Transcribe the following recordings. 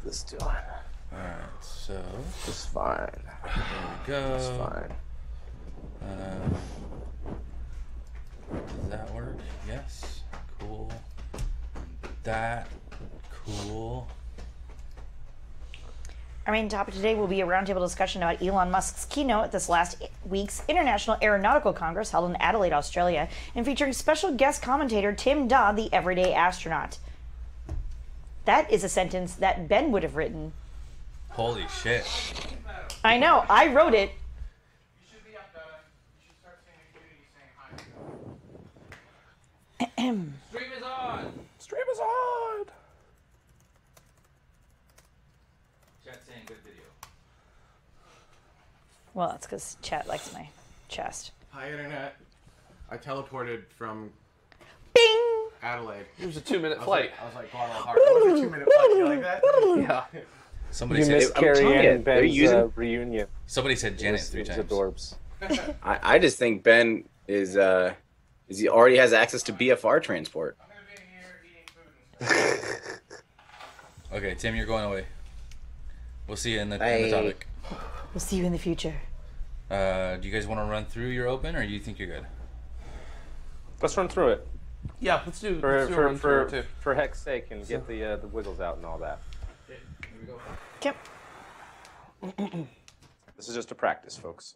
this doing? Alright, so... It's fine. There we go. It's fine. Does that work? Yes. Cool. That. Cool. Our main topic today will be a roundtable discussion about Elon Musk's keynote at this last week's International Aeronautical Congress held in Adelaide, Australia, and featuring special guest commentator Tim Dodd, the everyday astronaut. That is a sentence that Ben would have written. Holy shit. I know, I wrote it. You should be up, Dada. You should start saying the community saying hi. Stream is on! Stream is on! Chat saying good video. Well, that's because chat likes my chest. Hi, Internet. I teleported from Bing! Adelaide. It was a 2-minute flight. I was like, Guadalajara. It was a 2-minute flight. You like that? Yeah. Somebody You said missed I'm telling Carrie you, and they're Ben's using- reunion. somebody said Janet three It was times. adorbs. I just think Ben is he already has access to BFR transport. I'm going to be here eating food. Okay, Tim, you're going away. We'll see you in the Bye. topic. We'll see you in the future. Do you guys want to run through your open, or you think you're good? Let's run through it Yeah, let's do for a run through it, too. for heck's sake and get the wiggles out and all that. Here we go. Yep. This is just a practice, folks.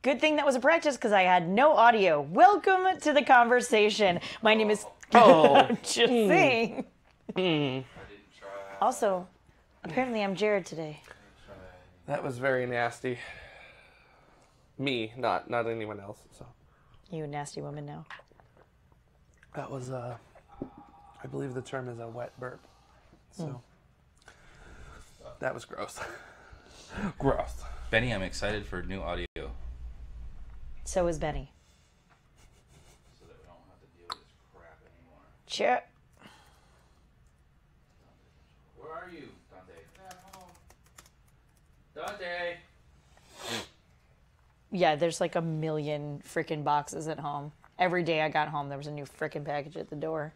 Good thing that was a practice because I had no audio. Welcome to the conversation. My name is... I'm just saying. Also, apparently I'm Jared today. That was very nasty. Me, not anyone else. So You nasty woman now. that was I believe the term is a wet burp. So that was gross. Gross. Benny, I'm excited for new audio. So is Benny. So that we don't have to deal with this crap anymore. Check. Where are you, Dante? Dante! Yeah, there's like a million freaking boxes at home. Every day I got home, there was a new freaking package at the door.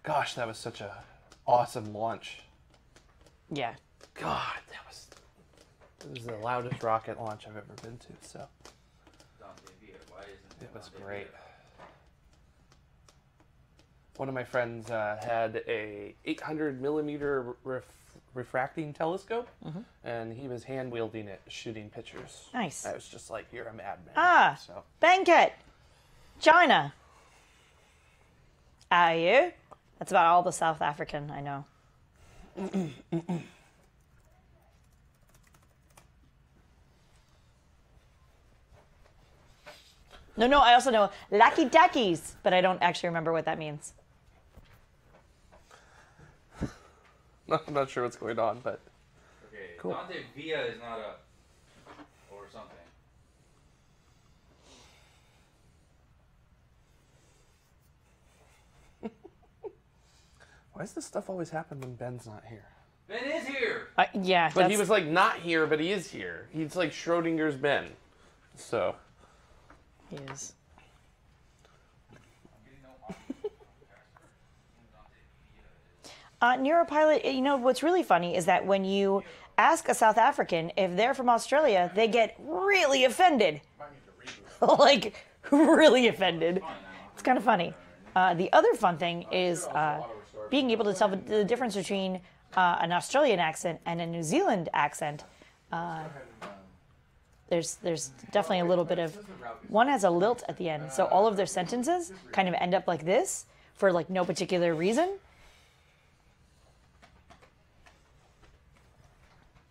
Gosh, that was such a awesome launch. Yeah. God, it was the loudest rocket launch I've ever been to. So Dante Villa, why isn't it was Dante great. Villa? One of my friends had a 800 millimeter refracting telescope, and he was hand wielding it, shooting pictures. Nice. I was just like, "You're a madman." Ah, So Bangkok, China. Are you? That's about all the South African I know. No, I also know Lucky Duckies, but I don't actually remember what that means. I'm not sure what's going on, but Okay, Cool. Dante Villa is not a... or something. why does this stuff always happen when Ben's not here? Ben is here! Yeah, But he that's- was like not here, but he is here. He's like Schrodinger's Ben. So he is. Neuropilot, you know, what's really funny is that when you ask a South African if they're from Australia, they get really offended. Like, really offended. It's kind of funny. The other fun thing is being able to tell the difference between an Australian accent and a New Zealand accent. There's definitely a little bit of... One has a lilt at the end, so all of their sentences kind of end up like this for like no particular reason.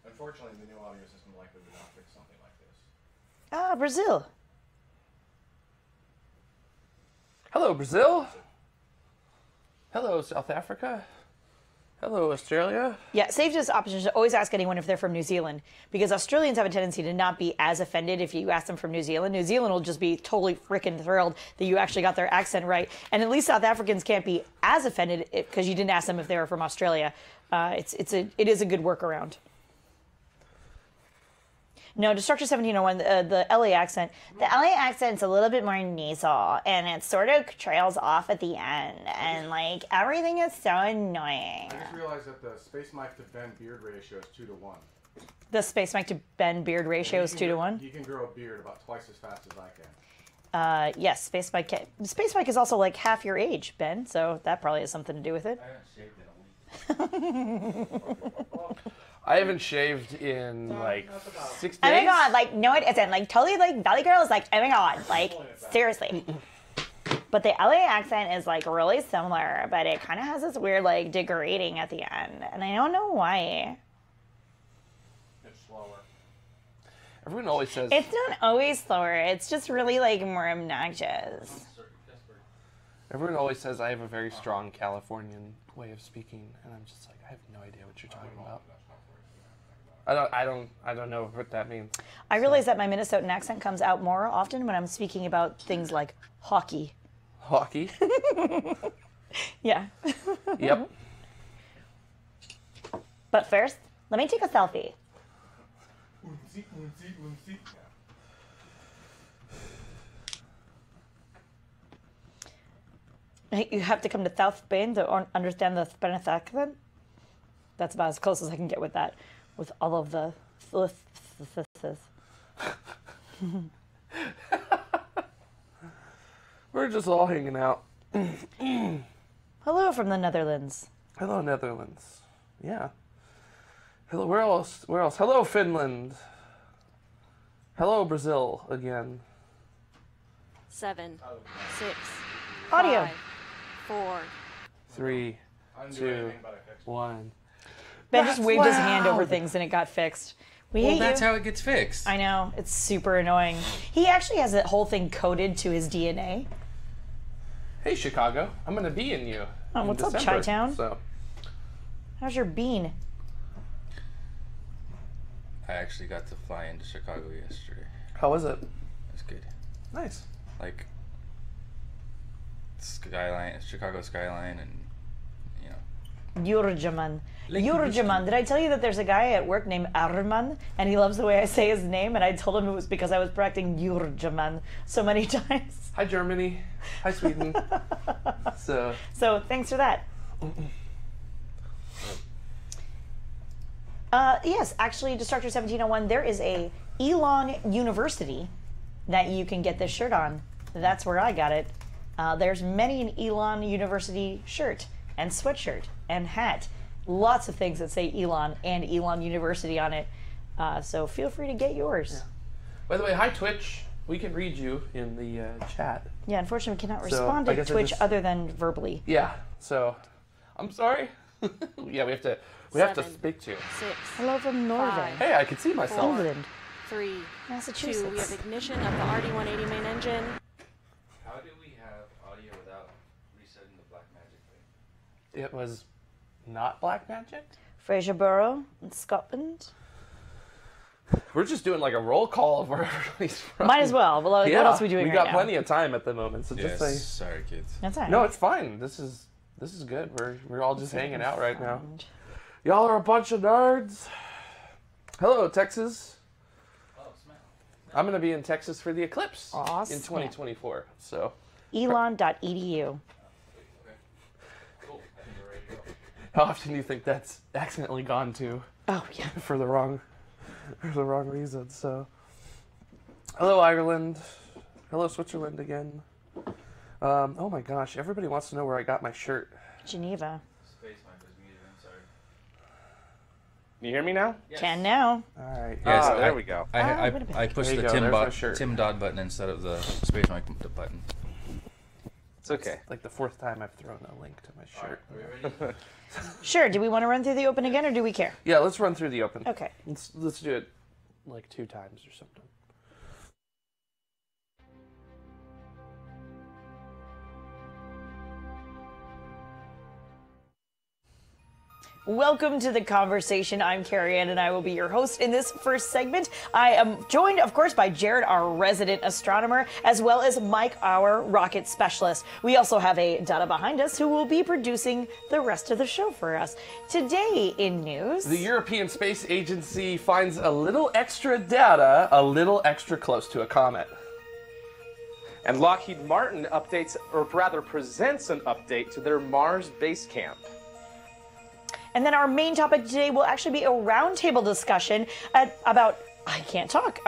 Unfortunately, the new audio system likely would not fix something like this. Ah, Brazil. hello, Brazil. Hello, South Africa. Hello, Australia. Yeah, safest option is to always ask anyone if they're from New Zealand, because Australians have a tendency to not be as offended if you ask them from New Zealand. New Zealand will just be totally freaking thrilled that you actually got their accent right. And at least South Africans can't be as offended because you didn't ask them if they were from Australia. It is a good workaround. No, Destructor 1701, the LA accent. The LA accent's a little bit more nasal, and it sort of trails off at the end, and like everything is so annoying. I just realized that the space mic to Ben beard ratio is 2 to 1. The space mic to Ben beard ratio is 2 to 1. You can grow a beard about twice as fast as I can. Yes, Space Mike is also like half your age, Ben, so that probably has something to do with it. I haven't shaved in a week. I haven't shaved in like 6 days. Oh my god, like, no it isn't. Like, totally, like, Valley Girl is like, oh my god, like, seriously. But the LA accent is like really similar, but it kind of has this weird like degrading at the end, and I don't know why. It's slower. Everyone always says It's not always slower. It's just really like more obnoxious. everyone always says I have a very strong Californian way of speaking, and I'm just like, I have no idea what you're talking about. I don't know what that means. I realize that my Minnesotan accent comes out more often when I'm speaking about things like hockey. Hockey. Yeah. Yep. But first, let me take a selfie. You have to come to South Spain to understand the Spanish accent. That's about as close as I can get with that, with all of the. We're just all hanging out. Hello from the Netherlands. Hello, Netherlands. Yeah. Hello, where else? Where else? Hello, Finland. Hello, Brazil again. 7, 6, Audio. 5, 4. 3, I didn't do 2, anything but I fixed it. 1. Ben just That's waved his hand over loud. things and it got fixed. We Well, hate that's you. how it gets fixed. I know, it's super annoying. He actually has that whole thing coded to his DNA. Hey, Chicago. I'm gonna be in you. Oh, in what's up, December, Chi-Town? So, How's your bean? I actually got to fly into Chicago yesterday. how was it? It's good. Nice. Like skyline, Chicago skyline, and you know. Yurjaman. Like Yurjaman. Did I tell you that there's a guy at work named Arman, and he loves the way I say his name, and I told him it was because I was practicing Yurjaman so many times. Hi, Germany. Hi, Sweden. So, So thanks for that. Yes, actually, Destructor 1701, there is a Elon University that you can get this shirt on. That's where I got it. There's many an Elon University shirt and sweatshirt and hat. Lots of things that say Elon and Elon University on it. So feel free to get yours. by the way, hi, Twitch. We can read you in the chat. Yeah, unfortunately, we cannot So, respond I to guess I Twitch just- other than verbally. Yeah. So, I'm sorry. Yeah, we have to 7, speak to you. 6, Hello from Norway, Hey, I can see myself. England, 3, 2. We Massachusetts. have ignition of the RD-180 main engine. How do we have audio without resetting the black magic thing? It was not black magic. Fraserburgh in Scotland. We're just doing like a roll call of where everybody's from. Might as well. But like, Yeah, what else are we doing we right got now? plenty of time at the moment, so Yes. just say. Sorry, kids. That's all right. No, it's fine. This is good. We're all just hanging out right now. Y'all are a bunch of nerds. Hello, Texas. Oh, smell. I'm gonna be in Texas for the eclipse Aw, in snap. 2024. So, Elon.edu. Cool. I think we're ready to go. how often do you think that's accidentally gone to Oh, yeah. for the wrong reason? So, hello, Ireland. Hello, Switzerland again. Oh my gosh, everybody wants to know where I got my shirt. Geneva. Space mic was muted. I'm sorry. You hear me now? Yes. Can now. All right. Yes, I- there we go. wait a minute. I pushed There you the go, there's my shirt. Tim Dodd button instead of the space mic button. It's okay. Like the fourth time I've thrown a link to my shirt. Are we ready? Sure. Do we want to run through the open again, or do we care? Yeah, let's run through the open. Okay. Let's do it like 2 times or something. Welcome to the conversation. I'm Carrie Ann, and I will be your host in this first segment. I am joined, of course, by Jared, our resident astronomer, as well as Mike, our rocket specialist. We also have a Dada behind us who will be producing the rest of the show for us. Today in news, The European Space Agency finds a little extra data a little extra close to a comet. And Lockheed Martin updates, or rather presents an update to their Mars base camp. and then our main topic today will actually be a roundtable discussion about, I can't talk.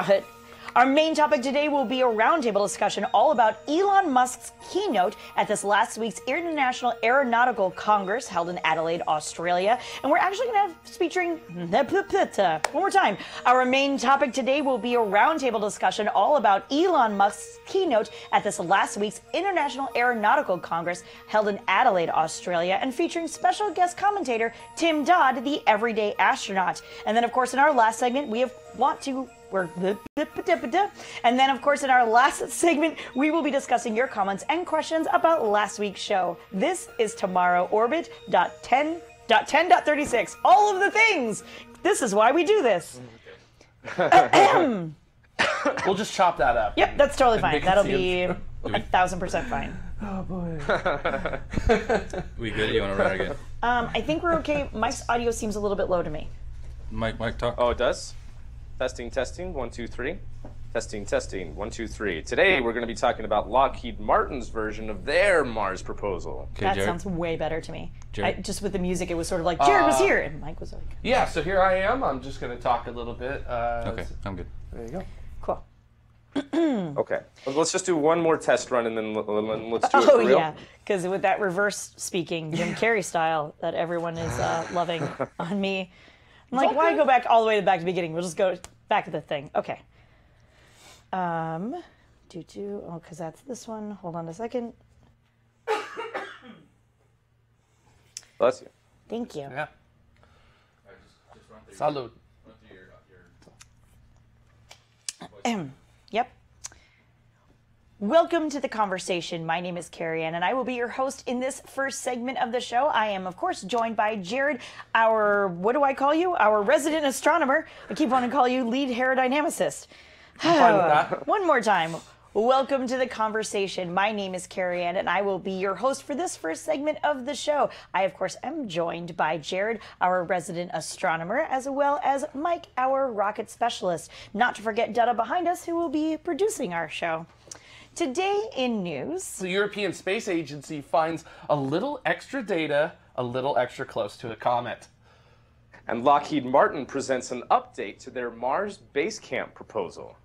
Our main topic today will be a roundtable discussion all about Elon Musk's keynote at this last week's International Aeronautical Congress held in Adelaide, Australia. And we're actually going to have featuring, one more time. Our main topic today will be a roundtable discussion all about Elon Musk's keynote at this last week's International Aeronautical Congress held in Adelaide, Australia, and featuring special guest commentator Tim Dodd, the everyday astronaut. And then, of course, in our last segment, and then, of course, in our last segment, we will be discussing your comments and questions about last week's show. This is Tomorrow Orbit.10.36. All of the things. This is why we do this. We'll just chop that up. Yep, that's totally fine. make it That'll seem- be 1,000% fine. Oh boy. We good? You want to run it again? I think we're okay. Mike's audio seems a little bit low to me. Mike, talk. Oh, it does? Testing, testing, 1, 2, 3. Testing, testing, 1, 2, 3. Today we're going to be talking about Lockheed Martin's version of their Mars proposal. Okay, That Jared. sounds way better to me. Jared. Just with the music, it was sort of like, Jared was here, and Mike was like, Yeah, so here I am. I'm just going to talk a little bit. Okay, I'm good. There you go. cool. Okay. Well, let's just do one more test run and then let's do it Oh, for real. yeah, because with that reverse speaking, Jim Carrey style that everyone is loving on me, I'm like, why go back all the way back to the beginning? We'll just go back to the thing. Okay. Because that's this one. Hold on a second. Bless you. Thank you. Yeah. Just run through Salud. Yep. Welcome to the conversation. My name is Carrie Ann, and I will be your host in this first segment of the show. I am, of course, joined by Jared, our, what do I call you? Our resident astronomer. I keep wanting to call you lead aerodynamicist. fine with that. One more time. Welcome to the conversation. My name is Carrie Ann, and I will be your host for this first segment of the show. I, of course, am joined by Jared, our resident astronomer, as well as Mike, our rocket specialist. Not to forget Dada behind us, who will be producing our show. Today in news, The European Space Agency finds a little extra data a little extra close to a comet. And Lockheed Martin presents an update to their Mars base camp proposal.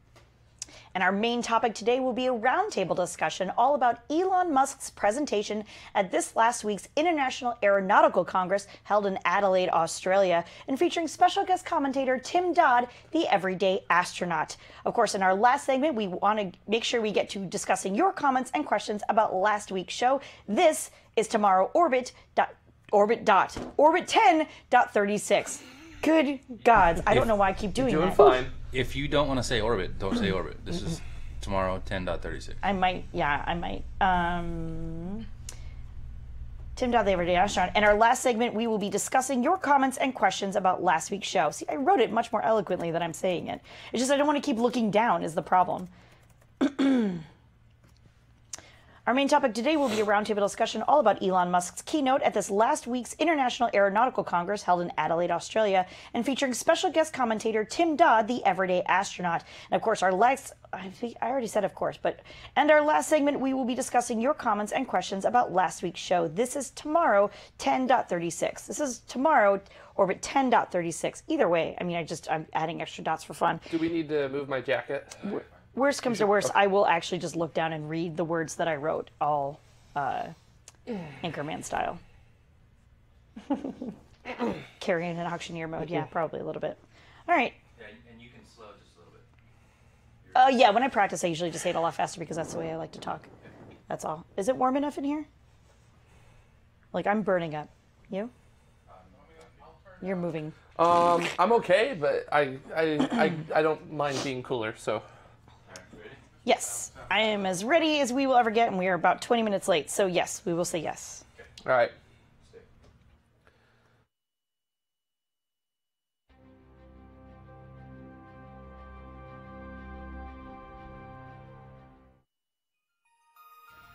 and our main topic today will be a roundtable discussion all about Elon Musk's presentation at this last week's International Aeronautical Congress held in Adelaide, Australia, and featuring special guest commentator Tim Dodd, the everyday astronaut. Of course, in our last segment, we want to make sure we get to discussing your comments and questions about last week's show. This is Tomorrow Orbit 10.36. Good gods. I don't know why I keep doing Doing that. fine. If you don't want to say orbit, don't say orbit. This is tomorrow 10.36. I might. Tim Dodd, the Everyday Astronaut. In our last segment, we will be discussing your comments and questions about last week's show. See, I wrote it much more eloquently than I'm saying it. It's just I don't want to keep looking down is the problem. Our main topic today will be a roundtable discussion all about Elon Musk's keynote at this last week's International Aeronautical Congress held in Adelaide, Australia, and featuring special guest commentator Tim Dodd, the everyday astronaut. And of course, our last, I already said of course, and our last segment, we will be discussing your comments and questions about last week's show. This is Tomorrow 10.36. This is Tomorrow Orbit 10.36. Either way, I mean, I'm adding extra dots for fun. Do we need to move my jacket? Worst comes to worst, I will actually just look down and read the words that I wrote, all Anchorman style. Carrying an auctioneer mode, yeah, probably a little bit. All right. Yeah, and you can slow just a little bit. Yeah, when I practice, I usually just say it a lot faster because that's the way I like to talk. That's all. Is it warm enough in here? Like, I'm burning up. You? You're moving. I'm okay, but I don't mind being cooler, so. Yes, I am as ready as we will ever get, and we are about 20 minutes late. So yes, we will say yes. All right.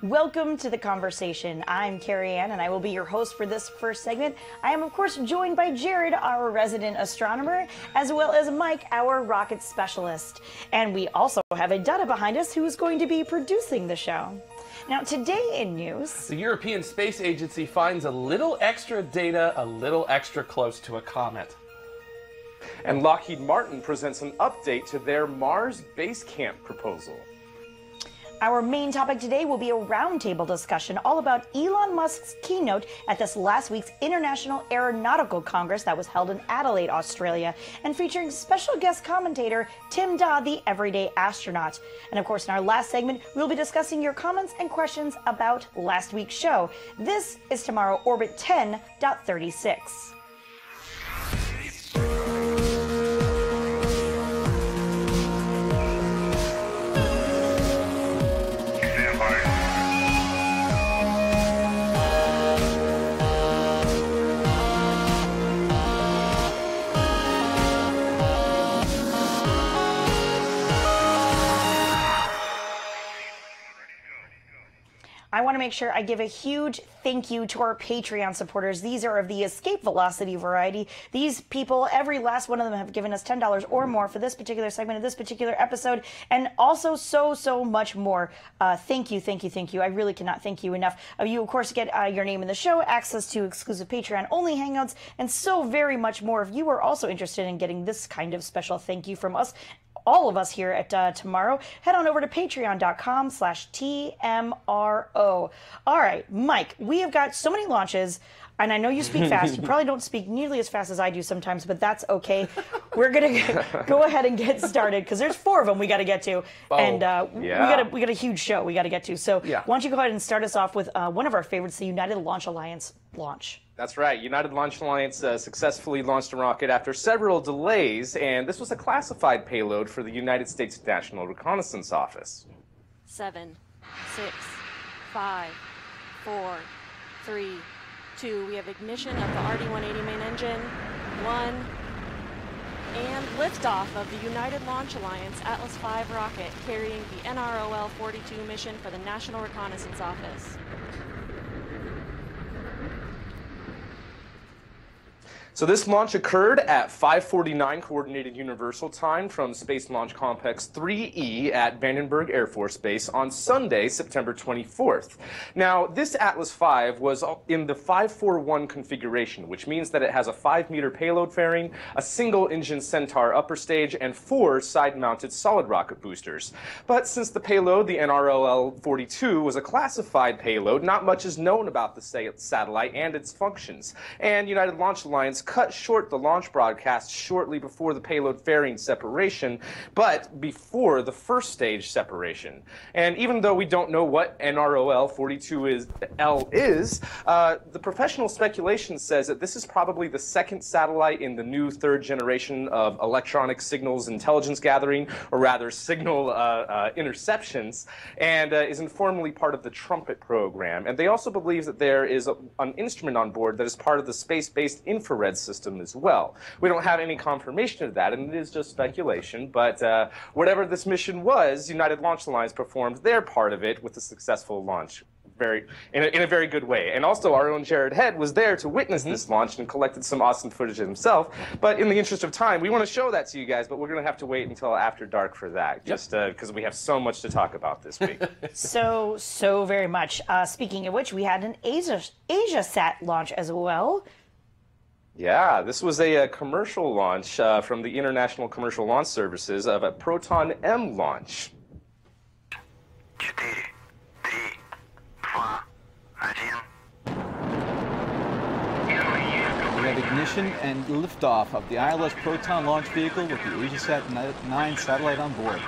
Welcome to the conversation. I'm Carrie Ann, and I will be your host for this first segment. I am, of course, joined by Jared, our resident astronomer, as well as Mike, our rocket specialist. And we also have a Dada behind us who is going to be producing the show. Now, today in news, The European Space Agency finds a little extra data a little extra close to a comet. And Lockheed Martin presents an update to their Mars base camp proposal. our main topic today will be a roundtable discussion all about Elon Musk's keynote at this last week's International Aeronautical Congress that was held in Adelaide, Australia, and featuring special guest commentator Tim Daw, the everyday astronaut. And of course, in our last segment, we'll be discussing your comments and questions about last week's show. This is Tomorrow Orbit 10.36. I want to make sure I give a huge thank you to our Patreon supporters. These are of the escape velocity variety. These people, every last one of them, have given us $10 or more for this particular segment of this particular episode, and also so much more. Thank you. I really cannot thank you enough. You, of course, get your name in the show, access to exclusive Patreon-only hangouts, and so very much more. If you are also interested in getting this kind of special thank you from us, all of us here at Tomorrow, head on over to patreon.com/TMRO. All right, Mike, we have got so many launches, and I know you speak fast. You probably don't speak nearly as fast as I do sometimes, but that's okay. We're gonna go ahead and get started because there's 4 of them we got to get to, and we got a huge show we got to get to. So why don't you go ahead and start us off with one of our favorites, the United Launch Alliance launch. That's right. United Launch Alliance successfully launched a rocket after several delays, and this was a classified payload for the United States National Reconnaissance Office. 7, 6, 5, 4, 3, 2. We have ignition of the RD-180 main engine. 1. And liftoff of the United Launch Alliance Atlas V rocket carrying the NROL-42 mission for the National Reconnaissance Office. So this launch occurred at 5:49 Coordinated Universal Time from Space Launch Complex 3E at Vandenberg Air Force Base on Sunday, September 24th. Now, this Atlas V was in the 541 configuration, which means that it has a 5-meter payload fairing, a single-engine Centaur upper stage, and 4 side-mounted solid rocket boosters. But since the payload, the NROL-42, was a classified payload, not much is known about the satellite and its functions. And United Launch Alliance cut short the launch broadcast shortly before the payload fairing separation, but before the first stage separation. And even though we don't know what NROL-42 is, the professional speculation says that this is probably the second satellite in the new 3rd generation of electronic signals intelligence gathering, or rather signal interceptions, and is informally part of the Trumpet program. And they also believe that there is an instrument on board that is part of the space-based infrared system as well. We don't have any confirmation of that, and it is just speculation, but whatever this mission was, United Launch Alliance performed their part of it with a successful launch in a very good way. And also our own Jared Head was there to witness this launch and collected some awesome footage himself. But in the interest of time, we want to show that to you guys, but we're going to have to wait until after dark for that, just because we have so much to talk about this week. So very much. Speaking of which, we had an AsiaSat launch as well. Yeah, this was a commercial launch from the International Commercial Launch Services of a Proton M launch. We have ignition and liftoff of the ILS Proton launch vehicle with the AsiaSat 9 satellite on board.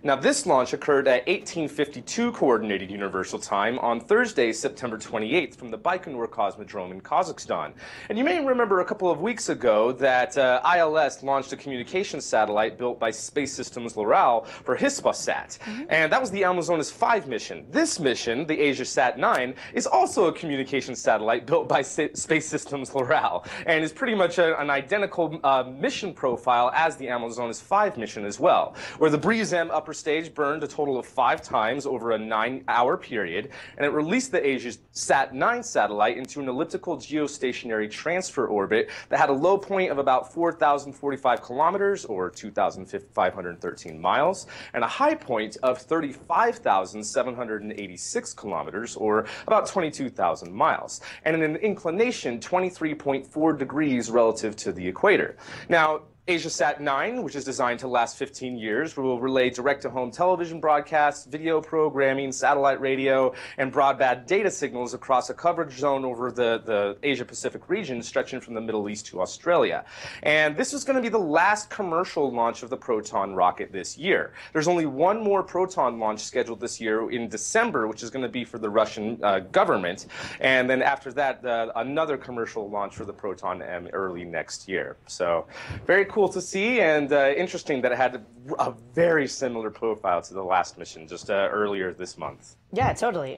Now, this launch occurred at 1852 Coordinated Universal Time on Thursday, September 28th from the Baikonur Cosmodrome in Kazakhstan. And you may remember a couple of weeks ago that ILS launched a communications satellite built by Space Systems Loral for Hispasat. And that was the Amazonas 5 mission. This mission, the AsiaSat-9, is also a communications satellite built by Space Systems Loral and is pretty much an identical mission profile as the Amazonas 5 mission as well, where the BRIES-M upper stage burned a total of 5 times over a 9-hour period, and it released the AsiaSat-9 satellite into an elliptical geostationary transfer orbit that had a low point of about 4,045 kilometers, or 2,513 miles, and a high point of 35,786 kilometers, or about 22,000 miles, and an inclination 23.4 degrees relative to the equator. Now, AsiaSat-9, which is designed to last 15 years, will relay direct-to-home television broadcasts, video programming, satellite radio, and broadband data signals across a coverage zone over the Asia-Pacific region, stretching from the Middle East to Australia. And this is going to be the last commercial launch of the Proton rocket this year. There's only one more Proton launch scheduled this year in December, which is going to be for the Russian government. And then after that, another commercial launch for the Proton M early next year. So very cool to see, and interesting that it had a very similar profile to the last mission just earlier this month. Yeah, totally,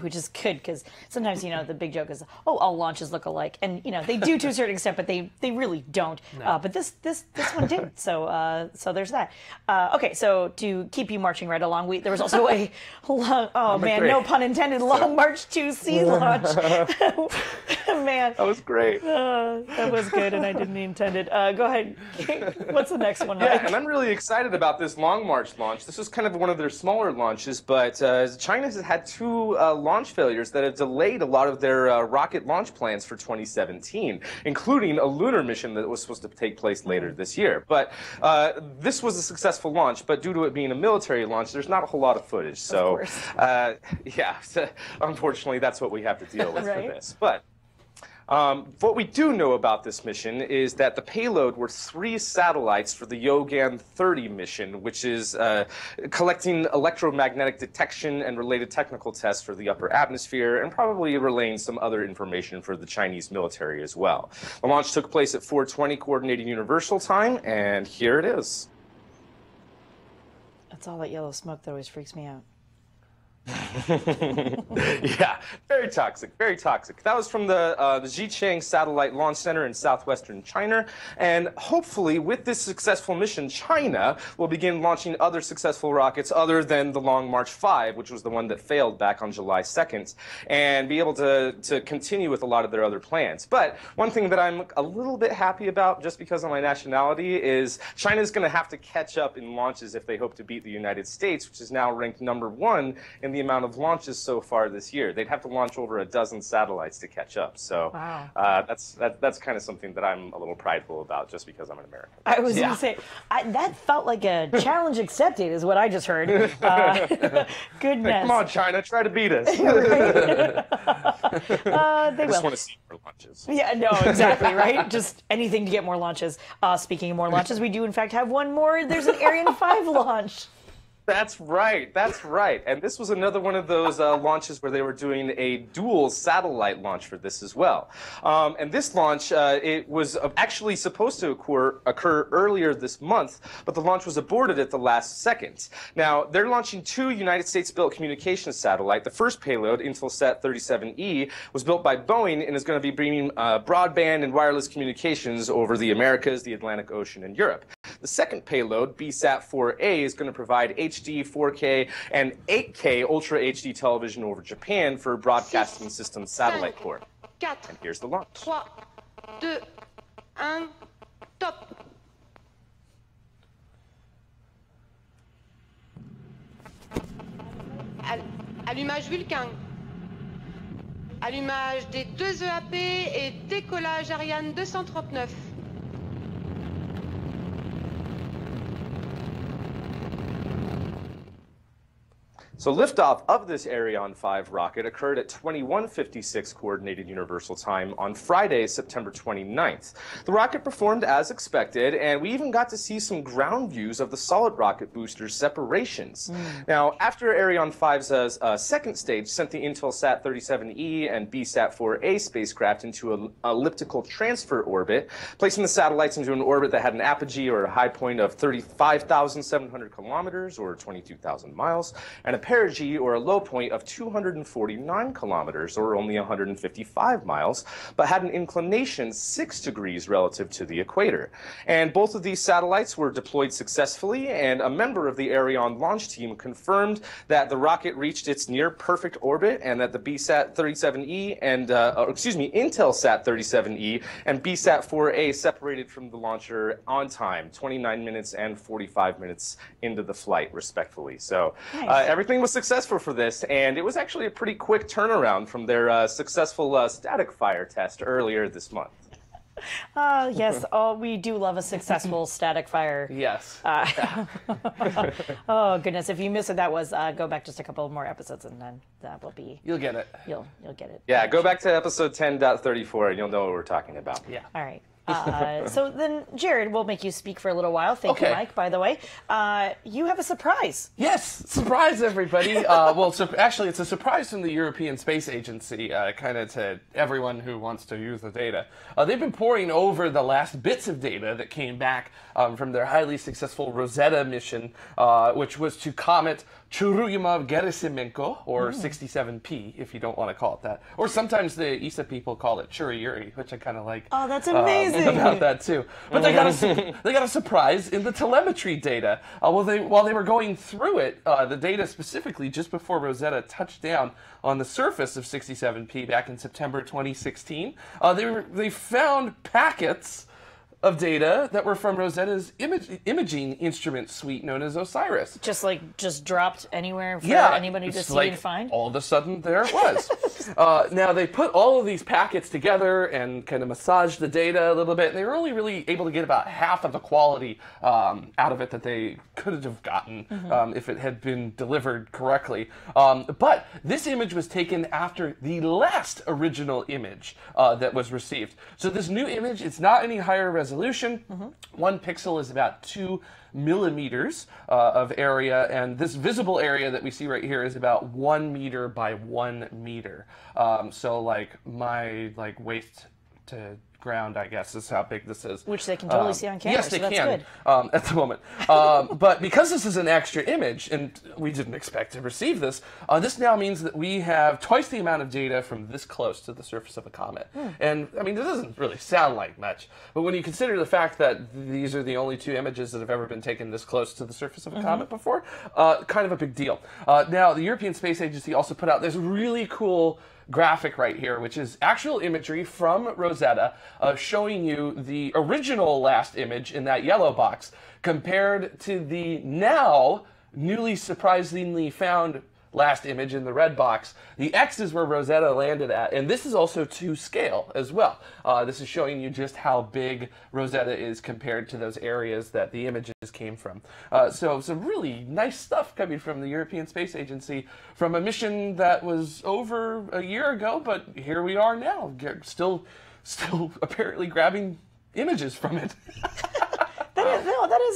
which is good because sometimes, the big joke is, oh, all launches look alike. And, they do to a certain extent, but they really don't. No. But this one did. So there's that. Okay, so to keep you marching right along, there was also a long, no pun intended, Long March 2C launch. Man. That was great. That was good, and I didn't intend it. Go ahead. What's the next one, Mike? Yeah, and I'm really excited about this Long March launch. This was kind of one of their smaller launches, but China has had 2 launch failures that have delayed a lot of their rocket launch plans for 2017, including a lunar mission that was supposed to take place later this year. But this was a successful launch, but due to it being a military launch, there's not a whole lot of footage. So, yeah, unfortunately, that's what we have to deal with for this. But what we do know about this mission is that the payload were 3 satellites for the Yogan 30 mission, which is collecting electromagnetic detection and related technical tests for the upper atmosphere, and probably relaying some other information for the Chinese military as well. The launch took place at 4:20 Coordinated Universal Time, and here it is. That's all that yellow smoke that always freaks me out. Yeah, very toxic, very toxic. That was from the Xichang Satellite Launch Center in southwestern China, and hopefully with this successful mission, China will begin launching other successful rockets other than the Long March 5, which was the one that failed back on July 2nd, and be able to continue with a lot of their other plans. But one thing that I'm a little bit happy about, just because of my nationality, is China's going to have to catch up in launches if they hope to beat the United States, which is now ranked #1 in the amount of launches so far this year. They'd have to launch over a dozen satellites to catch up. So that's kind of something that I'm a little prideful about, just because I'm an American. I was going to say, that felt like a challenge accepted is what I just heard. Goodness. Hey, come on, China, try to beat us. They I just want to see more launches. Yeah, no, exactly, right? Just anything to get more launches. Speaking of more launches, we do in fact have one more. There's an Ariane 5 launch. That's right. That's right. And this was another one of those launches where they were doing a dual satellite launch for this as well. And this launch, it was actually supposed to occur earlier this month, but the launch was aborted at the last second. Now, they're launching 2 United States-built communications satellites. The first payload, Intelsat 37E, was built by Boeing and is going to be bringing broadband and wireless communications over the Americas, the Atlantic Ocean, and Europe. The second payload, BSat-4A, is going to provide HD, 4K, and 8K Ultra HD television over Japan for Broadcasting Systems Satellite Corp. And here's the launch. 3, 2, 1, top. Allumage Vulcain. Allumage des 2 EAP et décollage Ariane 239. So liftoff of this Ariane 5 rocket occurred at 21:56 Coordinated Universal Time on Friday, September 29th. The rocket performed as expected, and we even got to see some ground views of the solid rocket booster's separations. Now, after Ariane 5's second stage sent the Intelsat 37E and BSat-4A spacecraft into an elliptical transfer orbit, placing the satellites into an orbit that had an apogee or a high point of 35,700 kilometers or 22,000 miles, and a perigee or a low point of 249 kilometers or only 155 miles, but had an inclination 6 degrees relative to the equator. And both of these satellites were deployed successfully, and a member of the Ariane launch team confirmed that the rocket reached its near perfect orbit and that the BSat 37E and, Intelsat 37E and BSat 4A separated from the launcher on time, 29 minutes and 45 minutes into the flight, respectively. So everything was successful for this, and it was actually a pretty quick turnaround from their successful static fire test earlier this month. Yes, we do love a successful static fire. Yes. Oh goodness, if you missed it, that was go back just a couple more episodes, and then that will be. You'll get it. You'll get it. Yeah, go back to episode 10.34 and you'll know what we're talking about. Yeah. All right. So then, Jared, we'll make you speak for a little while. Thank you, Mike, by the way. You have a surprise. Yes, surprise, everybody. Well, actually, it's a surprise from the European Space Agency, kind of to everyone who wants to use the data. They've been poring over the last bits of data that came back from their highly successful Rosetta mission, which was to comet Churyumov-Gerasimenko, or 67P, if you don't want to call it that. Or sometimes the ESA people call it Churi-Yuri, which I kind of like. Oh, that's amazing. About that, too. But they got a surprise in the telemetry data. While they were going through it, the data specifically just before Rosetta touched down on the surface of 67P back in September 2016, they found packets of data that were from Rosetta's imaging instrument suite known as OSIRIS. Just dropped anywhere for anybody to see and find? All of a sudden, there it was. Now, they put all of these packets together and kind of massaged the data a little bit, and they were only really able to get about half of the quality out of it that they could have gotten if it had been delivered correctly. But this image was taken after the last original image that was received. So this new image, it's not any higher resolution. 1 pixel is about 2 millimeters of area, and this visible area that we see right here is about 1 meter by 1 meter. So like my waist to ground, I guess, is how big this is. Which they can totally see on camera. Yes, they so that's can good. at the moment. But because this is an extra image, and we didn't expect to receive this, this now means that we have twice the amount of data from this close to the surface of a comet. And, I mean, this doesn't really sound like much, but when you consider the fact that these are the only 2 images that have ever been taken this close to the surface of a comet before, kind of a big deal. Now, the European Space Agency also put out this really cool graphic right here, which is actual imagery from Rosetta showing you the original last image in that yellow box compared to the now newly surprisingly found last image in the red box. The X is where Rosetta landed at, and this is also to scale as well. This is showing you just how big Rosetta is compared to those areas that the images came from. So some really nice stuff coming from the European Space Agency from a mission that was over a year ago, but here we are now, still apparently grabbing images from it.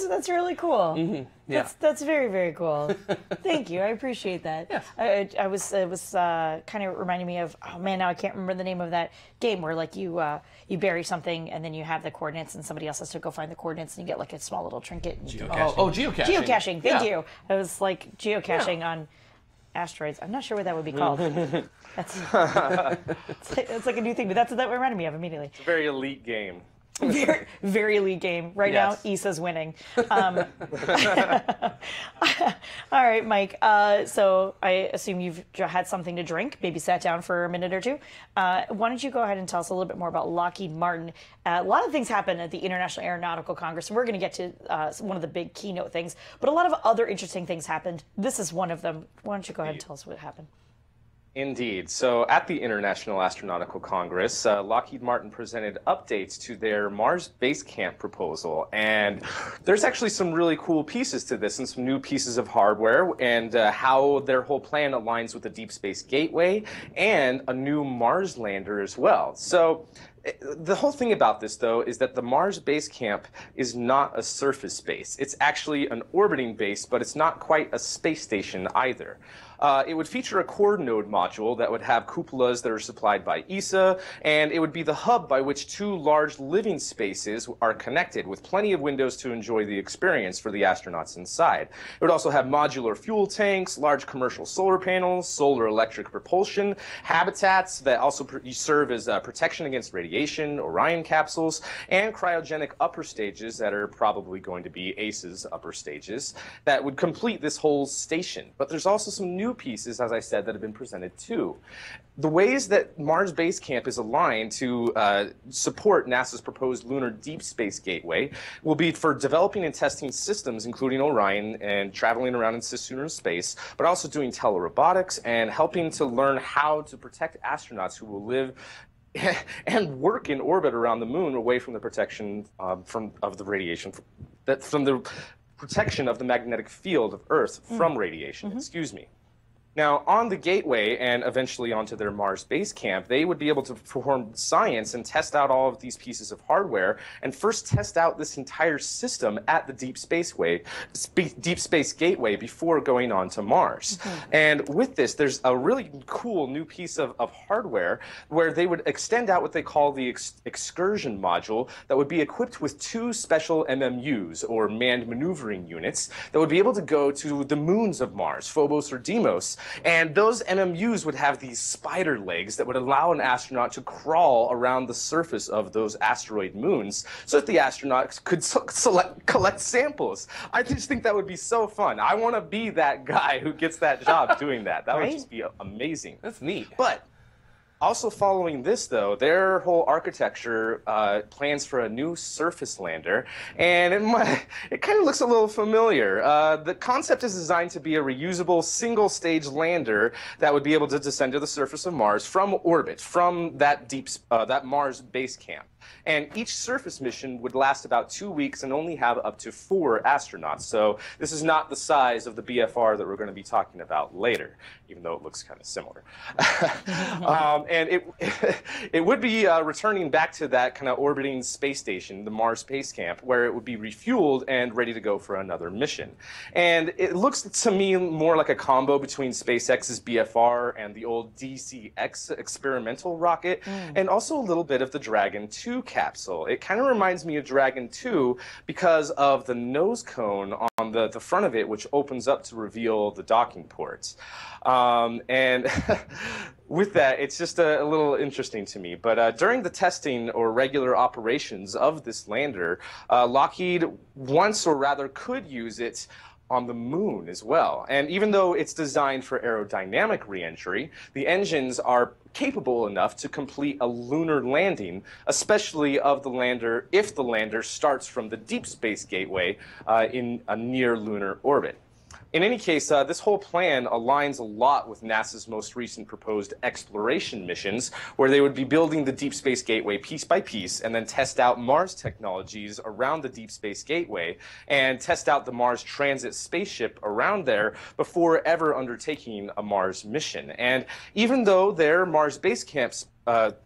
That's really cool. Yeah. That's very, very cool. Thank you. I appreciate that. Yes. It was kind of reminding me of, oh man, now I can't remember the name of that game where like you bury something and then you have the coordinates and somebody else has to go find the coordinates and you get like a small little trinket. And Geocaching. Geocaching. Thank you. It was like geocaching on asteroids. I'm not sure what that would be called. It's like a new thing, but that's what that reminded me of immediately. It's a very elite game. Very, very elite game. Right now, ESA's winning. All right, Mike. So I assume you've had something to drink, maybe sat down for a minute or two. Why don't you go ahead and tell us a little bit more about Lockheed Martin? A lot of things happened at the International Aeronautical Congress, and we're going to get to one of the big keynote things, but a lot of other interesting things happened. This is one of them. Why don't you go ahead and tell us what happened? Indeed. So at the International Astronautical Congress, Lockheed Martin presented updates to their Mars Base Camp proposal. And there's actually some really cool pieces to this and some new pieces of hardware and how their whole plan aligns with the Deep Space Gateway and a new Mars lander as well. So the whole thing about this, though, is that the Mars Base Camp is not a surface base. It's actually an orbiting base, but it's not quite a space station either. It would feature a core node module that would have cupolas that are supplied by ESA, and it would be the hub by which two large living spaces are connected with plenty of windows to enjoy the experience for the astronauts inside. It would also have modular fuel tanks, large commercial solar panels, solar electric propulsion, habitats that also serve as protection against radiation, Orion capsules, and cryogenic upper stages that are probably going to be ACE's upper stages that would complete this whole station. But there's also some new pieces, as I said, that have been presented too. The ways that Mars Base Camp is aligned to support NASA's proposed Lunar Deep Space Gateway will be for developing and testing systems, including Orion, and traveling around in cislunar space, but also doing telerobotics and helping to learn how to protect astronauts who will live and work in orbit around the moon away from the protection of the radiation, from the protection of the magnetic field of Earth from radiation, excuse me. Now, on the Gateway and eventually onto their Mars Base Camp, they would be able to perform science and test out all of these pieces of hardware and first test out this entire system at the Deep Space Gateway before going on to Mars. And with this, there's a really cool new piece of hardware where they would extend out what they call the excursion module that would be equipped with two special MMUs, or manned maneuvering units, that would be able to go to the moons of Mars, Phobos or Deimos. And those MMUs would have these spider legs that would allow an astronaut to crawl around the surface of those asteroid moons so that the astronauts could collect samples. I just think that would be so fun. I want to be that guy who gets that job doing that. That would just be amazing. That's neat. But also following this, though, their whole architecture plans for a new surface lander, and it kind of looks a little familiar. The concept is designed to be a reusable single-stage lander that would be able to descend to the surface of Mars from orbit, from that that Mars base camp. And each surface mission would last about 2 weeks and only have up to 4 astronauts. So this is not the size of the BFR that we're going to be talking about later, even though it looks kind of similar. And it would be returning back to that kind of orbiting space station, the Mars Base Camp, where it would be refueled and ready to go for another mission. And it looks to me more like a combo between SpaceX's BFR and the old DCX experimental rocket, and also a little bit of the Dragon 2 capsule. It kind of reminds me of Dragon 2 because of the nose cone on the front of it, which opens up to reveal the docking ports. And with that, it's just a little interesting to me. But during the testing or regular operations of this lander, Lockheed wants, or rather could, use it on the moon as well. And even though it's designed for aerodynamic reentry, the engines are capable enough to complete a lunar landing, especially of the lander if the lander starts from the Deep Space Gateway in a near lunar orbit. In any case, this whole plan aligns a lot with NASA's most recent proposed exploration missions, where they would be building the Deep Space Gateway piece by piece and then test out Mars technologies around the Deep Space Gateway and test out the Mars transit spaceship around there before ever undertaking a Mars mission. And even though their Mars Base Camp's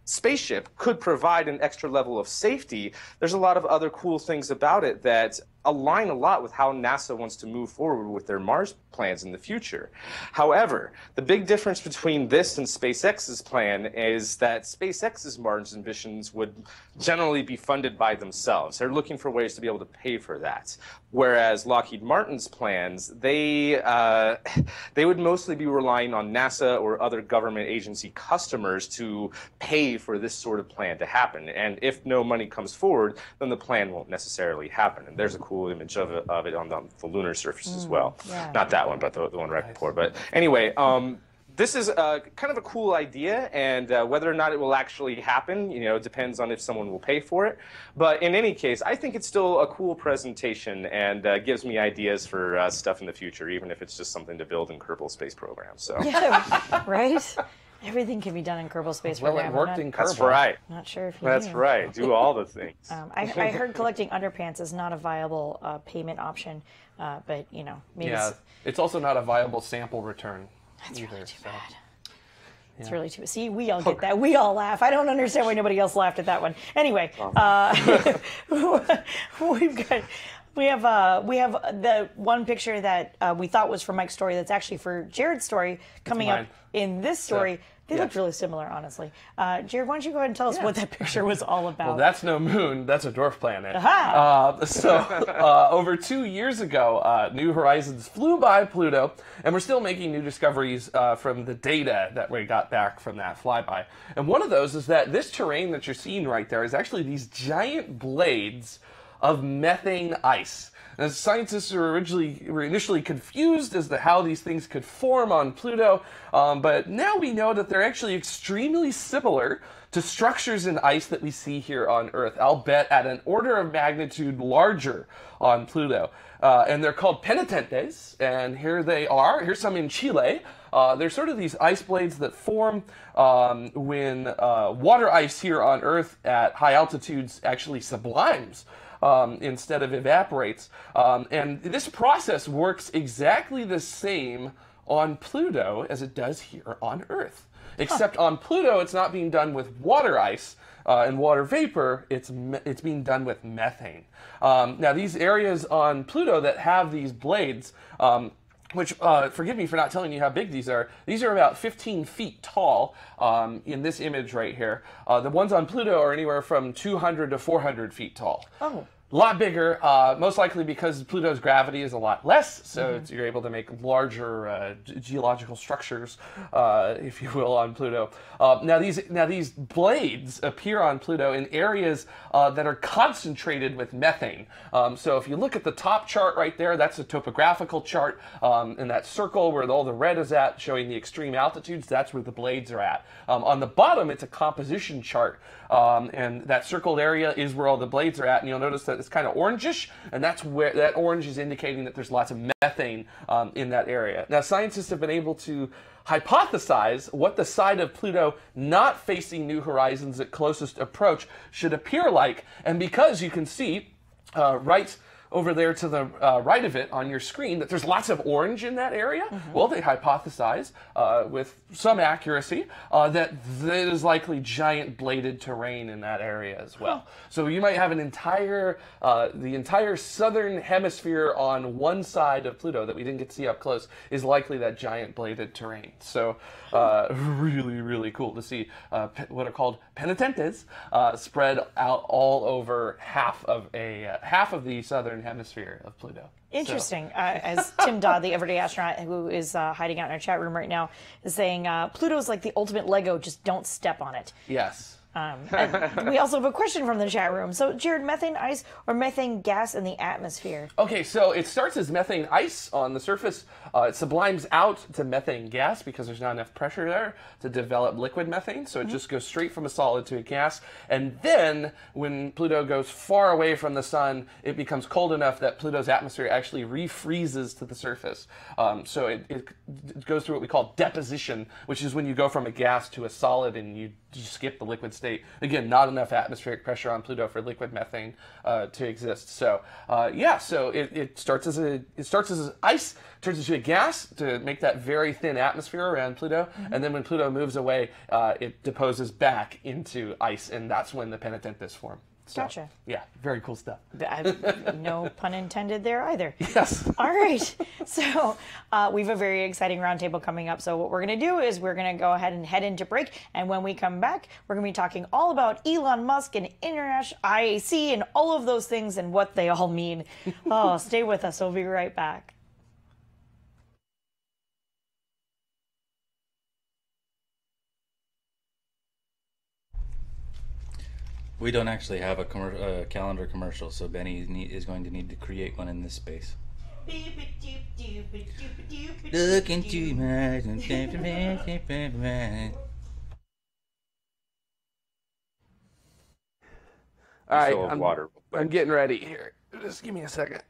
spaceship could provide an extra level of safety, there's a lot of other cool things about it that align a lot with how NASA wants to move forward with their Mars plans in the future. However, the big difference between this and SpaceX's plan is that SpaceX's Mars ambitions would generally be funded by themselves. They're looking for ways to be able to pay for that. Whereas Lockheed Martin's plans, they would mostly be relying on NASA or other government agency customers to pay for this sort of plan to happen. And if no money comes forward, then the plan won't necessarily happen. And there's a cool image of it on the lunar surface as well. Yeah. Not that one, but the one right before. But anyway, this is kind of a cool idea, and whether or not it will actually happen, depends on if someone will pay for it. But in any case, I think it's still a cool presentation and gives me ideas for stuff in the future, even if it's just something to build in Kerbal Space Program. So. Yeah, right? Everything can be done in Kerbal Space Well, Program. it worked in Kerbal. That's right. Not sure if you That's knew. right. Do all the things. I heard collecting underpants is not a viable payment option, but maybe it's also not a viable sample return. that's either, really too so. bad. It's really too. See, we all get that. We all laugh. I don't understand why nobody else laughed at that one. Anyway, we have the one picture that we thought was for Mike's story that's actually for Jared's story coming up in this story. They looked really similar, honestly. Jared, why don't you go ahead and tell us what that picture was all about? Well, that's no moon. That's a dwarf planet. Aha! Over 2 years ago, New Horizons flew by Pluto, and we're still making new discoveries from the data that we got back from that flyby. And one of those is that this terrain that you're seeing right there is actually these giant blades of methane ice. And scientists were initially confused as to how these things could form on Pluto, but now we know that they're actually extremely similar to structures in ice that we see here on Earth. I'll bet at an order of magnitude larger on Pluto. And they're called penitentes, and here they are. Here's some in Chile. They're sort of these ice blades that form when water ice here on Earth at high altitudes actually sublimes. Instead of evaporates. And this process works exactly the same on Pluto as it does here on Earth. Except on Pluto, it's not being done with water ice and water vapor, it's being done with methane. Now, these areas on Pluto that have these blades, which, forgive me for not telling you how big these are about 15 feet tall in this image right here. The ones on Pluto are anywhere from 200 to 400 feet tall. Oh. A lot bigger, most likely because Pluto's gravity is a lot less, so you're able to make larger geological structures, if you will, on Pluto. Now these blades appear on Pluto in areas that are concentrated with methane. So if you look at the top chart right there, that's a topographical chart, and that circle where all the red is at, showing the extreme altitudes, that's where the blades are at. On the bottom, it's a composition chart, and that circled area is where all the blades are at, and you'll notice that it's kind of orangish, and that's where that orange is indicating that there's lots of methane in that area. Now, scientists have been able to hypothesize what the side of Pluto not facing New Horizons at closest approach should appear like, and because you can see right over there to the right of it on your screen that there's lots of orange in that area, well, they hypothesize with some accuracy that there is likely giant bladed terrain in that area as well. So you might have an the entire southern hemisphere on one side of Pluto that we didn't get to see up close is likely that giant bladed terrain. So really, really cool to see what are called penitentes spread out all over half of the southern hemisphere of Pluto. Interesting. As Tim Dodd, the everyday astronaut who is hiding out in our chat room right now, is saying, Pluto's like the ultimate Lego, just don't step on it. Yes. And we also have a question from the chat room. So, Jared, methane ice or methane gas in the atmosphere? Okay, so it starts as methane ice on the surface. It sublimes out to methane gas because there's not enough pressure there to develop liquid methane. So it just goes straight from a solid to a gas. And then when Pluto goes far away from the sun, it becomes cold enough that Pluto's atmosphere actually refreezes to the surface. So it goes through what we call deposition, which is when you go from a gas to a solid and you skip the liquid state. Again, not enough atmospheric pressure on Pluto for liquid methane to exist. So so it starts as ice, turns into a gas to make that very thin atmosphere around Pluto, and then when Pluto moves away, it deposes back into ice, and that's when the penitentes form. So, Gotcha. Yeah, very cool stuff. No pun intended there either. Yes. All right. So we have a very exciting roundtable coming up. So what we're going to do is we're going to go ahead and head into break. And when we come back, we're going to be talking all about Elon Musk and international IAC and all of those things and what they all mean. Oh, stay with us. We'll be right back. We don't actually have a calendar commercial, so Benny is going to need to create one in this space. Look into my eyes and All right, Show of water. I'm getting ready here. Just give me a second.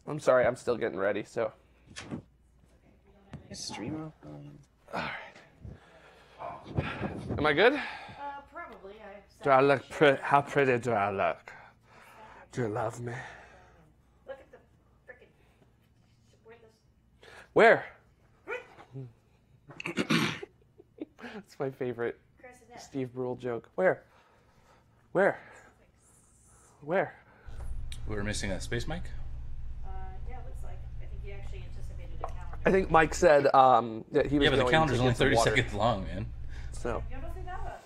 I'm sorry, I'm still getting ready, so. Stream up. All right. Am I good? Probably. Do I look how pretty do I look? Do you love me? Look at the freaking. Where? That's my favorite Steve Brule joke. Where? Where? Where? We're missing a space mic? Yeah, it looks like. I think you actually anticipated a calendar. I think Mike said that he was Yeah, but the going calendar's to only get some 30 water. seconds long, man. So. You don't think that about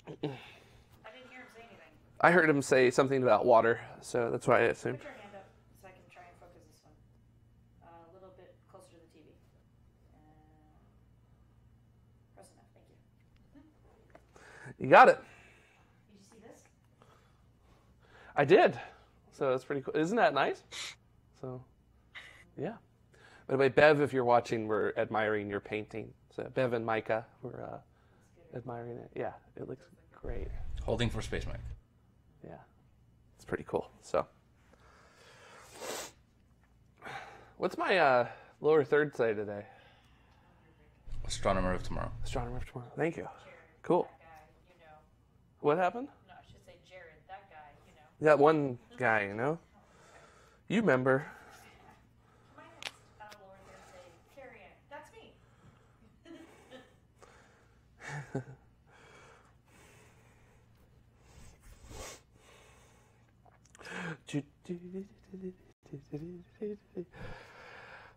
it? I didn't hear him say anything. I heard him say something about water, so that's why I assumed. Put your hand up so I can try and focus this one. A little bit closer to the TV. Close enough, thank you. You got it. Did you see this? I did. So that's pretty cool. Isn't that nice? So, yeah. By the way, Bev, if you're watching, we're admiring your painting. So Bev and Micah, we're admiring it. Yeah, it looks great. Holding for space mic. Yeah, it's pretty cool. So, what's my lower third say today? Astronomer of tomorrow. Astronomer of tomorrow. Thank you. Cool. What happened? No, I should say Jared, that guy, you know. That one guy, you know? You remember. Lord, say, Carrie Ann. That's me.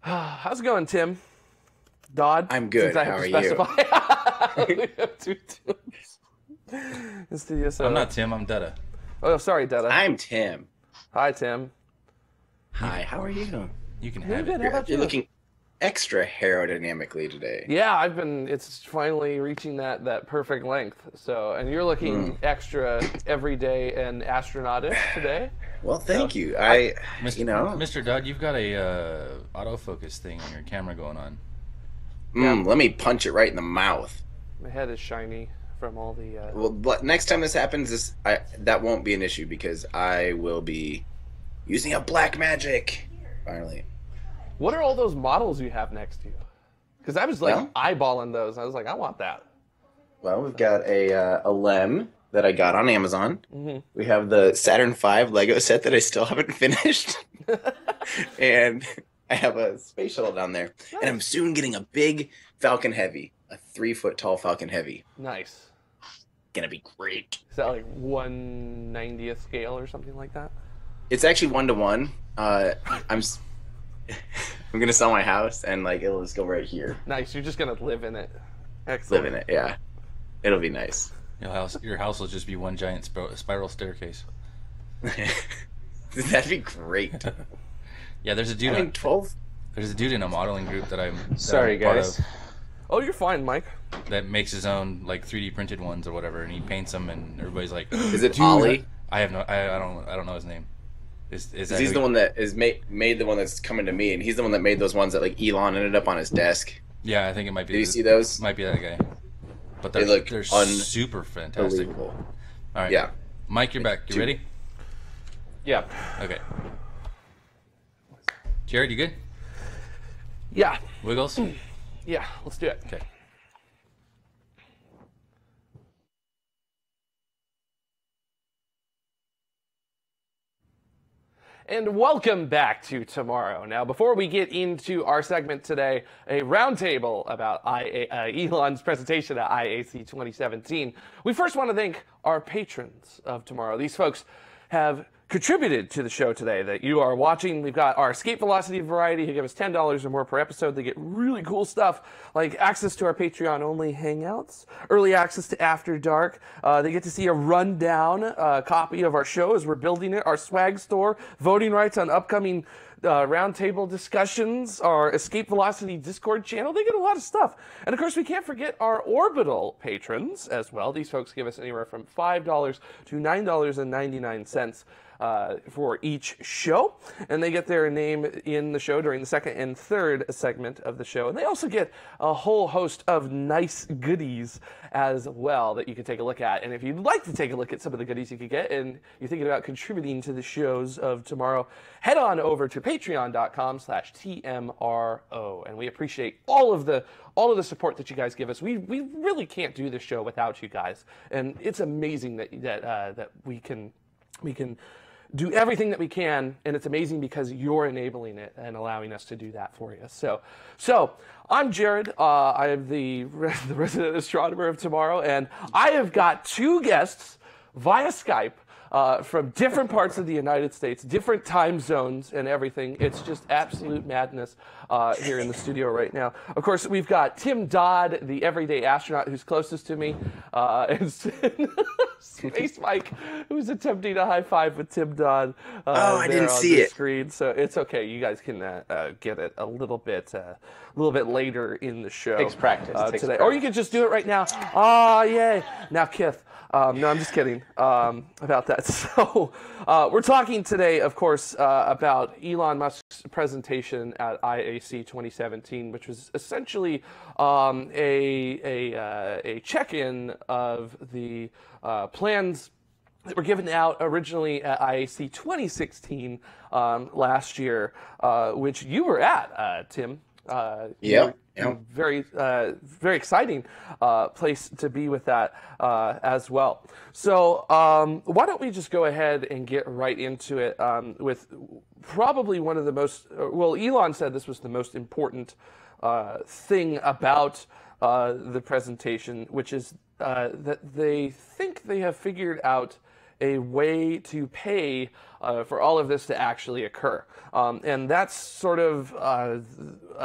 How's it going, Tim? Dodd? I'm good. Since I How have are to you? specify. We have two Tims. In studio, so. I'm not Tim, I'm Detta. Oh, sorry, Detta. I'm Tim. Hi, Tim. Hi, how are you? You can You're have good. it. How about you? You're looking extra aerodynamically today. Yeah, it's finally reaching that perfect length. So, and you're looking extra everyday and astronautic today. Well, thank you. Mr. Dodd, you've got a autofocus thing on your camera going on. Let me punch it right in the mouth. My head is shiny from all the. Well, but next time this happens, that won't be an issue because I will be using a black magic. Finally. What are all those models you have next to you? Because I was like eyeballing those. I was like, I want that. Well, we've got a LEM that I got on Amazon. Mm-hmm. We have the Saturn V Lego set that I still haven't finished. And I have a space shuttle down there. Nice. And I'm soon getting a big Falcon Heavy, a 3-foot tall Falcon Heavy. Nice. Gonna be great. Is that like 1/90th scale or something like that? It's actually 1-to-1. I'm gonna sell my house and it'll just go right here. Nice. You're just gonna live in it. Excellent. Live in it, yeah. It'll be nice. Your house will just be one giant spiral staircase. That'd be great. Yeah, there's a dude. 12. There's a dude in a modeling group that I'm. Sorry, guys. Oh, you're fine, Mike. That makes his own 3D printed ones or whatever, and he paints them, and everybody's like, "Is it Ollie?" I don't know his name. Is he's the one that is made the one that's coming to me, and he's the one that made those ones that Elon ended up on his desk. Yeah, I think it might be. Did you see those? Might be that guy. But they're super fantastic. All right. Yeah. Mike, you're back. You ready? Yeah. Okay. Jared, you good? Yeah. Wiggles? Yeah, let's do it. Okay. And welcome back to Tomorrow. Now, before we get into our segment today, a roundtable about Elon's presentation at IAC 2017, we first want to thank our patrons of Tomorrow. These folks have contributed to the show today that you are watching. We've got our Escape Velocity variety who give us $10 or more per episode. They get really cool stuff like access to our Patreon only hangouts, early access to After Dark. They get to see a rundown copy of our show as we're building it, our swag store, voting rights on upcoming roundtable discussions, our Escape Velocity Discord channel. They get a lot of stuff. And of course, we can't forget our Orbital patrons as well. These folks give us anywhere from $5 to $9.99 for each show, and they get their name in the show during the second and third segment of the show. And they also get a whole host of nice goodies as well that you can take a look at. And if you'd like to take a look at some of the goodies you could get, and you're thinking about contributing to the shows of tomorrow, head on over to patreon.com/TMRO. And we appreciate all of the support that you guys give us. We really can't do this show without you guys, and it's amazing that we can do everything that we can, and it's amazing because you're enabling it and allowing us to do that for you. So I'm Jared. I am the resident astronomer of tomorrow, and I have got two guests via Skype from different parts of the United States, different time zones and everything. It's just absolute madness here in the studio right now. Of course, we've got Tim Dodd, the everyday astronaut who's closest to me, and Space Mike, who's attempting to high five with Tim Dodd. I didn't see it. Screen, so it's okay. You guys can get it a little bit later in the show. Takes practice. Today, practice. or you can just do it right now. Ah, yay! Now, Kith. No, I'm just kidding about that. So we're talking today, of course, about Elon Musk's presentation at IAC 2017, which was essentially a check-in of the plans that were given out originally at IAC 2016 last year, which you were at, Tim. Yeah. Very exciting place to be with that as well. So why don't we just go ahead and get right into it with probably one of the most, well, Elon said this was the most important thing about the presentation, which is that they think they have figured out a way to pay for all of this to actually occur. And that's sort of a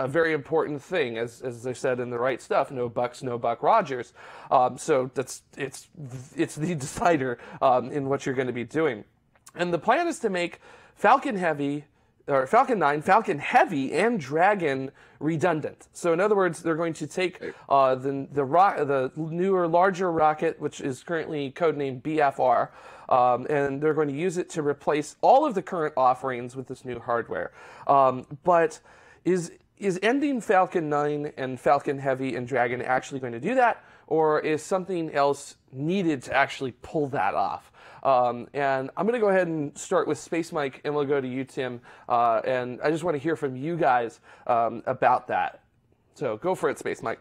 very important thing, as they said in The Right Stuff, no bucks, no Buck Rogers. So it's the decider in what you're going to be doing. And the plan is to make Falcon 9, Falcon Heavy, and Dragon redundant. So in other words, they're going to take the newer, larger rocket, which is currently codenamed BFR, and they're going to use it to replace all of the current offerings with this new hardware. But is ending Falcon 9 and Falcon Heavy and Dragon actually going to do that, or is something else needed to actually pull that off? And I'm going to go ahead and start with Space Mike, and we'll go to you, Tim. And I just want to hear from you guys about that. So go for it, Space Mike.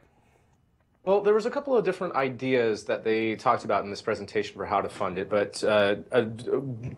Well, there was a couple of different ideas that they talked about in this presentation for how to fund it, but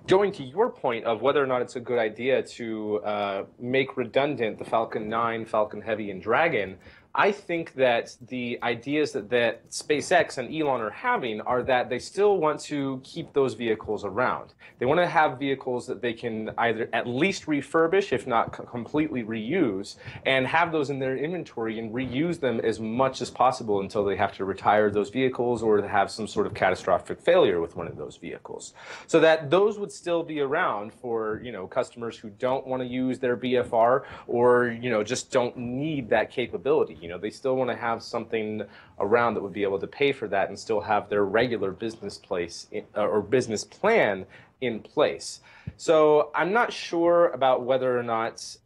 going to your point of whether or not it's a good idea to make redundant the Falcon 9, Falcon Heavy, and Dragon, I think that the ideas that SpaceX and Elon are having are that they still want to keep those vehicles around. They want to have vehicles that they can either at least refurbish, if not completely reuse, and have those in their inventory and reuse them as much as possible until they have to retire those vehicles or have some sort of catastrophic failure with one of those vehicles. So that those would still be around for, customers who don't want to use their BFR or, just don't need that capability. They still want to have something around that would be able to pay for that and still have their regular business plan in place. So I'm not sure about whether or not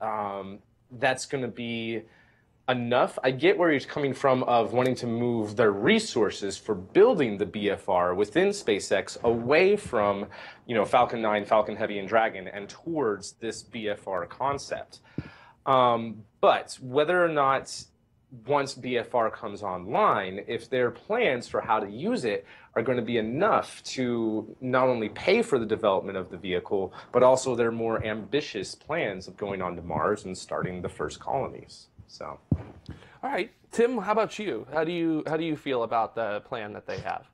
that's going to be enough. I get where he's coming from of wanting to move their resources for building the BFR within SpaceX away from, Falcon 9, Falcon Heavy, and Dragon and towards this BFR concept. But whether or not once BFR comes online, if their plans for how to use it are going to be enough to not only pay for the development of the vehicle, but also their more ambitious plans of going on to Mars and starting the first colonies. So, all right, Tim, how about you? How do you feel about the plan that they have?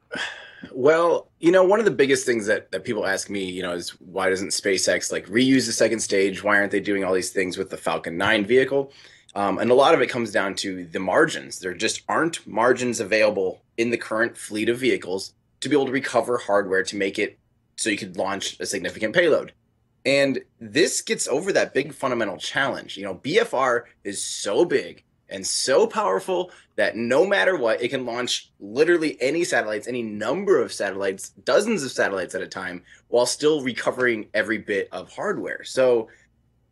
Well, one of the biggest things that people ask me, is why doesn't SpaceX reuse the second stage? Why aren't they doing all these things with the Falcon 9 vehicle? And a lot of it comes down to the margins. There just aren't margins available in the current fleet of vehicles to be able to recover hardware to make it so you could launch a significant payload. And this gets over that big fundamental challenge. BFR is so big and so powerful that no matter what, it can launch literally any satellites, any number of satellites, dozens of satellites at a time, while still recovering every bit of hardware. So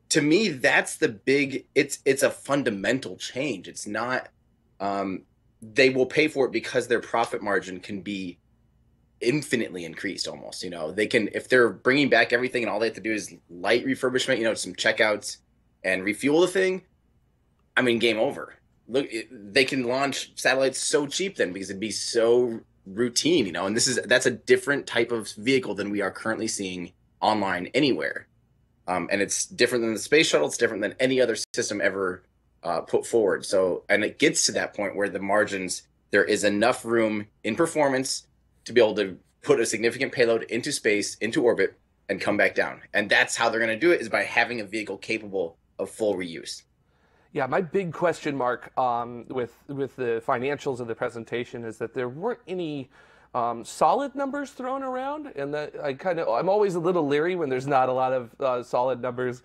to me, that's the big, it's a fundamental change. It's not, they will pay for it because their profit margin can be infinitely increased almost. They can, if they're bringing back everything and all they have to do is light refurbishment, some checkouts and refuel the thing, I mean, game over. Look, they can launch satellites so cheap then because it'd be so routine, and that's a different type of vehicle than we are currently seeing online anywhere. And it's different than the space shuttle. It's different than any other system ever put forward. So, and it gets to that point where the margins, there is enough room in performance to be able to put a significant payload into space, into orbit, and come back down. And that's how they're going to do it, is by having a vehicle capable of full reuse. Yeah, my big question mark with the financials of the presentation is that there weren't any solid numbers thrown around, and that I'm always a little leery when there's not a lot of solid numbers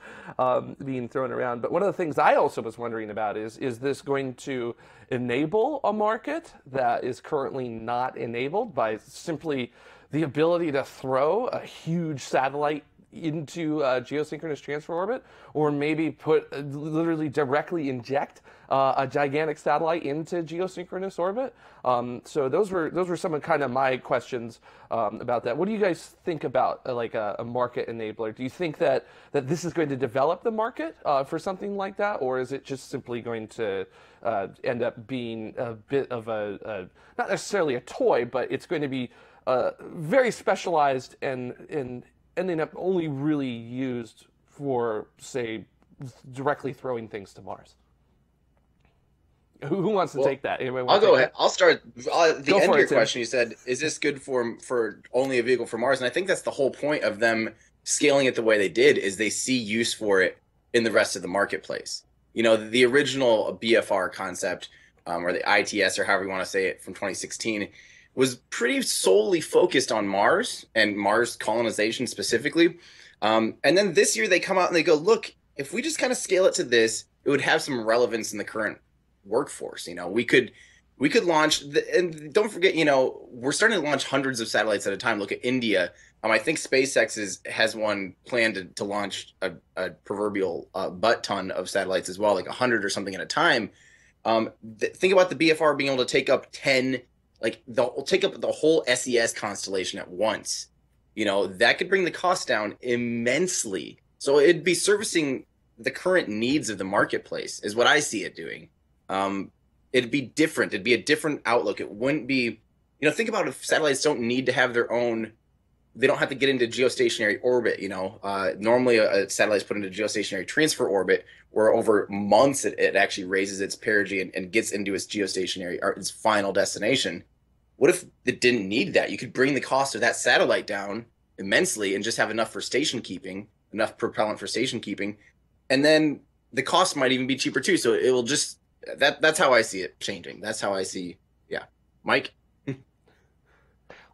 being thrown around. But one of the things I also was wondering about is this going to enable a market that is currently not enabled by simply the ability to throw a huge satellite into geosynchronous transfer orbit, or maybe literally directly inject a gigantic satellite into geosynchronous orbit? So those were some of kind of my questions about that. What do you guys think about a market enabler? Do you think that this is going to develop the market for something like that, or is it just simply going to end up being a bit of a not necessarily a toy, but it's going to be very specialized and ending up only really used for, say, directly throwing things to Mars? Who wants to take that? Anybody want I'll to go take ahead. I'll start. At the end of your Tim. question, you said, is this good for only a vehicle for Mars? And I think that's the whole point of them scaling it the way they did, is they see use for it in the rest of the marketplace. The original BFR concept, or the ITS, or however you want to say it, from 2016, was pretty solely focused on Mars and Mars colonization specifically. And then this year they come out and they go, look, if we just kind of scale it to this, it would have some relevance in the current workforce. We could launch, and don't forget, we're starting to launch hundreds of satellites at a time. Look at India. I think SpaceX has one planned to launch a proverbial butt ton of satellites as well, like 100 or something at a time. Think about the BFR being able to take up 10, they'll take up the whole SES constellation at once. That could bring the cost down immensely. So it'd be servicing the current needs of the marketplace, is what I see it doing. It'd be different. It'd be a different outlook. It wouldn't be, think about if satellites don't need to have their own, they don't have to get into geostationary orbit. Normally a satellite is put into geostationary transfer orbit, where over months it actually raises its perigee and gets into its geostationary, or its final destination. What if it didn't need that? You could bring the cost of that satellite down immensely and just have enough for station keeping, enough propellant for station keeping, and then the cost might even be cheaper too. So it will just, that's how I see it changing. That's how I see, yeah. Mike?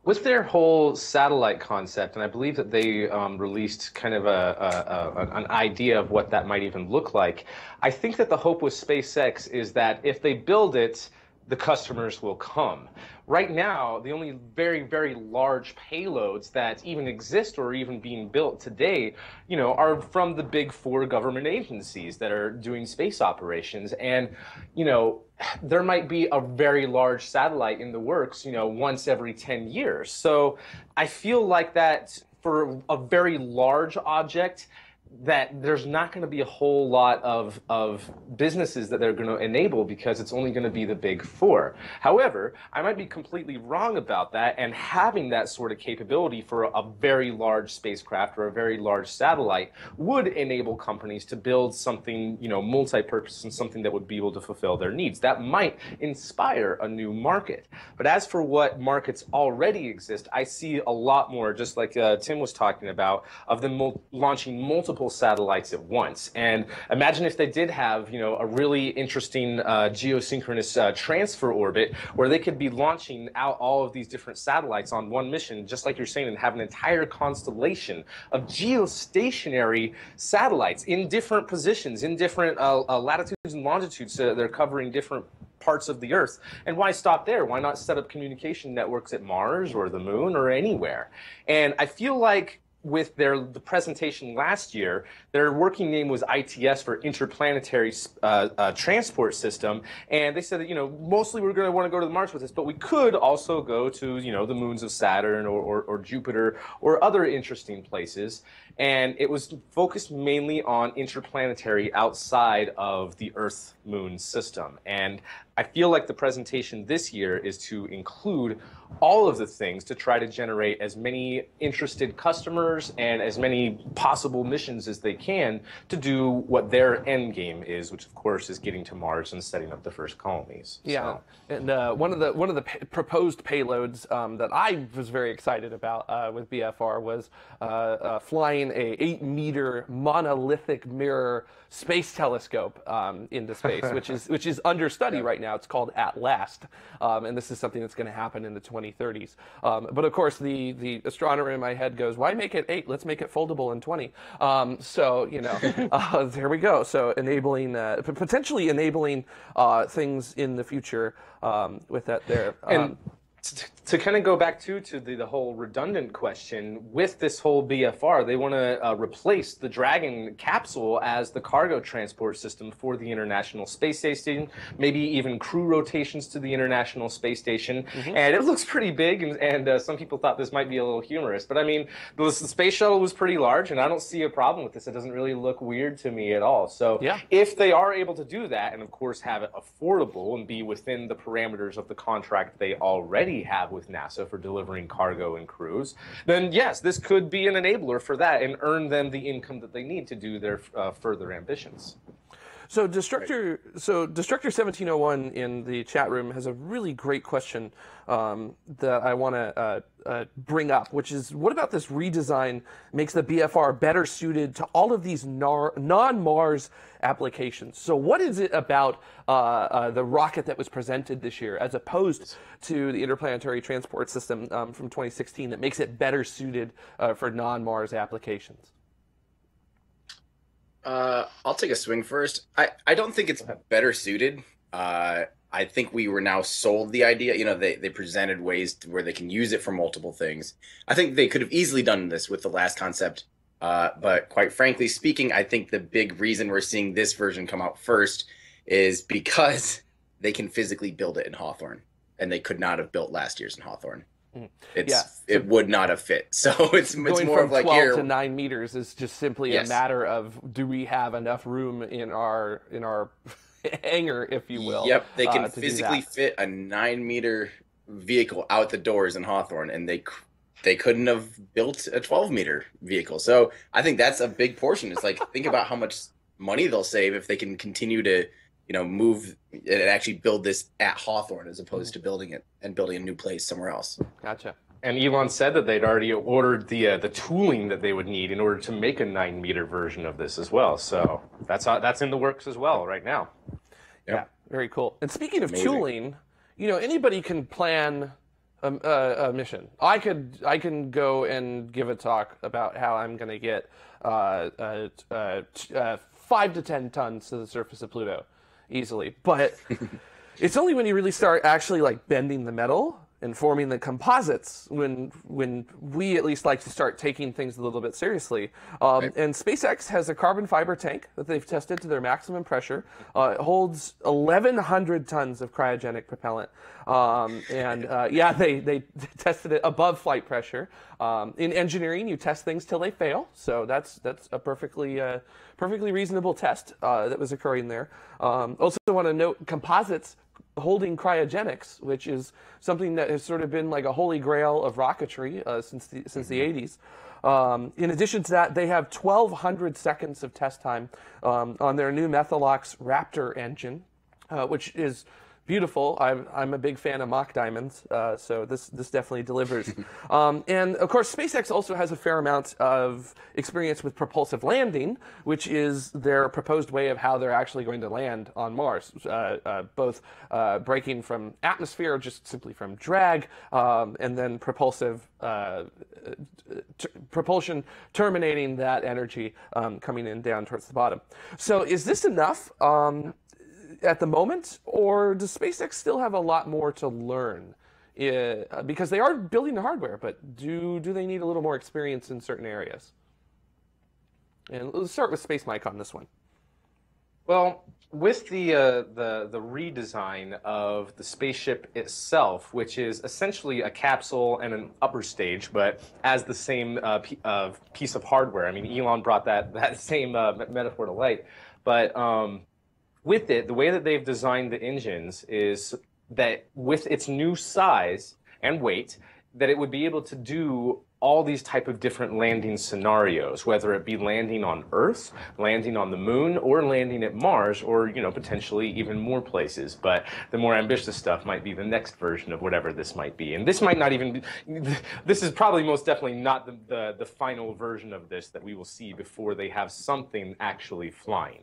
With their whole satellite concept, and I believe that they released kind of an idea of what that might even look like, I think that the hope with SpaceX is that if they build it, the customers will come. Right now, the only very, very large payloads that even exist or even being built today, are from the big four government agencies that are doing space operations. And, there might be a very large satellite in the works, once every 10 years. So I feel like that for a very large object, that there's not going to be a whole lot of businesses that they're going to enable, because it's only going to be the big four. However, I might be completely wrong about that, and having that sort of capability for a very large spacecraft or a very large satellite would enable companies to build something, multi-purpose, and something that would be able to fulfill their needs. That might inspire a new market. But as for what markets already exist, I see a lot more, just like Tim was talking about, of them launching multiple multiple satellites at once. And imagine if they did have, you know, a really interesting geosynchronous transfer orbit where they could be launching out all of these different satellites on one mission, just like you're saying, and have an entire constellation of geostationary satellites in different positions, in different latitudes and longitudes. So they're covering different parts of the Earth. And why stop there? Why not set up communication networks at Mars or the Moon or anywhere? And I feel like with the presentation last year, their working name was ITS for Interplanetary Transport System, and they said that, you know, mostly we're going to want to go to the Mars with this, but we could also go to, you know, the moons of Saturn or Jupiter or other interesting places. And it was focused mainly on interplanetary outside of the Earth-Moon system. And I feel like the presentation this year is to include all of the things to try to generate as many interested customers and as many possible missions as they can to do what their end game is, which of course is getting to Mars and setting up the first colonies. Yeah, so. And one of the proposed payloads that I was very excited about with BFR was flying a 8-meter monolithic mirror space telescope into space, which is under study right now. It's called At Last, and this is something that's going to happen in the 2030s. But of course, the astronomer in my head goes, "Why make it 8? Let's make it foldable in 20." So you know, there we go. So enabling, potentially enabling things in the future with that there. And to kind of go back to the whole redundant question, with this whole BFR, they want to replace the Dragon capsule as the cargo transport system for the International Space Station, maybe even crew rotations to the International Space Station. Mm-hmm. And it looks pretty big, and some people thought this might be a little humorous. But I mean, the space shuttle was pretty large, and I don't see a problem with this. It doesn't really look weird to me at all. So yeah, if they are able to do that, and of course have it affordable and be within the parameters of the contract they already have with NASA for delivering cargo and crews, then yes, this could be an enabler for that and earn them the income that they need to do their further ambitions. So Destructor 1701 in the chat room has a really great question that I want to bring up, which is, what about this redesign makes the BFR better suited to all of these non-Mars applications? So what is it about the rocket that was presented this year as opposed to the Interplanetary Transport System from 2016 that makes it better suited for non-Mars applications? I'll take a swing first. I don't think it's better suited. I think we were now sold the idea. You know, they presented ways where they can use it for multiple things. I think they could have easily done this with the last concept. But quite frankly speaking, I think the big reason we're seeing this version come out first is because they can physically build it in Hawthorne, and they could not have built last year's in Hawthorne. It would not have fit. So it's more from of like 12 here to 9 meters is just simply a matter of, do we have enough room in our hangar, if you will? Yep, they can physically fit a 9-meter vehicle out the doors in Hawthorne, and they couldn't have built a 12-meter vehicle. So I think that's a big portion. It's like, think about how much money they'll save if they can continue to, you know, move and actually build this at Hawthorne as opposed to building it and building a new place somewhere else. Gotcha. And Elon said that they'd already ordered the tooling that they would need in order to make a 9-meter version of this as well. So that's in the works as well right now. Yep. Yeah, very cool. And speaking of tooling, you know, anybody can plan a mission. I can go and give a talk about how I'm going to get 5 to 10 tons to the surface of Pluto easily, but it's only when you really start actually like bending the metal and forming the composites when we at least like to start taking things a little bit seriously. And SpaceX has a carbon fiber tank that they've tested to their maximum pressure. It holds 1,100 tons of cryogenic propellant. They tested it above flight pressure. In engineering, you test things till they fail, so that's a perfectly reasonable test that was occurring there. Also want to note composites holding cryogenics, which is something that has sort of been like a holy grail of rocketry since the 80s. In addition to that, they have 1,200 seconds of test time on their new Methalox Raptor engine, which is beautiful. I'm a big fan of mock diamonds, so this definitely delivers. And of course, SpaceX also has a fair amount of experience with propulsive landing, which is their proposed way of how they're actually going to land on Mars, both braking from atmosphere, just simply from drag, and then propulsive propulsion terminating that energy coming in down towards the bottom. So is this enough at the moment, or does SpaceX still have a lot more to learn? Because they are building the hardware, but do they need a little more experience in certain areas? And let's start with Space Mike on this one. Well, with the redesign of the spaceship itself, which is essentially a capsule and an upper stage, but as the same piece of hardware. I mean, Elon brought that same metaphor to light. But with it, the way that they've designed the engines is that with its new size and weight, that it would be able to do all these type of different landing scenarios, whether it be landing on Earth, landing on the moon, or landing at Mars, or potentially even more places. But the more ambitious stuff might be the next version of whatever this might be. And this might not even be, this is probably most definitely not the final version of this that we will see before they have something actually flying.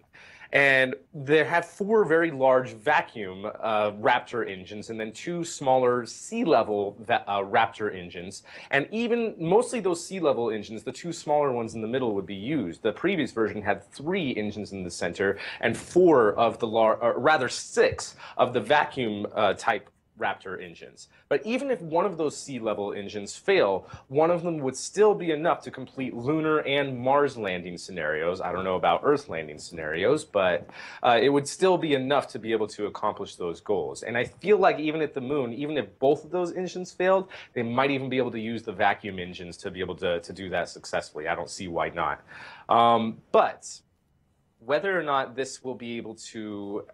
And they have 4 very large vacuum Raptor engines and then 2 smaller sea-level Raptor engines. And even mostly those sea-level engines, the 2 smaller ones in the middle would be used. The previous version had 3 engines in the center and 4 of the rather 6 of the vacuum type Raptor engines. But even if one of those sea-level engines fail, one of them would still be enough to complete lunar and Mars landing scenarios. I don't know about Earth landing scenarios, but it would still be enough to be able to accomplish those goals. And I feel like even at the moon, even if both of those engines failed, they might even be able to use the vacuum engines to be able to do that successfully. I don't see why not. But whether or not this will be able to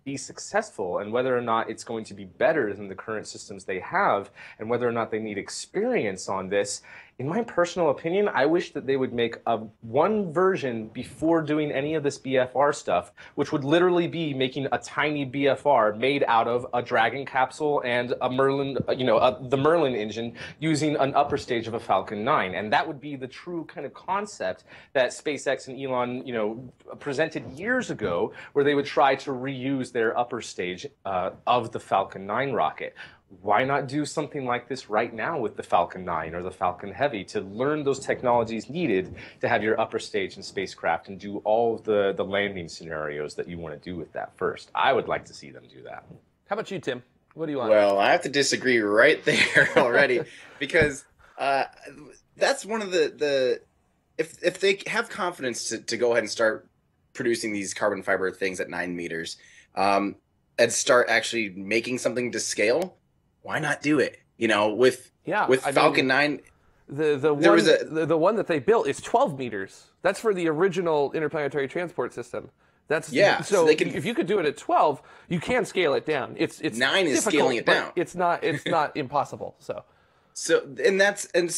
be successful, and whether or not it's going to be better than the current systems they have, and whether or not they need experience on this, in my personal opinion, I wish that they would make one version before doing any of this BFR stuff, which would literally be making a tiny BFR made out of a Dragon capsule and a Merlin, the Merlin engine using an upper stage of a Falcon 9. And that would be the true kind of concept that SpaceX and Elon, presented years ago, where they would try to reuse their upper stage of the Falcon 9 rocket. Why not do something like this right now with the Falcon 9 or the Falcon Heavy to learn those technologies needed to have your upper stage in spacecraft and do all of the landing scenarios that you want to do with that first? I would like to see them do that. How about you, Tim? What do you want? Well, I have to disagree right there already because that's one of the if they have confidence to go ahead and start producing these carbon fiber things at 9 meters and start actually making something to scale, why not do it? With Falcon 9, the one that they built is 12 meters. That's for the original interplanetary transport system. So they can, if you could do it at 12, you can scale it down. It's 9 is scaling it down. It's not impossible. So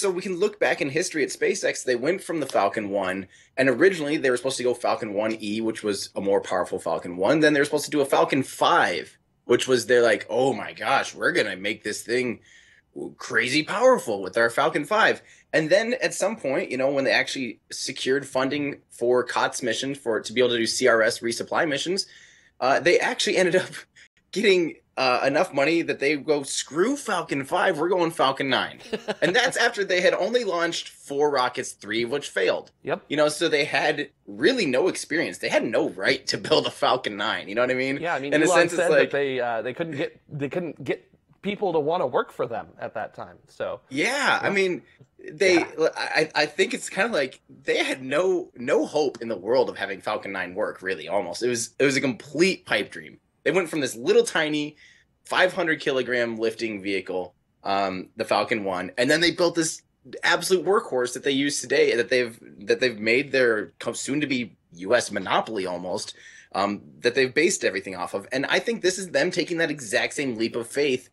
we can look back in history at SpaceX. They went from the Falcon 1, and originally they were supposed to go Falcon 1E, which was a more powerful Falcon 1. Then they were supposed to do a Falcon 5, which was, they're like, oh my gosh, we're going to make this thing crazy powerful with our Falcon 5. And then at some point, when they actually secured funding for COTS missions to be able to do CRS resupply missions, they actually ended up getting enough money that they go, screw Falcon 5, we're going Falcon 9. And that's after they had only launched 4 rockets, 3 of which failed. Yep. So they had really no experience. They had no right to build a Falcon 9. You know what I mean? Yeah, I mean, in Elon a sense, said it's like, that they couldn't get people to want to work for them at that time. So yeah. I mean, I think it's kind of like they had no hope in the world of having Falcon 9 work, really, almost. It was a complete pipe dream. They went from this little tiny 500 kilogram lifting vehicle, the Falcon 1, and then they built this absolute workhorse that they use today, that they've made their soon to be U.S. monopoly almost, that they've based everything off of. And I think this is them taking that exact same leap of faith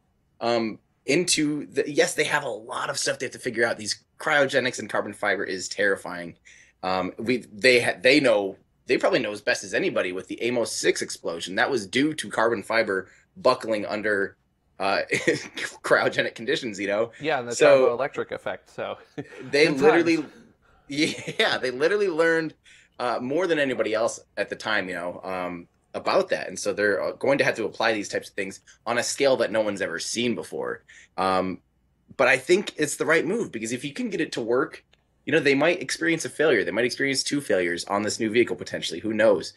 into yes, they have a lot of stuff they have to figure out. These cryogenics and carbon fiber is terrifying. They probably know as best as anybody with the Amos 6 explosion. That was due to carbon fiber buckling under cryogenic conditions, you know? Yeah, and the So thermoelectric effect. So they good literally, times. yeah, they literally learned more than anybody else at the time, you know, about that. And so they're going to have to apply these types of things on a scale that no one's ever seen before. But I think it's the right move because if you can get it to work, you know, they might experience a failure. They might experience 2 failures on this new vehicle potentially. Who knows?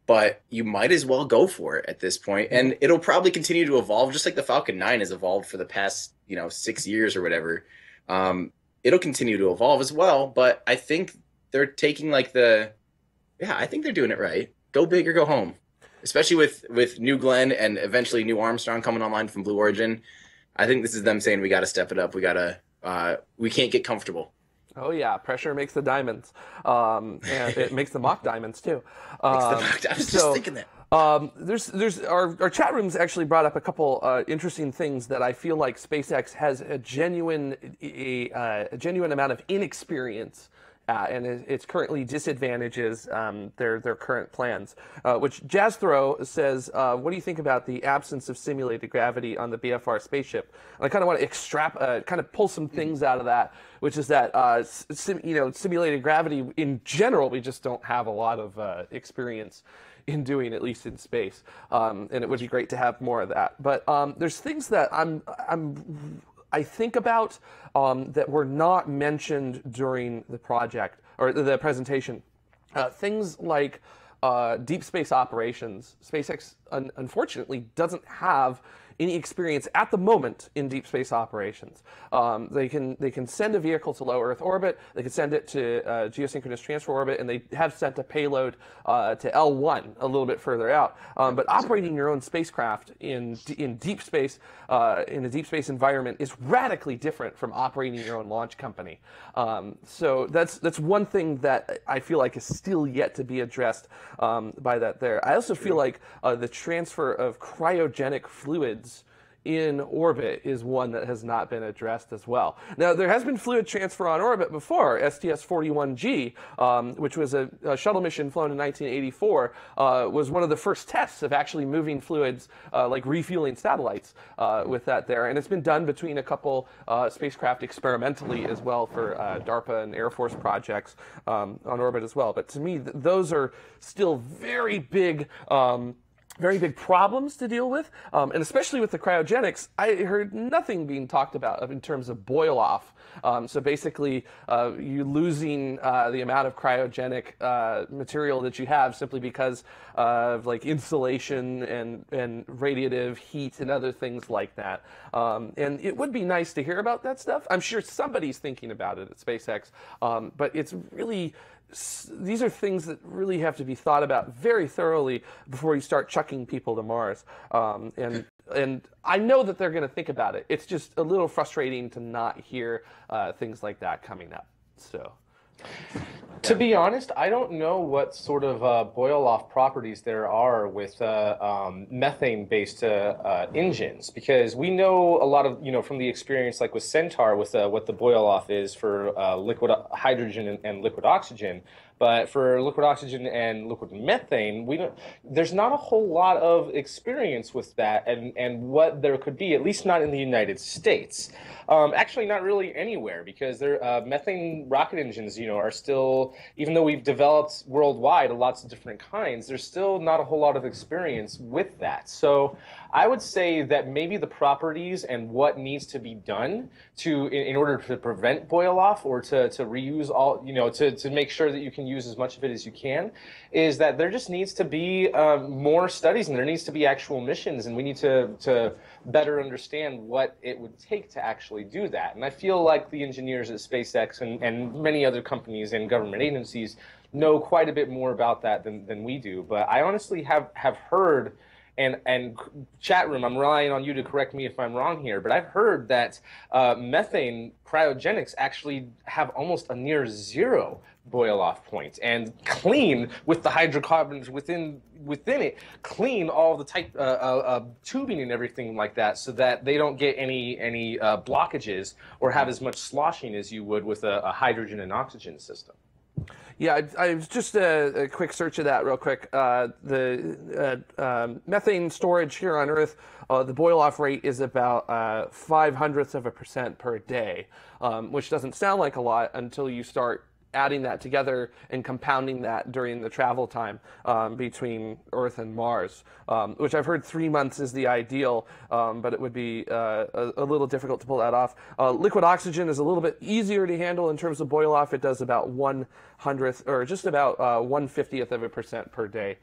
But you might as well go for it at this point. And it'll probably continue to evolve just like the Falcon 9 has evolved for the past, you know, 6 years or whatever. It'll continue to evolve as well. But I think they're taking like I think they're doing it right. Go big or go home. Especially with New Glenn and eventually New Armstrong coming online from Blue Origin. I think this is them saying we got to step it up. We can't get comfortable. Oh yeah, pressure makes the diamonds, and it makes the mock diamonds too. I was just thinking that. There's our chat rooms actually brought up a couple interesting things that I feel like SpaceX has a genuine amount of inexperience. And it's currently disadvantages their current plans. Which Jazzthrow says, what do you think about the absence of simulated gravity on the BFR spaceship? And I kind of want to kind of pull some things out of that, which is that simulated gravity in general, we just don't have a lot of experience in doing, at least in space, and it would be great to have more of that. But there's things that I think about that were not mentioned during the project or the presentation. Things like deep space operations. SpaceX, unfortunately, doesn't have any experience at the moment in deep space operations. They can send a vehicle to low Earth orbit. They can send it to geosynchronous transfer orbit, and they have sent a payload to L1 a little bit further out. But operating your own spacecraft in deep space, in a deep space environment, is radically different from operating your own launch company. So that's one thing that I feel like is still yet to be addressed by that there. I also feel like the transfer of cryogenic fluids in orbit is one that has not been addressed as well. Now, there has been fluid transfer on orbit before. STS-41G, which was a shuttle mission flown in 1984, was one of the first tests of actually moving fluids, like refueling satellites with that there. And it's been done between a couple spacecraft experimentally as well for DARPA and Air Force projects on orbit as well. But to me, those are still very big problems to deal with, and especially with the cryogenics, I heard nothing being talked about in terms of boil off. So basically, you losing the amount of cryogenic material that you have simply because of like insulation and radiative heat and other things like that. And it would be nice to hear about that stuff. I'm sure somebody's thinking about it at SpaceX, but it's really. These are things that really have to be thought about very thoroughly before you start chucking people to Mars. And I know that they're going to think about it. It's just a little frustrating to not hear things like that coming up. So. To be honest, I don't know what sort of boil-off properties there are with methane-based engines, because we know a lot of, from the experience like with Centaur with what the boil-off is for liquid hydrogen and liquid oxygen. But for liquid oxygen and liquid methane, there's not a whole lot of experience with that and what there could be, at least not in the United States. Actually, not really anywhere, because methane rocket engines, are still, even though we've developed worldwide lots of different kinds, there's still not a whole lot of experience with that. So I would say that maybe the properties and what needs to be done in order to prevent boil off or to reuse all, to make sure that you can use as much of it as you can, is that there just needs to be more studies, and there needs to be actual missions, and we need to better understand what it would take to actually do that. And I feel like the engineers at SpaceX and many other companies and government agencies know quite a bit more about that than we do. But I honestly have heard, and chat room, I'm relying on you to correct me if I'm wrong here, but I've heard that methane cryogenics actually have almost a near zero boil-off point, and clean with the hydrocarbons within it, clean all the type tubing and everything like that, so that they don't get any blockages or have as much sloshing as you would with a hydrogen and oxygen system. Yeah, I just a quick search of that real quick. The methane storage here on Earth, the boil-off rate is about 0.05% per day, which doesn't sound like a lot until you start adding that together and compounding that during the travel time between Earth and Mars, which I've heard 3 months is the ideal, but it would be a little difficult to pull that off. Liquid oxygen is a little bit easier to handle in terms of boil off. It does about 1/100th or just about 1/50th% per day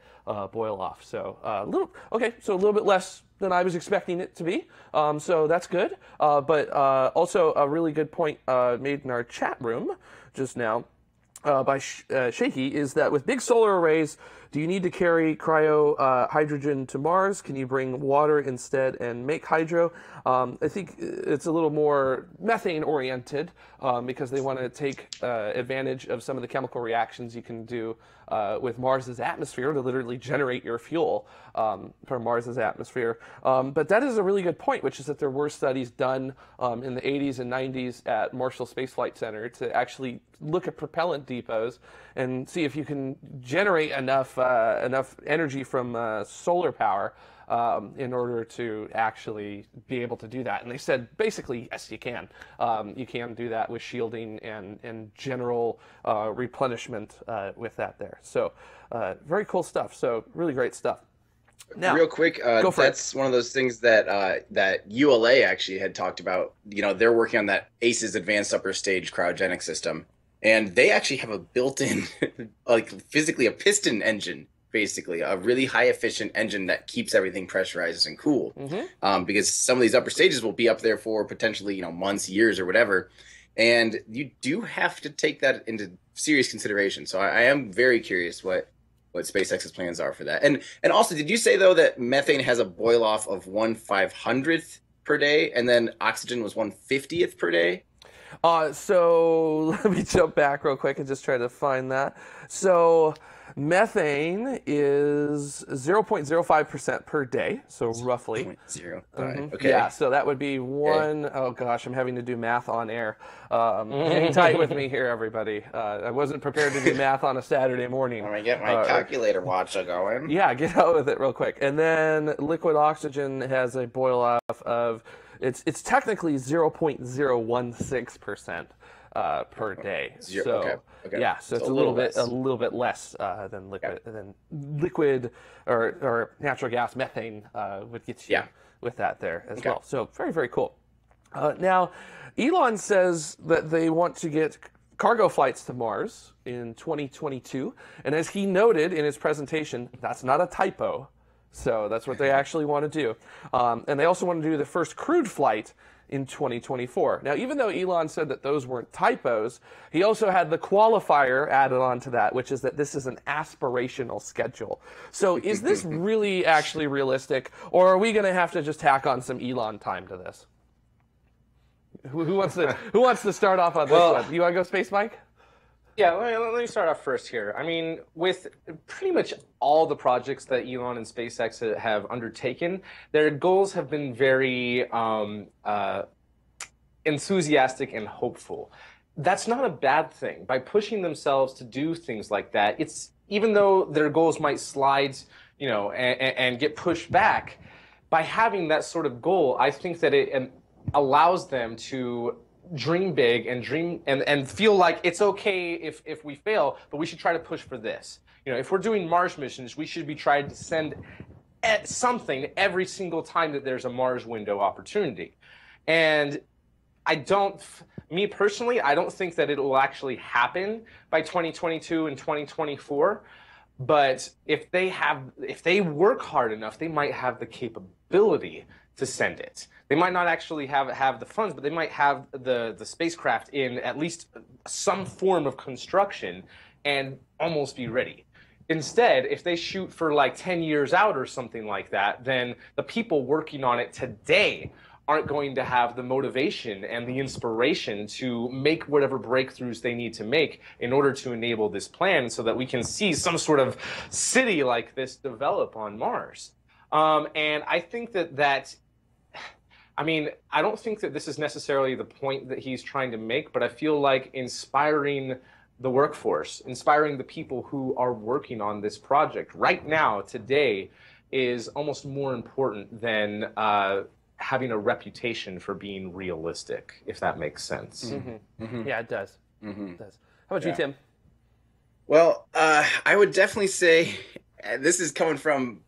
boil off. So a little bit less than I was expecting it to be. So that's good. But also a really good point made in our chat room just now by Shaky is that with big solar arrays, do you need to carry cryo hydrogen to Mars? Can you bring water instead and make hydro? I think it's a little more methane oriented because they want to take advantage of some of the chemical reactions you can do with Mars's atmosphere to literally generate your fuel from Mars's atmosphere. But that is a really good point, which is that there were studies done in the 80s and 90s at Marshall Space Flight Center to actually look at propellant depots and see if you can generate enough energy from solar power in order to actually be able to do that. And they said, basically, yes, you can. You can do that with shielding and general replenishment with that there. So very cool stuff. So really great stuff. Now, real quick, that's one of those things that that ULA actually had talked about. You know, they're working on that ACES Advanced Upper Stage Cryogenic System, and they actually have a built-in, like physically a piston engine, basically a really high efficient engine that keeps everything pressurized and cool. Because some of these upper stages will be up there for potentially months, years, or whatever, and you do have to take that into serious consideration. So I am very curious what SpaceX's plans are for that. And also, did you say though that methane has a boil off of 1/500th per day, and then oxygen was 1/50th per day? So let me jump back real quick and just try to find that. So methane is 0.05% per day, so roughly. 0.05. Okay. Yeah, so that would be one. Okay. Oh gosh, I'm having to do math on air. Hang tight with me here, everybody. I wasn't prepared to do math on a Saturday morning. Let me get my calculator watch going. Yeah, get out with it real quick. And then liquid oxygen has a boil off of it's technically 0.016%. Per day. So yeah, so it's a little bit less than liquid or natural gas methane would get you with that there as well. So very, very cool. Now, Elon says that they want to get cargo flights to Mars in 2022, and as he noted in his presentation, that's not a typo. So that's what they actually want to do, and they also want to do the first crewed flight in 2024. Now, even though Elon said that those weren't typos, he also had the qualifier added on to that, which is that this is an aspirational schedule. So is this really actually realistic, or are we going to have to just tack on some Elon time to this? Who wants to start off on this one? You want to go, Space Mike? Yeah, let me start off first here. I mean, with pretty much all the projects that Elon and SpaceX have undertaken, their goals have been very enthusiastic and hopeful. That's not a bad thing. By pushing themselves to do things like that, it's even though their goals might slide, and get pushed back, by having that sort of goal, I think that it allows them to dream big and feel like it's okay if we fail, but we should try to push for this. If we're doing Mars missions, we should be trying to send something every single time that there's a Mars window opportunity. And me personally, I don't think that it will actually happen by 2022 and 2024. But if they work hard enough, they might have the capability to send it. They might not actually have the funds, but they might have the spacecraft in at least some form of construction and almost be ready. Instead, if they shoot for like 10 years out or something like that, then the people working on it today aren't going to have the motivation and the inspiration to make whatever breakthroughs they need to make in order to enable this plan so that we can see some sort of city like this develop on Mars. And I think I don't think that this is necessarily the point that he's trying to make, but I feel like inspiring the workforce, inspiring the people who are working on this project right now, today, is almost more important than having a reputation for being realistic, if that makes sense. Yeah, it does. It does. How about you, Tim? Well, I would definitely say, this is coming from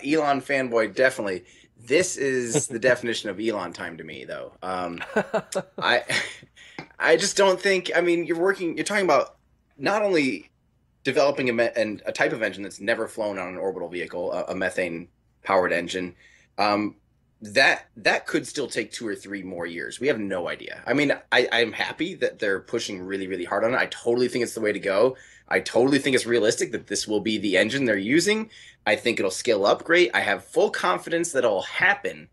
Elon fanboy, definitely. This is the definition of Elon time to me, though. I just don't think. I mean, you're talking about not only developing a type of engine that's never flown on an orbital vehicle, a methane powered engine. That could still take 2 or 3 more years. We have no idea. I mean, I'm happy that they're pushing really, really hard on it. I totally think it's the way to go. I totally think it's realistic that this will be the engine they're using. I think it'll scale up great. I have full confidence that it'll happen.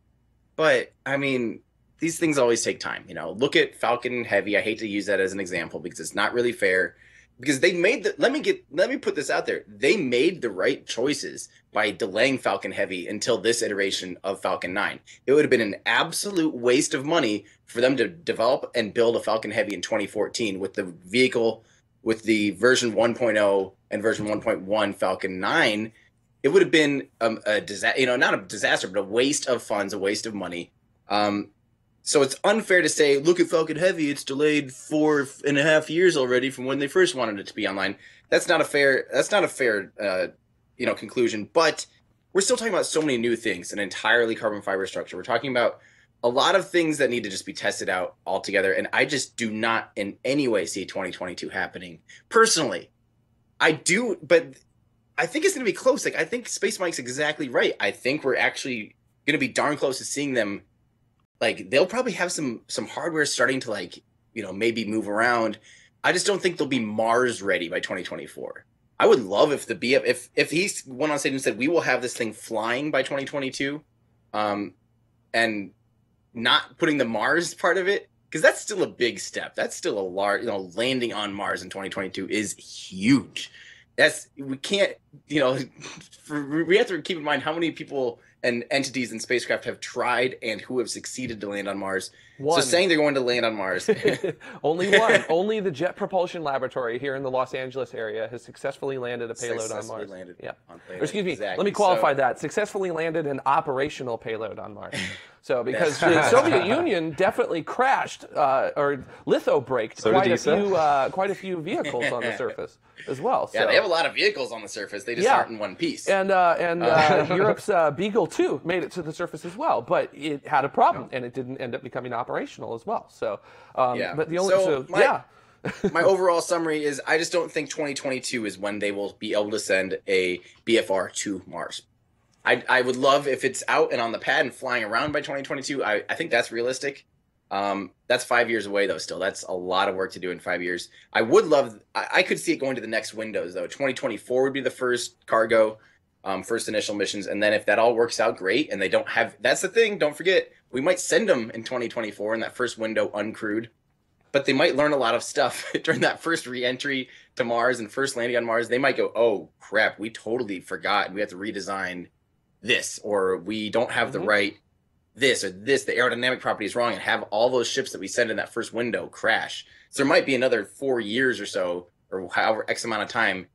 But, I mean, these things always take time. You know, look at Falcon Heavy. I hate to use that as an example because it's not really fair. Because they made let me put this out there. They made the right choices by delaying Falcon Heavy until this iteration of Falcon 9. It would have been an absolute waste of money for them to develop and build a Falcon Heavy in 2014 with the vehicle, with the version 1.0 and version 1.1 Falcon 9. It would have been a disaster, not a disaster, but a waste of funds, a waste of money. So it's unfair to say, look at Falcon Heavy, it's delayed 4.5 years already from when they first wanted it to be online. That's not a fair conclusion. But we're still talking about so many new things, an entirely carbon fiber structure. We're talking about a lot of things that need to just be tested out altogether. And I just do not in any way see 2022 happening. Personally, I do, but I think it's going to be close. Like, I think Space Mike's exactly right. I think we're actually going to be darn close to seeing them. Like, they'll probably have some hardware starting to, maybe move around. I just don't think they'll be Mars ready by 2024. I would love if the BF if he went on stage and said we will have this thing flying by 2022, and not putting the Mars part of it, because that's still a big step. That's still a large, landing on Mars in 2022 is huge. We can't, we have to keep in mind how many people and entities and spacecraft have tried and who have succeeded to land on Mars. One. So saying they're going to land on Mars. Only one. Only the Jet Propulsion Laboratory here in the Los Angeles area has successfully landed a payload on Mars. Or excuse me, exactly. Let me qualify that. Successfully landed an operational payload on Mars. So because the Soviet Union definitely crashed or litho-braked quite a few vehicles on the surface as well. Yeah, so. they have a lot of vehicles on the surface. They just aren't in one piece. And Europe's Beagle 2 made it to the surface as well, but it had a problem, and it didn't end up becoming operational as well. So, but the only my overall summary is I just don't think 2022 is when they will be able to send a BFR to Mars. I would love if it's out and on the pad and flying around by 2022. I think that's realistic. That's 5 years away, though, still. That's a lot of work to do in 5 years. I could see it going to the next windows, though. 2024 would be the first cargo, first initial missions. And then if that all works out, great. And they don't have, that's the thing, don't forget, we might send them in 2024 in that first window uncrewed. But they might learn a lot of stuff during that first re-entry to Mars and first landing on Mars. They might go, oh, crap, we totally forgot. We have to redesign this, or we don't have the right this or this, the aerodynamic property is wrong, and have all those ships that we send in that first window crash. So there might be another 4 years or so, or however X amount of time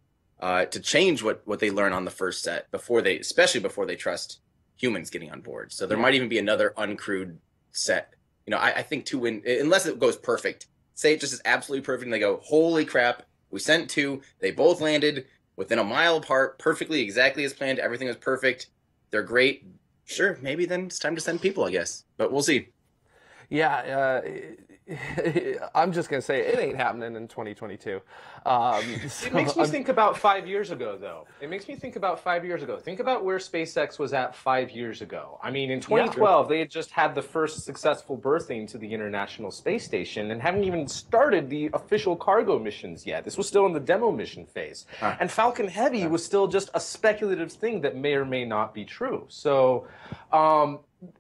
to change what they learn on the first set especially before they trust humans getting on board. So there might even be another uncrewed set. I think unless it goes perfect, say it just is absolutely perfect and they go, holy crap, we sent 2, they both landed within a mile apart, perfectly, exactly as planned, everything was perfect. They're great. Sure, maybe then it's time to send people, I guess. But we'll see. Yeah, I'm just going to say it ain't happening in 2022. It makes me think about 5 years ago, though. Think about where SpaceX was at 5 years ago. I mean, in 2012, they had just had the first successful berthing to the International Space Station and haven't even started the official cargo missions yet. This was still in the demo mission phase. And Falcon Heavy was still just a speculative thing that may or may not be true. So,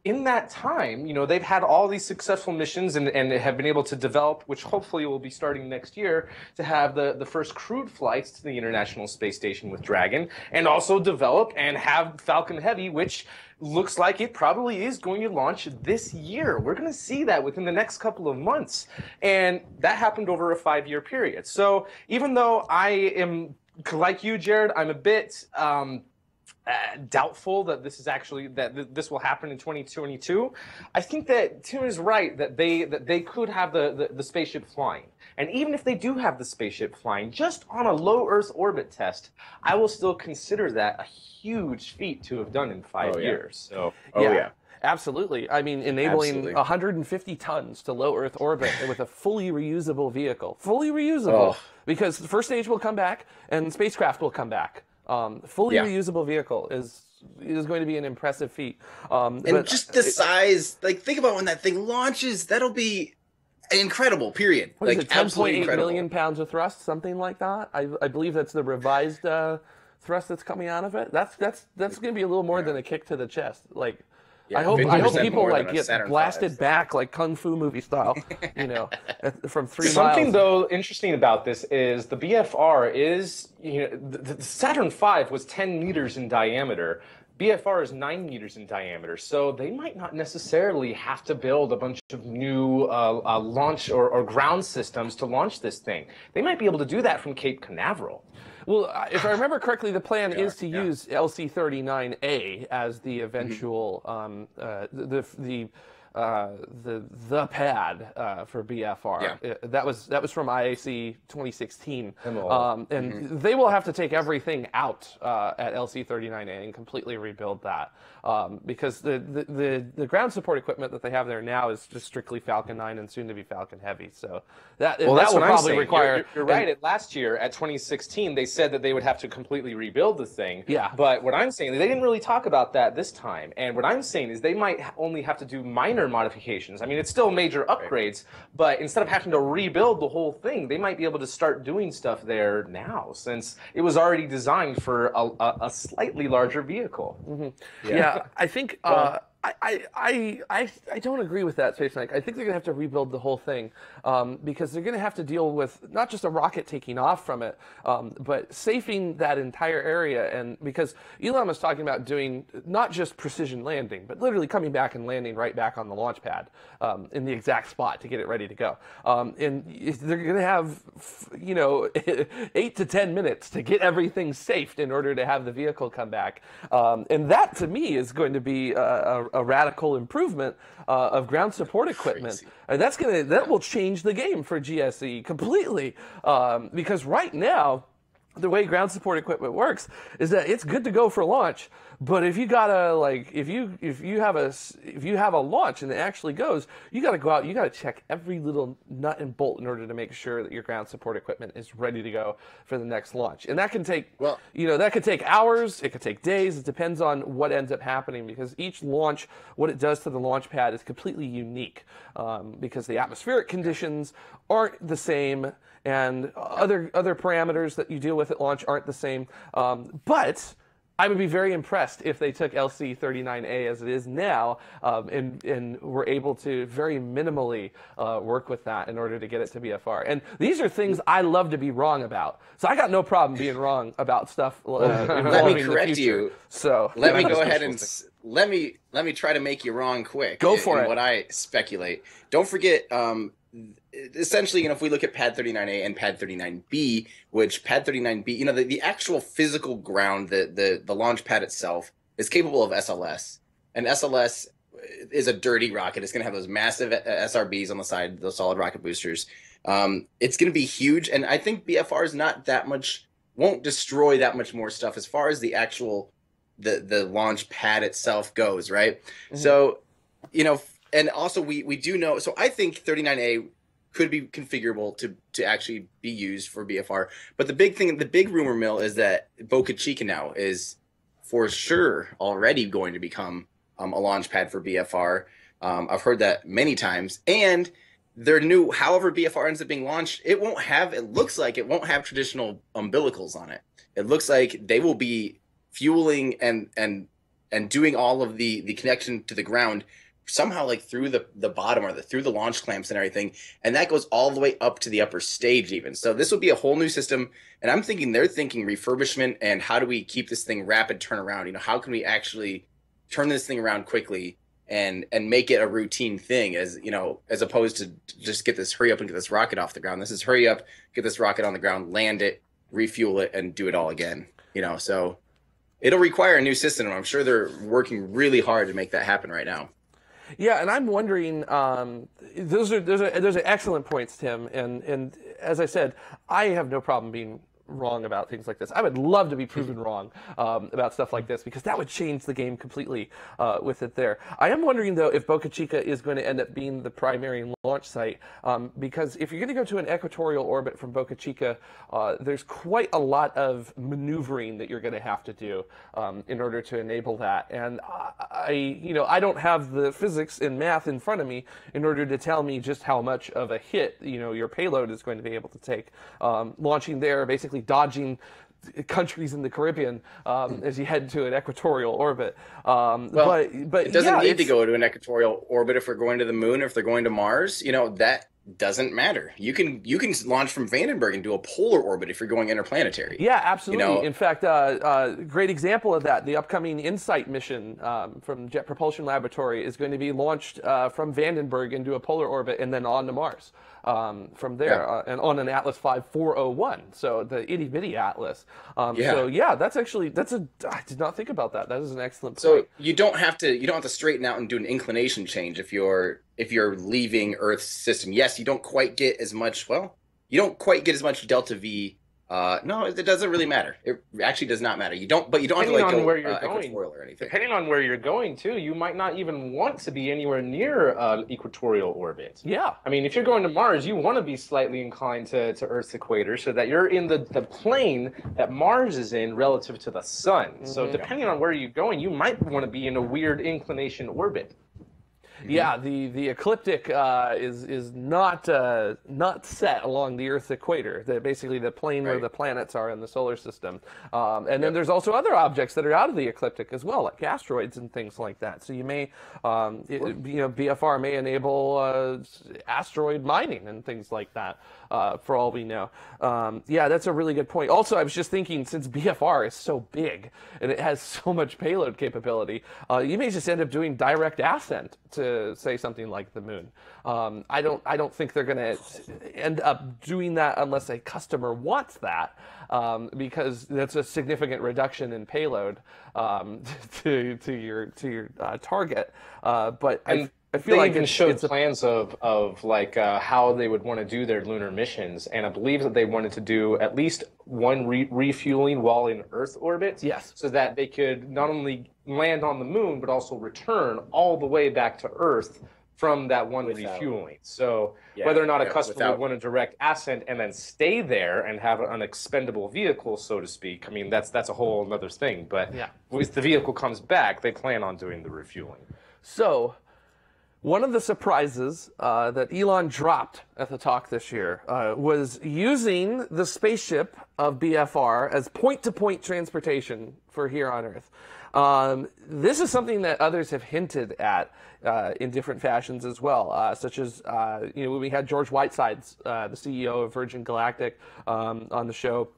in that time, they've had all these successful missions and have been able to develop, which hopefully will be starting next year, to have the first crewed flights to the International Space Station with Dragon, and also develop and have Falcon Heavy, which looks like it probably is going to launch this year. We're going to see that within the next couple of months. And that happened over a 5-year period. So even though I am, like you, Jared, I'm a bit doubtful that this will happen in 2022. I think that Tim is right that they could have the spaceship flying. And even if they do have the spaceship flying, just on a low Earth orbit test, I will still consider that a huge feat to have done in 5 years. So, yeah. Absolutely. I mean, enabling 150 tons to low Earth orbit with a fully reusable vehicle. Fully reusable. Because the first stage will come back and spacecraft will come back. Fully reusable vehicle is going to be an impressive feat. And just the size, think about when that thing launches, that'll be incredible, period. What is it, 10.8 million pounds of thrust, something like that? I believe that's the revised thrust that's coming out of it. That's going to be a little more than a kick to the chest. I hope people get blasted back like kung fu movie style, from 3 miles. Something though interesting about this is the BFR is, the Saturn V was 10 meters in diameter. BFR is 9 meters in diameter, so they might not necessarily have to build a bunch of new launch or ground systems to launch this thing. They might be able to do that from Cape Canaveral. Well, if I remember correctly, the plan is to use LC-39A as the eventual the pad for BFR. That was from IAC 2016, and they will have to take everything out at LC-39A and completely rebuild that because the ground support equipment that they have there now is just strictly Falcon 9 and soon to be Falcon Heavy. So that will probably require. You're right. Last year at 2016, they said that they would have to completely rebuild the thing. Yeah. But what I'm saying, they didn't really talk about that this time. And what I'm saying is they might only have to do minor modifications. I mean, it's still major upgrades, but instead of having to rebuild the whole thing, they might be able to start doing stuff there now, since it was already designed for a slightly larger vehicle. Yeah, I think I don't agree with that, Space Mike. I think they're going to have to rebuild the whole thing because they're going to have to deal with not just a rocket taking off from it, but safing that entire area. And because Elon was talking about doing not just precision landing, but literally coming back and landing right back on the launch pad in the exact spot to get it ready to go. And they're going to have 8 to 10 minutes to get everything safed in order to have the vehicle come back. And that, to me, is going to be a radical improvement of ground support equipment. And that will change the game for GSE completely. Because right now, the way ground support equipment works is that it's good to go for launch, but if you gotta if you have a launch and it actually goes, you gotta go out, you gotta check every little nut and bolt in order to make sure that your ground support equipment is ready to go for the next launch. And that can take that could take hours, it could take days, it depends on what ends up happening, because each launch, what it does to the launch pad is completely unique, because the atmospheric conditions aren't the same, and other parameters that you deal with at launch aren't the same. But I would be very impressed if they took LC-39A as it is now and were able to very minimally work with that in order to get it to BFR. And these are things I love to be wrong about. So I got no problem being wrong about stuff involving Let me correct you. So let me go ahead and let me try to make you wrong quick. Go for it. What I speculate. Don't forget. Essentially, if we look at Pad 39A and Pad 39B, which Pad 39B, the actual physical ground, the launch pad itself is capable of SLS, and SLS is a dirty rocket. It's going to have those massive SRBs on the side, those solid rocket boosters. It's going to be huge, and I think BFR is not that much, won't destroy that much more stuff as far as the actual the launch pad itself goes, right? Mm-hmm. So, and also we do know. So I think 39A could be configurable to actually be used for BFR. But the big rumor mill is that Boca Chica now is for sure already going to become a launch pad for BFR. I've heard that many times. And their new, however BFR ends up being launched, it looks like it won't have traditional umbilicals on it. It looks like they will be fueling and and doing all of the connection to the ground somehow like through the bottom or through the launch clamps and everything, and that goes all the way up to the upper stage even. So this would be a whole new system, and I'm thinking they're thinking refurbishment and how do we keep this thing rapid turnaround? You know, how can we actually turn this thing around quickly and make it a routine thing, as you know, as opposed to just get this hurry up and get this rocket off the ground. This is hurry up, get this rocket on the ground, land it, refuel it, and do it all again. You know, so it'll require a new system, and I'm sure they're working really hard to make that happen right now. Yeah, and I'm wondering, those are excellent points, Tim. And as I said, I have no problem being wrong about things like this. I would love to be proven wrong about stuff like this, because that would change the game completely with it there. I am wondering, though, if Boca Chica is going to end up being the primary launch site, because if you're going to go to an equatorial orbit from Boca Chica, there's quite a lot of maneuvering that you're going to have to do in order to enable that. And I don't have the physics and math in front of me in order to tell me just how much of a hit, your payload is going to be able to take. Launching there, basically dodging countries in the Caribbean as you head to an equatorial orbit. But it doesn't need to go to an equatorial orbit if we're going to the moon or if they're going to Mars. That doesn't matter. You can launch from Vandenberg and do a polar orbit if you're going interplanetary. Yeah, absolutely. In fact, great example of that, the upcoming InSight mission from Jet Propulsion Laboratory is going to be launched from Vandenberg into a polar orbit and then on to Mars from there, and on an Atlas V 401, so the itty bitty Atlas. So yeah, I did not think about that. That is an excellent point. So you don't have to straighten out and do an inclination change if you're leaving Earth's system. Yes, you don't quite get as much. Well, you don't quite get as much delta V. No, it doesn't really matter. It actually does not matter. You don't have to go where you're going equatorial or anything. Depending on where you're going to, you might not even want to be anywhere near equatorial orbit. Yeah. I mean, if you're going to Mars, you want to be slightly inclined to Earth's equator so that you're in the plane that Mars is in relative to the sun. Mm-hmm. So depending on where you're going, you might want to be in a weird inclination orbit. Yeah, the ecliptic is not set along the Earth's equator. Basically the plane where the planets are in the solar system. And then there's also other objects that are out of the ecliptic as well, like asteroids and things like that. So you may, BFR may enable asteroid mining and things like that, for all we know. Yeah, that's a really good point. Also, I was just thinking, since BFR is so big and it has so much payload capability, you may just end up doing direct ascent to say something like the moon. I don't think they're going to end up doing that unless a customer wants that, because that's a significant reduction in payload to your target. But I feel like even showed plans of like how they would want to do their lunar missions, and I believe that they wanted to do at least one refueling while in Earth orbit. Yes. So that they could not only land on the moon but also return all the way back to Earth from that one refueling. So whether or not a customer would want a direct ascent and then stay there and have an expendable vehicle, so to speak, I mean that's a whole other thing. But if the vehicle comes back, they plan on doing the refueling. So one of the surprises that Elon dropped at the talk this year was using the spaceship of BFR as point-to-point transportation for here on Earth. This is something that others have hinted at in different fashions as well, such as when we had George Whitesides, the CEO of Virgin Galactic, on the show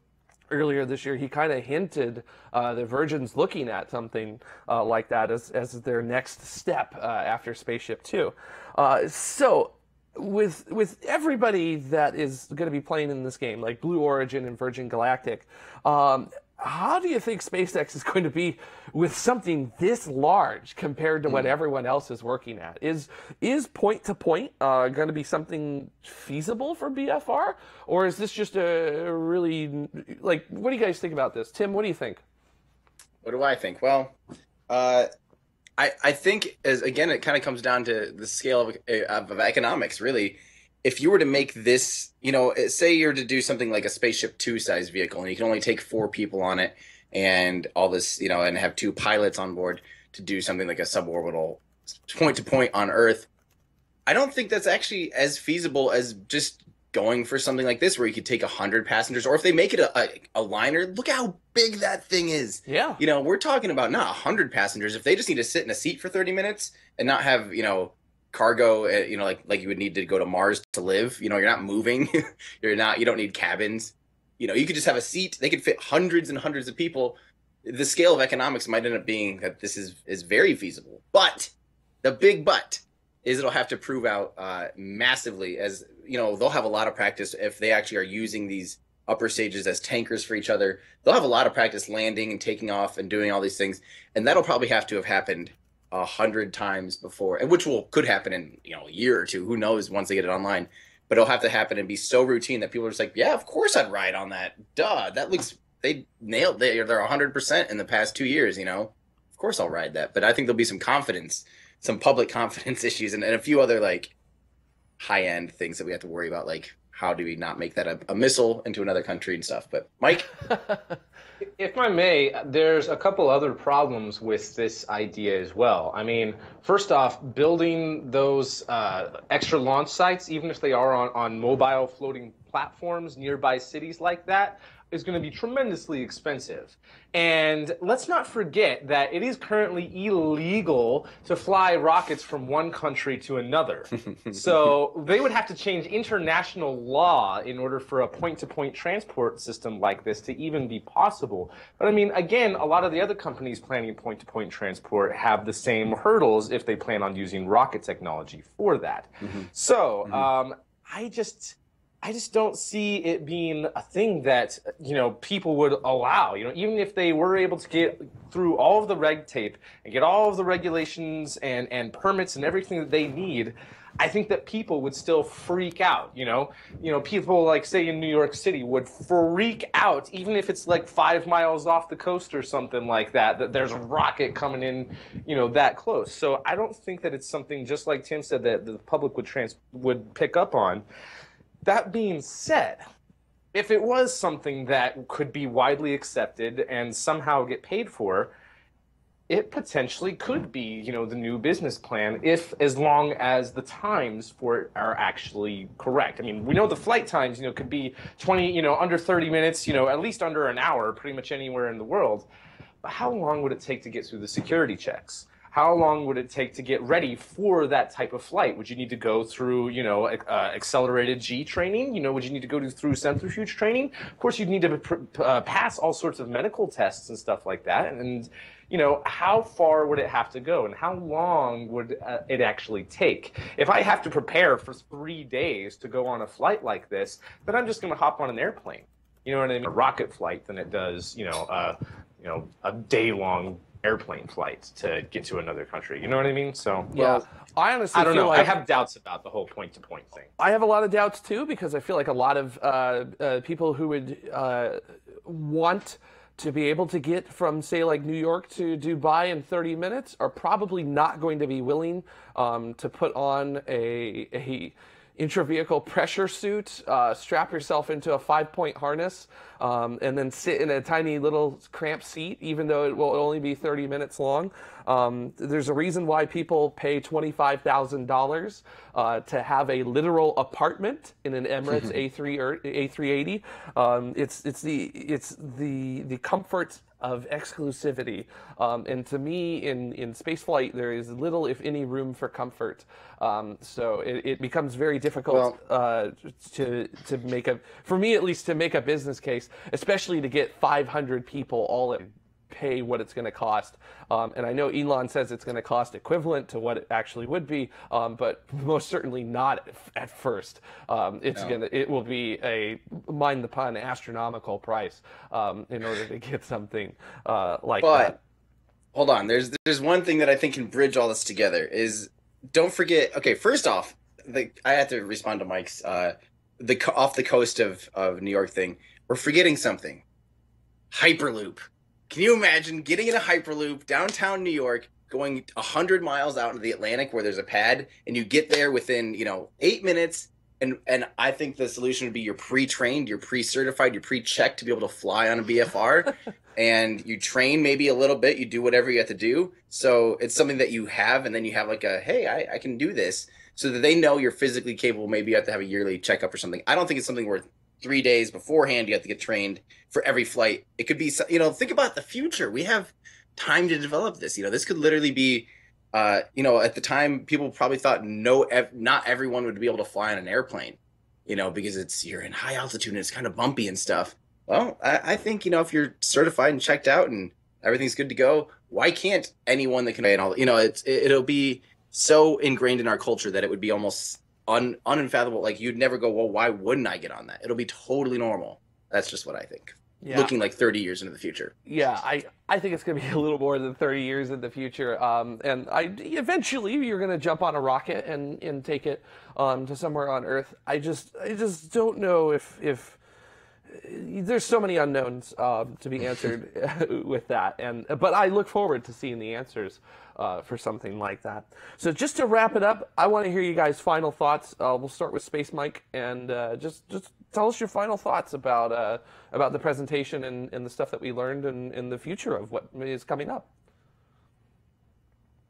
earlier this year. He kind of hinted that Virgin's looking at something like that as their next step after Spaceship Two. So with everybody that is going to be playing in this game, like Blue Origin and Virgin Galactic, how do you think SpaceX is going to be with something this large compared to what everyone else is working at? Is point-to-point going to be something feasible for BFR? Or is this just a really, what do you guys think about this? Tim, what do you think? What do I think? Well, I think, again, it kind of comes down to the scale of economics, really. If you were to make this, say you're to do something like a Spaceship Two size vehicle, and you can only take 4 people on it, and all this, and have 2 pilots on board to do something like a suborbital point to point on Earth, I don't think that's actually as feasible as just going for something like this where you could take 100 passengers, or if they make it a liner, look how big that thing is. Yeah. You know, we're talking about not 100 passengers. If they just need to sit in a seat for 30 minutes and not have, you know, cargo, you know, like you would need to go to Mars to live, you know, you're not moving, you don't need cabins. You know, you could just have a seat. They could fit hundreds and hundreds of people. The scale of economics might end up being that this is very feasible. But the big but is it'll have to prove out massively, as, you know, they'll have a lot of practice if they actually are using these upper stages as tankers for each other. They'll have a lot of practice landing and taking off and doing all these things. And that'll probably have to have happened 100 times before, and which could happen in, you know, a year or two. Who knows once they get it online. But it'll have to happen and be so routine that people are just like, yeah, of course I'd ride on that. Duh, that looks, they nailed, they're 100% in the past 2 years, you know. Of course I'll ride that. But I think there'll be some confidence, some public confidence issues, and a few other, like, high-end things that we have to worry about, like how do we not make that a missile into another country and stuff. But Mike? If I may, there's a couple other problems with this idea as well. I mean, first off, building those extra launch sites, even if they are on mobile floating platforms nearby cities like that, is going to be tremendously expensive. And let's not forget that it is currently illegal to fly rockets from one country to another. So they would have to change international law in order for a point-to-point transport system like this to even be possible. But I mean, again, a lot of the other companies planning point-to-point transport have the same hurdles if they plan on using rocket technology for that. So I just don't see it being a thing that, you know, people would allow. You know, even if they were able to get through all of the red tape and get all of the regulations and permits and everything that they need, I think that people would still freak out. You know, people like, say, in New York City would freak out, even if it's like 5 miles off the coast or something like that, that there's a rocket coming in, you know, that close. So I don't think that it's something, just like Tim said, that the public would pick up on. That being said, if it was something that could be widely accepted and somehow get paid for, it potentially could be, you know, the new business plan, as long as the times for it are actually correct. I mean, we know the flight times, you know, could be under 30 minutes, you know, at least under an hour, pretty much anywhere in the world. But how long would it take to get through the security checks? How long would it take to get ready for that type of flight? Would you need to go through, you know, accelerated G training? You know, would you need to go through centrifuge training? Of course, you'd need to pass all sorts of medical tests and stuff like that. And, you know, how far would it have to go? And how long would it actually take? If I have to prepare for 3 days to go on a flight like this, then I'm just going to hop on an airplane. You know what I mean? A rocket flight than it does, a day-long airplane flights to get to another country. You know what I mean? So, yeah, I honestly I don't feel know. like I have doubts about the whole point-to-point thing. I have a lot of doubts too, because I feel like a lot of people who would want to be able to get from, say, like New York to Dubai in 30 minutes are probably not going to be willing to put on a intravehicle pressure suit, strap yourself into a 5-point harness, and then sit in a tiny little cramped seat, even though it will only be 30 minutes long. There's a reason why people pay $25,000 to have a literal apartment in an Emirates A3 or A380. It's the comfort of exclusivity, and to me, in spaceflight, there is little, if any, room for comfort. So it becomes very difficult to make for me at least, to make a business case, especially to get 500 people all in. Pay what it's going to cost, and I know Elon says it's going to cost equivalent to what it actually would be, but most certainly not at first. It will be a, mind the pun, astronomical price in order to get something like that. Hold on, there's one thing that I think can bridge all this together is, don't forget. Okay, first off, I have to respond to Mike's the off the coast of New York thing. We're forgetting something. Hyperloop. Can you imagine getting in a Hyperloop downtown New York, going 100 miles out into the Atlantic where there's a pad, and you get there within, 8 minutes, and I think the solution would be you're pre-trained, you're pre-certified, you're pre-checked to be able to fly on a BFR, and you train maybe a little bit, you do whatever you have to do, so it's something that you have, and then you have like hey, I can do this. so that they know you're physically capable. Maybe you have to have a yearly checkup or something. I don't think it's something where 3 days beforehand you have to get trained for every flight. It could be, think about the future. We have time to develop this. This could literally be, at the time people probably thought not everyone would be able to fly on an airplane, because you're in high altitude and it's kind of bumpy and stuff. Well, I think, if you're certified and checked out and everything's good to go, why can't anyone that can, and all, it'll be so ingrained in our culture that it would be almost unfathomable. Like, you'd never go, well, why wouldn't I get on that? It'll be totally normal. That's just what I think. Yeah. Looking like 30 years into the future. Yeah, I think it's going to be a little more than 30 years in the future. And eventually you're going to jump on a rocket and take it to somewhere on Earth. I just don't know if there's so many unknowns to be answered with that. But I look forward to seeing the answers for something like that. So just to wrap it up, I want to hear you guys' final thoughts. We'll start with Space Mike, and just tell us your final thoughts about the presentation and the stuff that we learned and the future of what is coming up.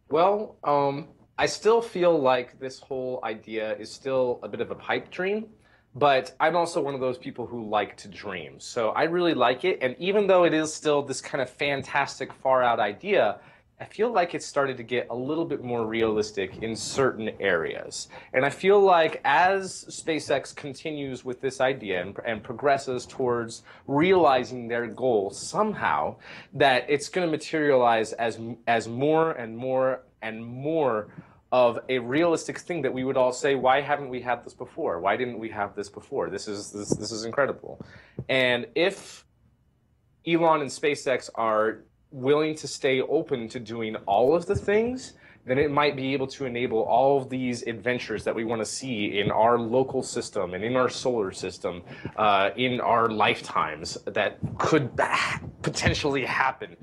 Well, I still feel like this whole idea is still a bit of a pipe dream. But I'm also one of those people who like to dream. So I really like it. And even though it is still this kind of fantastic, far-out idea, I feel like it's started to get a little bit more realistic in certain areas. And I feel like as SpaceX continues with this idea and progresses towards realizing their goal somehow, that it's going to materialize as more and more and more of a realistic thing that we would all say, why haven't we had this before? Why didn't we have this before? This is incredible. And if Elon and SpaceX are willing to stay open to doing all of the things, then it might be able to enable all of these adventures that we want to see in our local system and in our solar system, in our lifetimes, that could potentially happen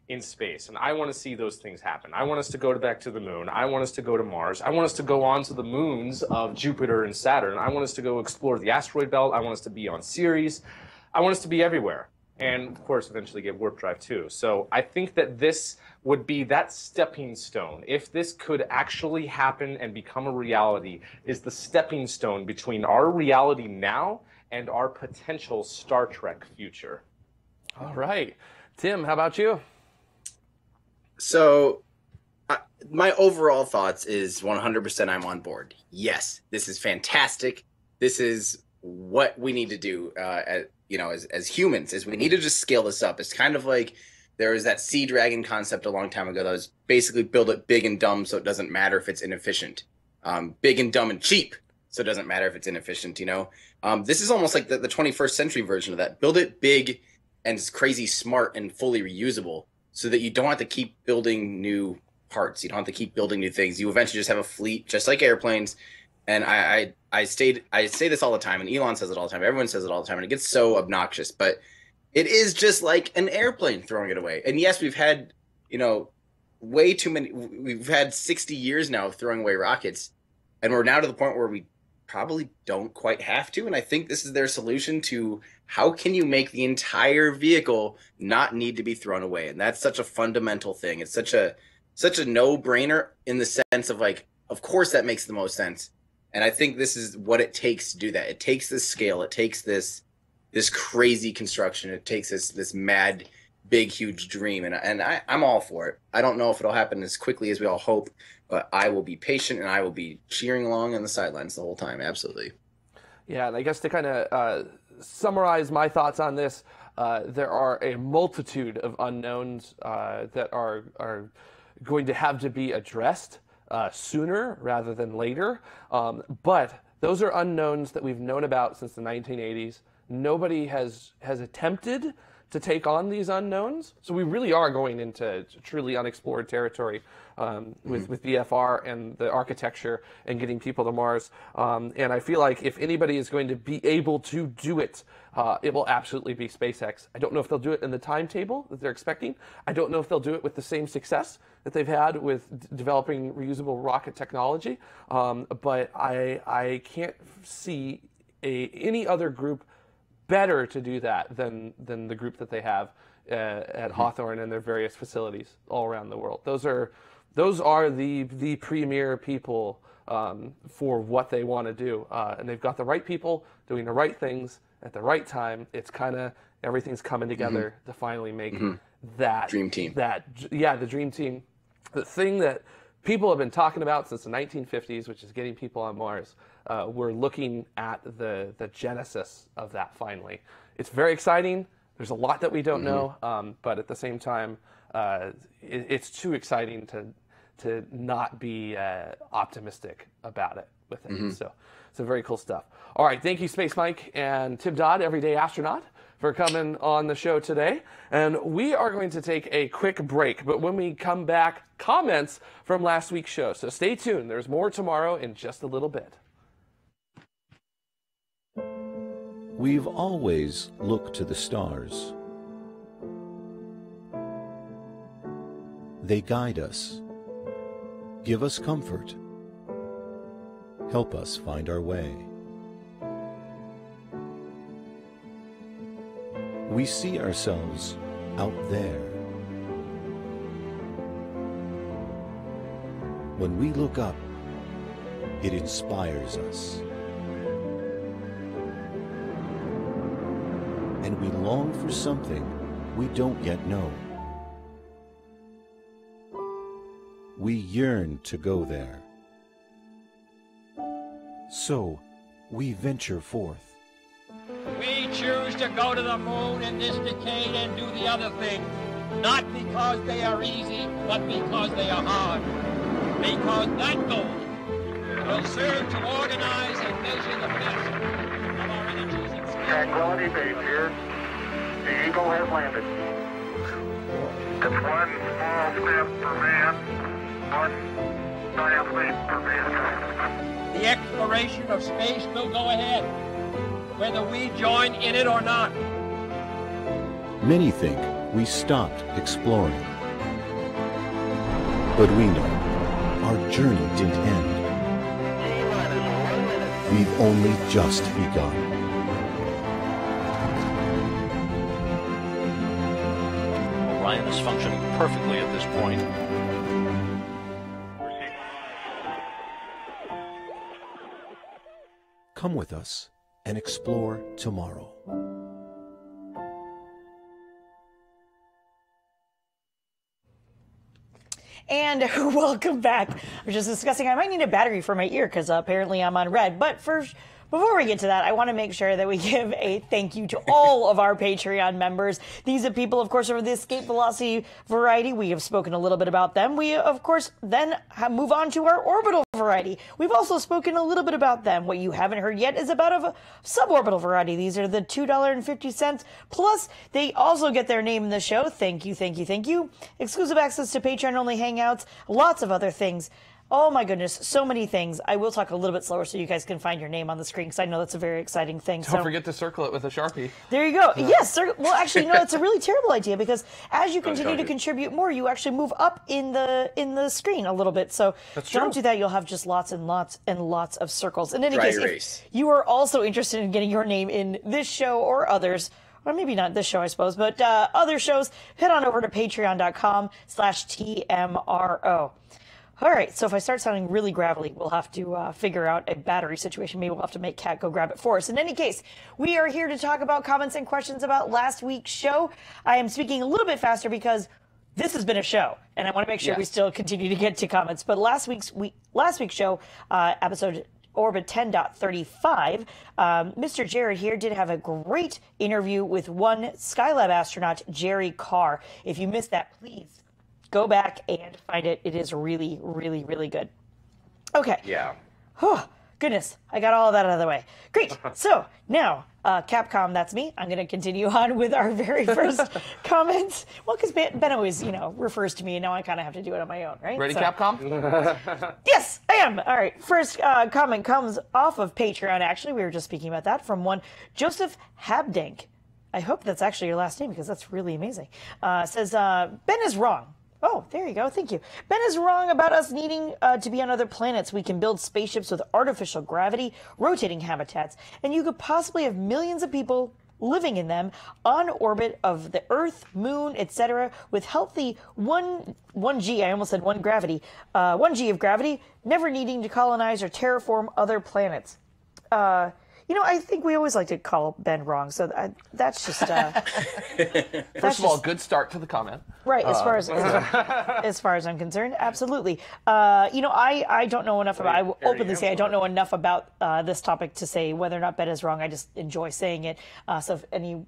in space. And I want to see those things happen. I want us to go back to the moon. I want us to go to Mars. I want us to go on to the moons of Jupiter and Saturn. I want us to go explore the asteroid belt. I want us to be on Ceres. I want us to be everywhere. And of course, eventually get warp drive too. So I think that this would be that stepping stone. If this could actually happen and become a reality, is the stepping stone between our reality now and our potential Star Trek future. All right. Tim, how about you? So, my overall thoughts is 100% I'm on board. Yes, this is fantastic. This is what we need to do, as humans, is we need to just scale this up. It's kind of like there was that Sea Dragon concept a long time ago that was basically build it big and dumb so it doesn't matter if it's inefficient. Big and dumb and cheap so it doesn't matter if it's inefficient, This is almost like the 21st century version of that. Build it big and crazy smart and fully reusable, so that you don't have to keep building new parts. You don't have to keep building new things. You eventually just have a fleet, just like airplanes. And I say this all the time, and Elon says it all the time. Everyone says it all the time, and it gets so obnoxious. But it is just like an airplane throwing it away. And yes, we've had, way too many. We've had 60 years now of throwing away rockets, and we're now to the point where we probably don't quite have to. And I think this is their solution to how can you make the entire vehicle not need to be thrown away. And that's such a fundamental thing. It's such a no-brainer in the sense of, like, of course that makes the most sense. And I think this is what it takes to do that. It takes this scale. It takes this crazy construction. It takes this mad, big, huge dream. And I'm all for it. I don't know if it'll happen as quickly as we all hope, but I will be patient and I will be cheering along on the sidelines the whole time. Absolutely. Yeah, and I guess to kind of summarize my thoughts on this, there are a multitude of unknowns that are going to have to be addressed sooner rather than later. But those are unknowns that we've known about since the 1980s. Nobody has attempted to take on these unknowns. So we really are going into truly unexplored territory with BFR and the architecture and getting people to Mars. And I feel like if anybody is going to be able to do it, it will absolutely be SpaceX. I don't know if they'll do it in the timetable that they're expecting. I don't know if they'll do it with the same success that they've had with developing reusable rocket technology. But I can't see any other group better to do that than the group that they have at Hawthorne and their various facilities all around the world. Those are those are the premier people for what they want to do, and they've got the right people doing the right things at the right time. It's kind of everything's coming together to finally make that dream team. The dream team, the thing that people have been talking about since the 1950s, which is getting people on Mars. We're looking at the genesis of that finally. It's very exciting. There's a lot that we don't know, but at the same time, it's too exciting to not be optimistic about it with it. So very cool stuff. All right, thank you, Space Mike and Tim Dodd, Everyday Astronaut, for coming on the show today. And we are going to take a quick break, but when we come back, comments from last week's show. So stay tuned. There's more tomorrow in just a little bit. We've always looked to the stars. They guide us, give us comfort, help us find our way. We see ourselves out there. When we look up, it inspires us. And we long for something we don't yet know. We yearn to go there. So, we venture forth. We choose to go to the moon in this decade and do the other things, not because they are easy, but because they are hard. Because that goal will serve to organize and measure the best of our energies and skills. Tranquility Base here. The Eagle has landed. It's one small step for man, one giant leap for mankind. The exploration of space will go ahead, whether we join in it or not. Many think we stopped exploring. But we know our journey didn't end. We've only just begun. Orion is functioning perfectly at this point. Come with us and explore tomorrow. And welcome back. I was just discussing I might need a battery for my ear because apparently I'm on red. But first, before we get to that, I want to make sure that we give a thank you to all of our Patreon members. These are people, of course, of the escape velocity variety. We have spoken a little bit about them. We, of course, then move on to our orbital variety. We've also spoken a little bit about them. What you haven't heard yet is about a suborbital variety. These are the $2.50. Plus, they also get their name in the show. Thank you, thank you, thank you. Exclusive access to Patreon-only hangouts. Lots of other things. Oh my goodness, so many things. I will talk a little bit slower so you guys can find your name on the screen because I know that's a very exciting thing. Don't forget to circle it with a Sharpie. There you go. Yes, well, actually, no, it's a really terrible idea because as you continue to contribute more, you actually move up in the screen a little bit. So don't do that. You'll have just lots and lots and lots of circles. In any case, if you are also interested in getting your name in this show or others, or maybe not this show, I suppose, but other shows, head on over to patreon.com/TMRO. All right, so if I start sounding really gravelly, we'll have to figure out a battery situation. Maybe we'll have to make Kat go grab it for us. In any case, we are here to talk about comments and questions about last week's show. I am speaking a little bit faster because this has been a show, and I want to make sure we still continue to get to comments. But last week's show, episode Orbit 10.35, Mr. Jared here did have a great interview with one Skylab astronaut, Jerry Carr. If you missed that, please go back and find it. It is really, really, really good. Okay. Yeah. Oh, goodness. I got all of that out of the way. Great. So now, Capcom, that's me. I'm going to continue on with our very first comments. Well, because Ben always, refers to me, and now I kind of have to do it on my own, right? Ready, Capcom? Yes, I am. All right. First comment comes off of Patreon, actually. We were just speaking about that from one Joseph Habdank. I hope that's actually your last name because that's really amazing. Says, Ben is wrong. Oh, there you go. Thank you. Ben is wrong about us needing to be on other planets. We can build spaceships with artificial gravity, rotating habitats, and you could possibly have millions of people living in them on orbit of the Earth, Moon, etc., with healthy 1G, I almost said 1 gravity, 1G of gravity, never needing to colonize or terraform other planets. I think we always like to call Ben wrong, so that's just... First of all, good start to the comment. Right, as far as I'm concerned, absolutely. I don't know enough about... I will openly say I don't know enough about this topic to say whether or not Ben is wrong. I just enjoy saying it. So if any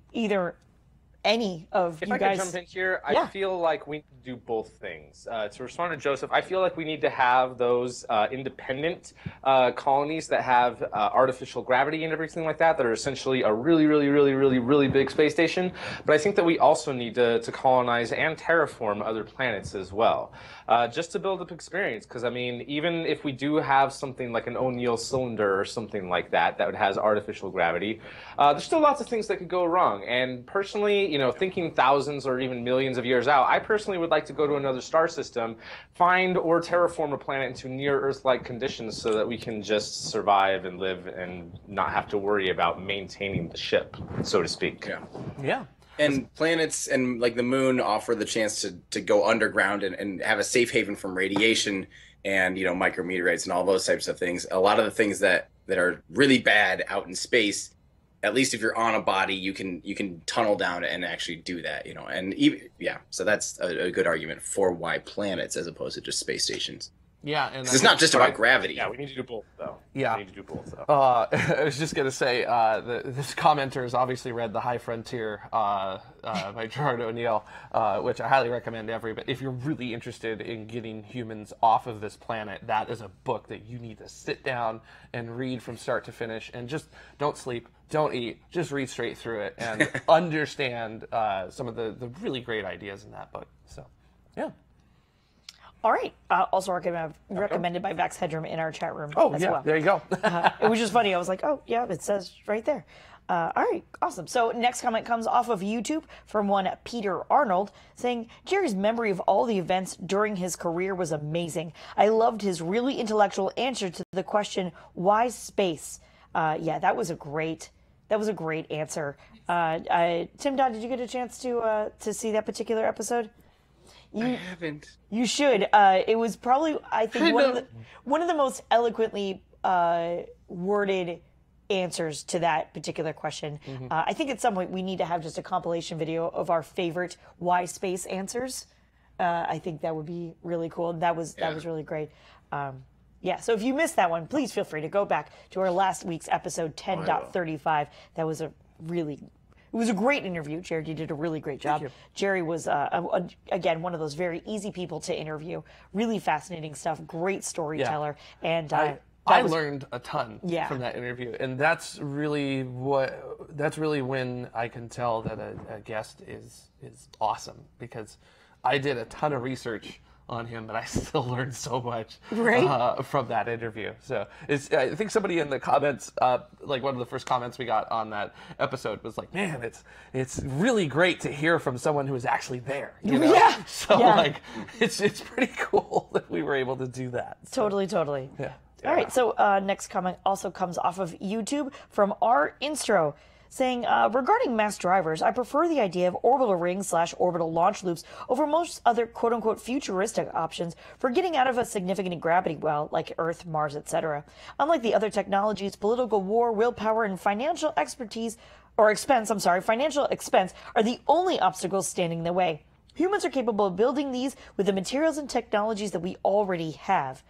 of you guys... If I could jump in here, I feel like we need to do both things. To respond to Joseph, I feel like we need to have those independent colonies that have artificial gravity and everything like that are essentially a really, really, really, really, really big space station. But I think that we also need to colonize and terraform other planets as well, just to build up experience. Because, I mean, even if we do have something like an O'Neill cylinder or something like that has artificial gravity, there's still lots of things that could go wrong. And personally, thinking thousands or even millions of years out, I personally would like to go to another star system, find or terraform a planet into near Earth-like conditions so that we can just survive and live and not have to worry about maintaining the ship, so to speak. Yeah. And planets and like the moon offer the chance to go underground and have a safe haven from radiation and, micrometeorites and all those types of things. A lot of the things that are really bad out in space, at least if you're on a body, you can tunnel down and actually do that, and even, so that's a good argument for why planets as opposed to just space stations. Yeah, and it's not just about gravity. Yeah, we need to do both, though. Yeah. We need to do both, though. I was just going to say, this commenter has obviously read The High Frontier by Gerard O'Neill, which I highly recommend to everybody. If you're really interested in getting humans off of this planet, that is a book that you need to sit down and read from start to finish. And just don't sleep, don't eat, just read straight through it and understand some of the really great ideas in that book. So, yeah. All right. Also recommended by Vax Headroom in our chat room as well. There you go. It was just funny. I was like, oh, yeah, it says right there. All right, awesome. So next comment comes off of YouTube from one Peter Arnold saying, Jerry's memory of all the events during his career was amazing. I loved his really intellectual answer to the question, why space? That was a great answer. Tim Dodd, did you get a chance to see that particular episode? I haven't. You should. It was probably, I think, one of the most eloquently worded answers to that particular question. Mm-hmm. I think at some point we need to have just a compilation video of our favorite why space answers. I think that would be really cool. That was really great. So if you missed that one, please feel free to go back to our last week's episode 10.35. That was it was a great interview. Jared, you did a really great job. Jerry was, again, one of those very easy people to interview. Really fascinating stuff. Great storyteller. Yeah. And I learned a ton from that interview. And that's really when I can tell that a guest is awesome, because I did a ton of research on him, but I still learned so much from that interview. So I think somebody in the comments, like one of the first comments we got on that episode was like, man, it's really great to hear from someone who was actually there. Yeah. So it's pretty cool that we were able to do that. So. Totally. Yeah. All right, so next comment also comes off of YouTube from R. Instro, saying, regarding mass drivers, I prefer the idea of orbital rings / orbital launch loops over most other quote-unquote futuristic options for getting out of a significant gravity well, like Earth, Mars, etc. Unlike the other technologies, political war, willpower, and financial expense are the only obstacles standing in the way. Humans are capable of building these with the materials and technologies that we already have.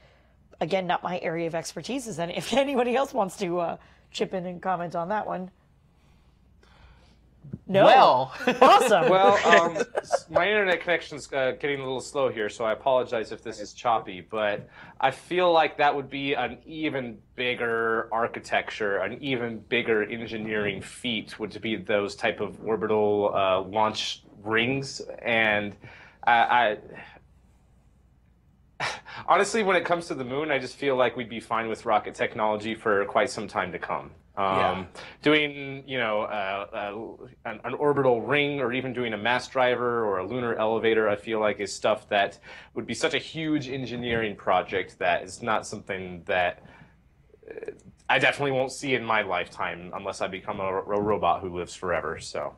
Again, not my area of expertise. If anybody else wants to chip in and comment on that one. No. Well, awesome. Well, my internet connection's getting a little slow here, so I apologize if this is choppy, but I feel like that would be an even bigger architecture, an even bigger engineering feat would be those type of orbital launch rings. And I honestly, when it comes to the moon, I just feel like we'd be fine with rocket technology for quite some time to come. Doing, an orbital ring, or even doing a mass driver or a lunar elevator, I feel like is stuff that would be such a huge engineering project that it's not something that I definitely won't see in my lifetime unless I become a robot who lives forever. So,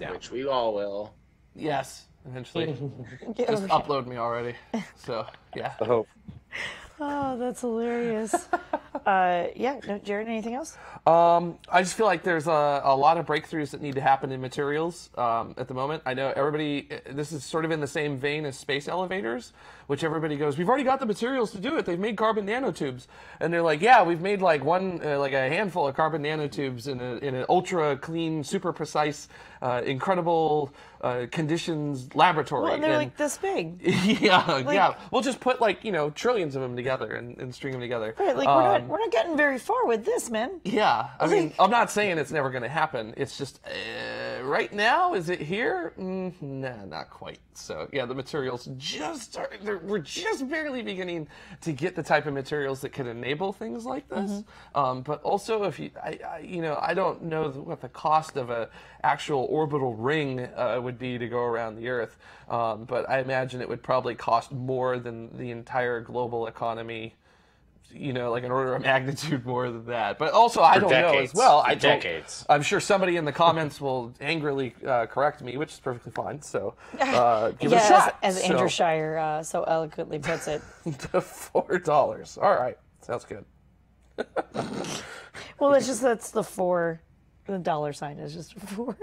yeah. Which we all will. Yes, eventually. Just upload me already. So, yeah. I hope. Oh, that's hilarious. Yeah, no, Jared, anything else? I just feel like there's a lot of breakthroughs that need to happen in materials at the moment. I know everybody, this is sort of in the same vein as space elevators, which everybody goes, we've already got the materials to do it. They've made carbon nanotubes. And they're like, yeah, we've made like like a handful of carbon nanotubes in an ultra clean, super precise, incredible conditions laboratory. Well, and they're like this big. Yeah. We'll just put like, trillions of them together and string them together. Right, like we're not getting very far with this, man. Yeah, I mean, I'm not saying it's never going to happen. It's just right now, is it here? Nah, not quite. So yeah, the materials we're just barely beginning to get the type of materials that can enable things like this. But also, if I don't know what the cost of a actual orbital ring would be to go around the Earth, but I imagine it would probably cost more than the entire global economy. Like an order of magnitude more than that. But also, I don't know as well. I'm sure somebody in the comments will angrily correct me, which is perfectly fine. So give it a shot. As Andrew Shire so eloquently puts it. To $4. All right. Sounds good. Well, that's the $4. The dollar sign is just $4.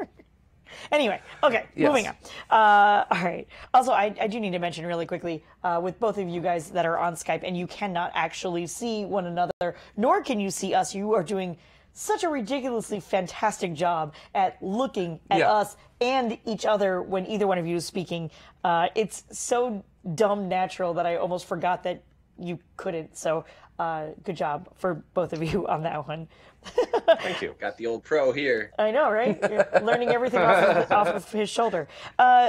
Anyway, okay, moving on. All right. Also, I do need to mention really quickly, with both of you guys that are on Skype, and you cannot actually see one another, nor can you see us. You are doing such a ridiculously fantastic job at looking at us and each other when either one of you is speaking. It's so dumb natural that I almost forgot that you couldn't. So good job for both of you on that one. Thank you. Got the old pro here. I know, right? You're learning everything off of his shoulder.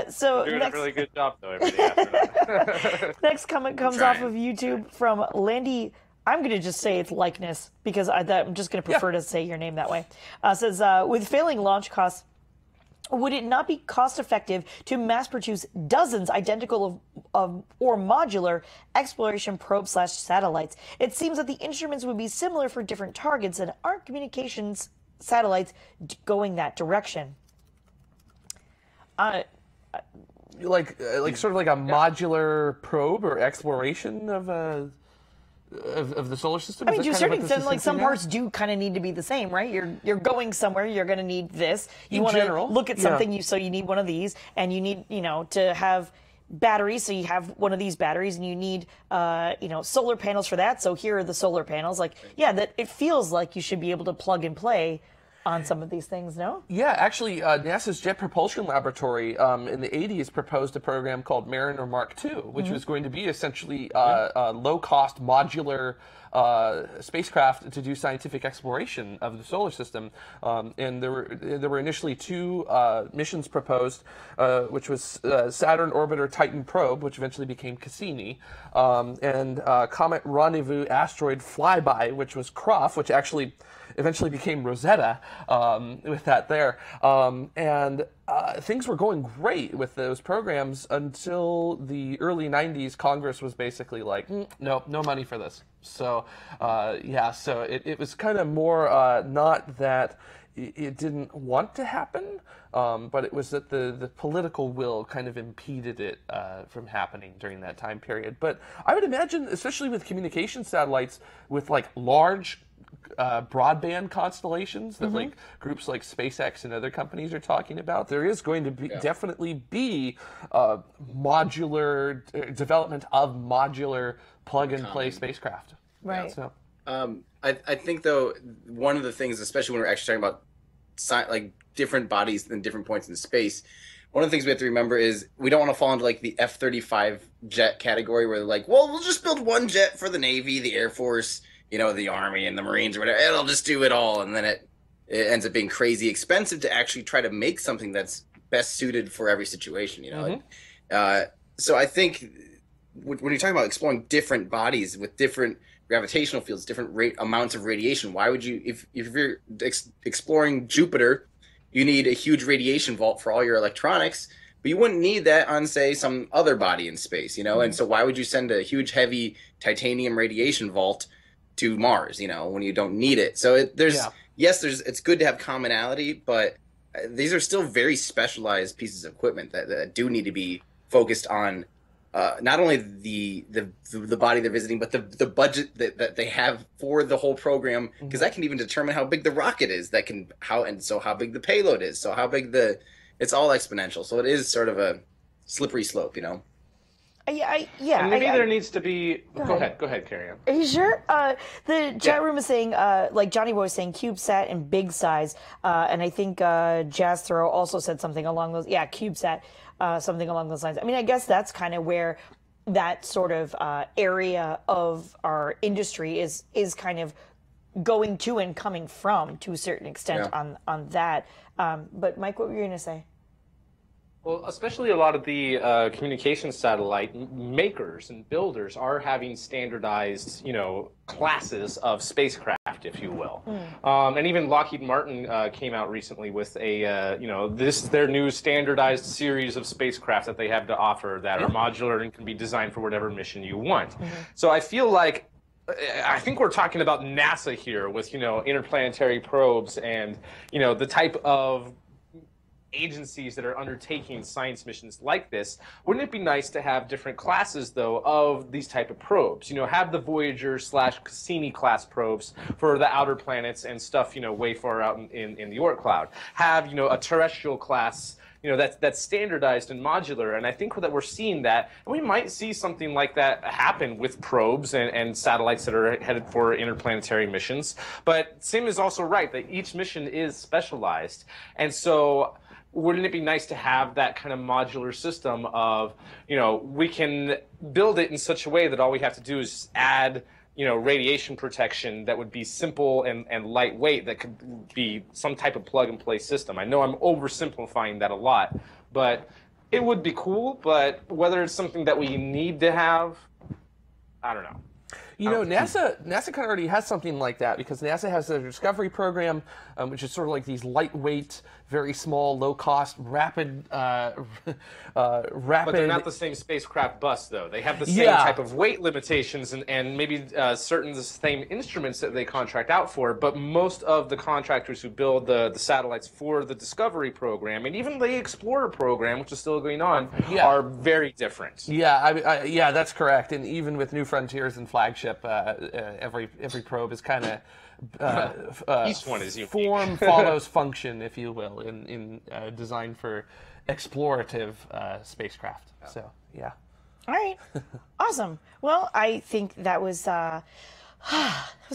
So doing next, a really good job, though, every day after that. Next comment comes off of YouTube from Landy. I'm going to just say it's likeness because I'm just going to prefer to say your name that way. Says, with failing launch costs, would it not be cost effective to mass produce dozens identical of or modular exploration probe / satellites? It seems that the instruments would be similar for different targets, and aren't communications satellites going that direction? Like sort of like a modular probe or exploration of the solar system? I mean, to a certain extent, like some parts do kind of need to be the same, right? You're going somewhere, you're going to need this. You want to look at something, so you need one of these, and you need, to have batteries, so you have one of these batteries, and you need, solar panels for that. So here are the solar panels. Like, that it feels like you should be able to plug and play on some of these things, no? Yeah, actually, NASA's Jet Propulsion Laboratory in the 80s proposed a program called Mariner Mark II, which was going to be essentially a low-cost modular spacecraft to do scientific exploration of the solar system. And there were initially two missions proposed, which was Saturn Orbiter Titan Probe, which eventually became Cassini, and Comet Rendezvous Asteroid Flyby, which was CROF, which actually eventually became Rosetta with that there. And things were going great with those programs until the early 90s. Congress was basically like, no money for this. So, so it was kind of more not that it didn't want to happen, but it was that the political will kind of impeded it from happening during that time period. But I would imagine, especially with communication satellites, with like large broadband constellations that like groups like SpaceX and other companies are talking about, there is going to be definitely be modular development of modular plug and play spacecraft. Right. So, I think though one of the things, especially when we're actually talking about like different bodies and different points in space, one of the things we have to remember is we don't want to fall into like the F-35 jet category where they're like, well, we'll just build one jet for the Navy, the Air Force, the Army and the Marines or whatever. It'll just do it all. And then it ends up being crazy expensive to actually try to make something that's best suited for every situation, So I think when you're talking about exploring different bodies with different gravitational fields, different amounts of radiation, why would you, if you're exploring Jupiter, you need a huge radiation vault for all your electronics, but you wouldn't need that on, say, some other body in space, And so why would you send a huge, heavy titanium radiation vault to Mars, when you don't need it. So it's good to have commonality, but these are still very specialized pieces of equipment that do need to be focused on not only the body they're visiting, but the budget that they have for the whole program, because that can even determine how big the rocket is. How big the payload is. So how big it's all exponential. So it is sort of a slippery slope, And maybe there needs to be. Go ahead, Carrie Ann. Are you sure? The chat room is saying, like Johnny Boy was saying, CubeSat and big size, and I think Jazz Throw also said something along those. Yeah, CubeSat, something along those lines. I mean, I guess that's kind of where that sort of area of our industry is kind of going to and coming from to a certain extent on that. But Mike, what were you going to say? Well, especially a lot of the communication satellite makers and builders are having standardized, classes of spacecraft, if you will. And even Lockheed Martin came out recently with a, this is their new standardized series of spacecraft that they have to offer that are modular and can be designed for whatever mission you want. So I feel like I think we're talking about NASA here with, interplanetary probes and, the type of agencies that are undertaking science missions like this. Wouldn't it be nice to have different classes, though, of these type of probes? Have the Voyager / Cassini class probes for the outer planets and stuff, way far out in the Oort cloud. Have, a terrestrial class, that's standardized and modular. And I think that we're seeing that. And we might see something like that happen with probes and satellites that are headed for interplanetary missions. But Sim is also right that each mission is specialized. And so wouldn't it be nice to have that kind of modular system of, we can build it in such a way that all we have to do is add, radiation protection that would be simple and lightweight, that could be some type of plug-and-play system. I know I'm oversimplifying that a lot, but it would be cool. But whether it's something that we need to have, I don't know. NASA kind of already has something like that, because NASA has their Discovery program, which is sort of like these lightweight, very small, low-cost, rapid. But they're not the same spacecraft bus, though. They have the same type of weight limitations and maybe certain the same instruments that they contract out for. But most of the contractors who build the satellites for the Discovery program and even the Explorer program, which is still going on, are very different. Yeah, that's correct. And even with New Frontiers and Flagship, every probe is kind of each one is unique. Form follows function, if you will, in designed for explorative spacecraft. So yeah. All right, awesome. Well, I think that was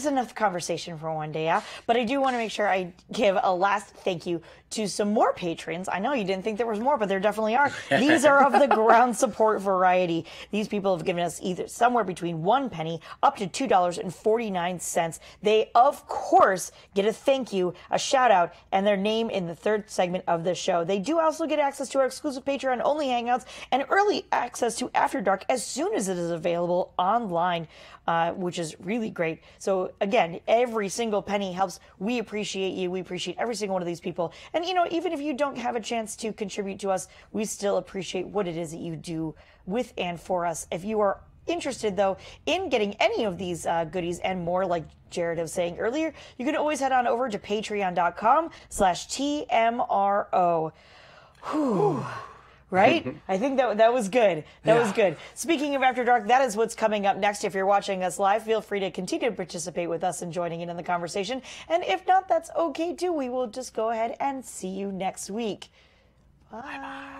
enough conversation for one day, but I do want to make sure I give a last thank you to some more patrons. I know you didn't think there was more, but there definitely are. These are of the ground support variety. These people have given us either somewhere between 1 penny up to $2.49. They, of course, get a thank you, a shout out, and their name in the third segment of the show. They do also get access to our exclusive Patreon-only hangouts and early access to After Dark as soon as it is available online, which is really great. So again, every single penny helps. We appreciate you. We appreciate every single one of these people. And, even if you don't have a chance to contribute to us, we still appreciate what it is that you do with and for us. If you are interested, though, in getting any of these goodies and more, like Jared was saying earlier, you can always head on over to patreon.com/TMRO. Whew. Right? I think that was good. That was good. Speaking of After Dark, that is what's coming up next. If you're watching us live, feel free to continue to participate with us and joining in the conversation. And if not, that's okay too. We will just go ahead and see you next week. Bye. Bye-bye.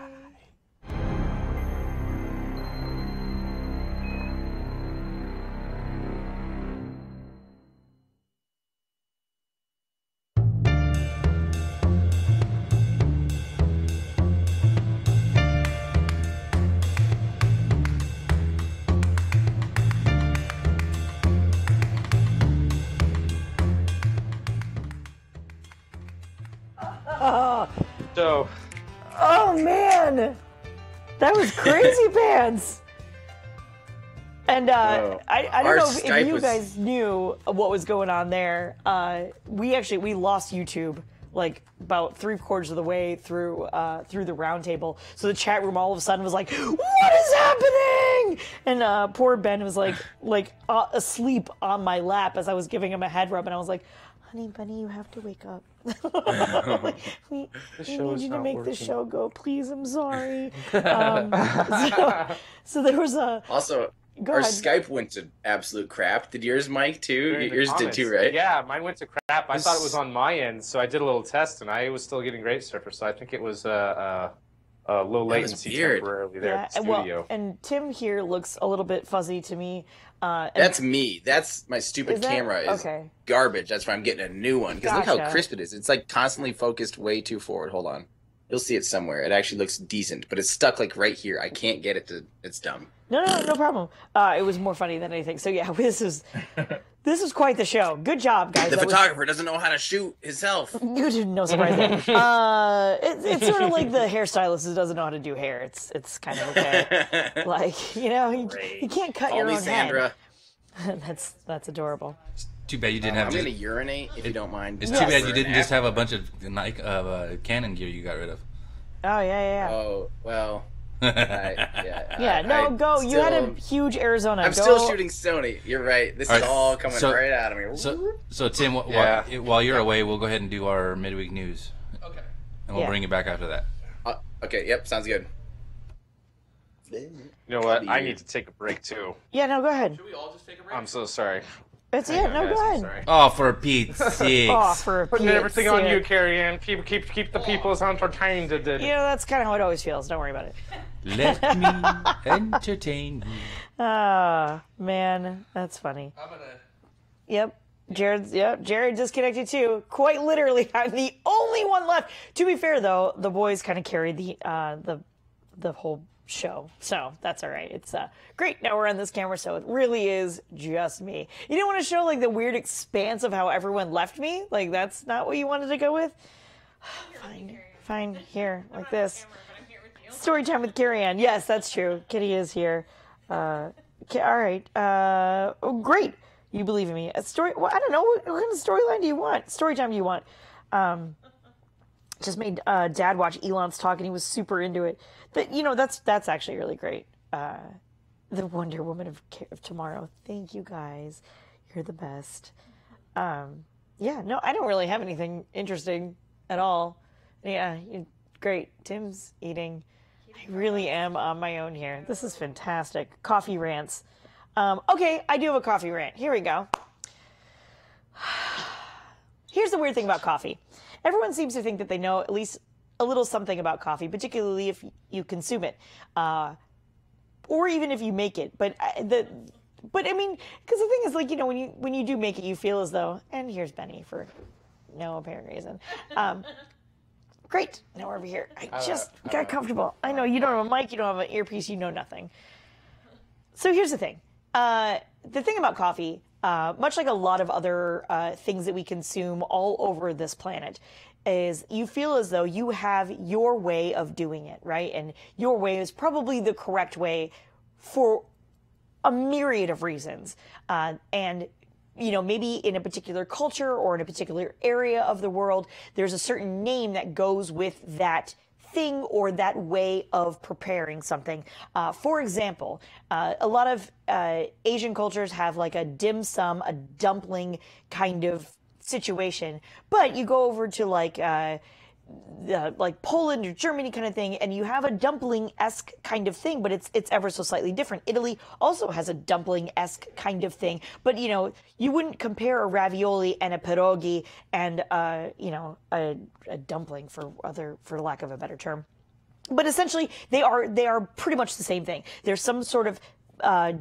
Oh man, that was crazy pants. And I don't know if you guys knew what was going on there. We lost YouTube like about 3/4 of the way through the round table. So the chat room all of a sudden was like, "What is happening?" And poor Ben was like asleep on my lap as I was giving him a head rub, and I was like, "Honey bunny, you have to wake up. Like, we need you to make this show go, please. I'm sorry." So there was a Also, Go our ahead. Skype went to absolute crap. Did yours, Mike, too? During the Yours comments. did too, right? Yeah, mine went to crap. I thought it was on my end, so I did a little test, and I was still getting great surface. So I think it was low latency temporarily there at the studio. Well, and Tim here looks a little bit fuzzy to me. And That's me. That's my stupid Is that- camera is okay. garbage. That's why I'm getting a new one. Because look how Gotcha. crisp it is. It's like constantly focused way too forward. Hold on. You'll see it somewhere. It actually looks decent, but it's stuck like right here. I can't get it to. It's dumb. No problem. It was more funny than anything. So yeah, this is quite the show. Good job, guys. The That was- photographer doesn't know how to shoot himself. No surprise there. It's sort of like the hairstylist who doesn't know how to do hair. It's kind of okay. Like, you can't cut Call your me own Sandra. head. That's adorable. Too bad you didn't have. I'm gonna urinate if you don't mind. It's too bad you didn't just have a bunch of Canon gear you got rid of. Oh yeah. Oh well. Yeah, go. You had a huge Arizona. I'm Go. still shooting Sony. You're right. This is all coming right out of me. So Tim, while you're away, we'll go ahead and do our midweek news. Okay. And we'll bring you back after that. Okay. Yep. Sounds good. You know what? I need to take a break too. Yeah, no, go ahead. Should we all just take a break? I'm so sorry. Go ahead. Oh, for Pete's sake. Oh, for Putting Pete's everything on you, sake. Carrie Ann. Keep the people entertained. That's kind of how it always feels. Don't worry about it. Let me entertain you. Ah, man, that's funny. I'm gonna. Yep. Jared disconnected too. Quite literally, I'm the only one left. To be fair, though, the boys kind of carried the whole show, so that's all right. It's great. Now we're on this camera, so it really is just me. You didn't want to show like the weird expanse of how everyone left me. Like that's not what you wanted to go with. Fine. Here, like this. Story time with Carrie Ann. Yes, that's true. Kitty is here. All right. Great. You believe in me. A story. Well, I don't know. What kind of storyline do you want? Story time do you want? Just made Dad watch Elon's talk, and he was super into it. But that's actually really great. The Wonder Woman of tomorrow. Thank you guys. You're the best. I don't really have anything interesting at all. Yeah, great. Tim's eating. I really am on my own here. This is fantastic. Coffee rants. Okay, I do have a coffee rant. Here we go. Here's the weird thing about coffee. Everyone seems to think that they know at least a little something about coffee, particularly if you consume it, or even if you make it. But I mean, because the thing is, like, when you do make it, you feel as though, and here's Benny for no apparent reason. Great. Now we're over here. I just got comfortable. I know you don't have a mic, you don't have an earpiece, you know nothing. So here's the thing. The thing about coffee, much like a lot of other things that we consume all over this planet, is you feel as though you have your way of doing it, right? And your way is probably the correct way for a myriad of reasons. And maybe in a particular culture or in a particular area of the world, there's a certain name that goes with that thing or that way of preparing something. For example, a lot of Asian cultures have like a dim sum, a dumpling kind of situation. But you go over to like Poland or Germany kind of thing, and you have a dumpling-esque kind of thing, but it's ever so slightly different. Italy also has a dumpling-esque kind of thing, but you wouldn't compare a ravioli and a pierogi and a dumpling for lack of a better term. But essentially, they are pretty much the same thing. There's some sort of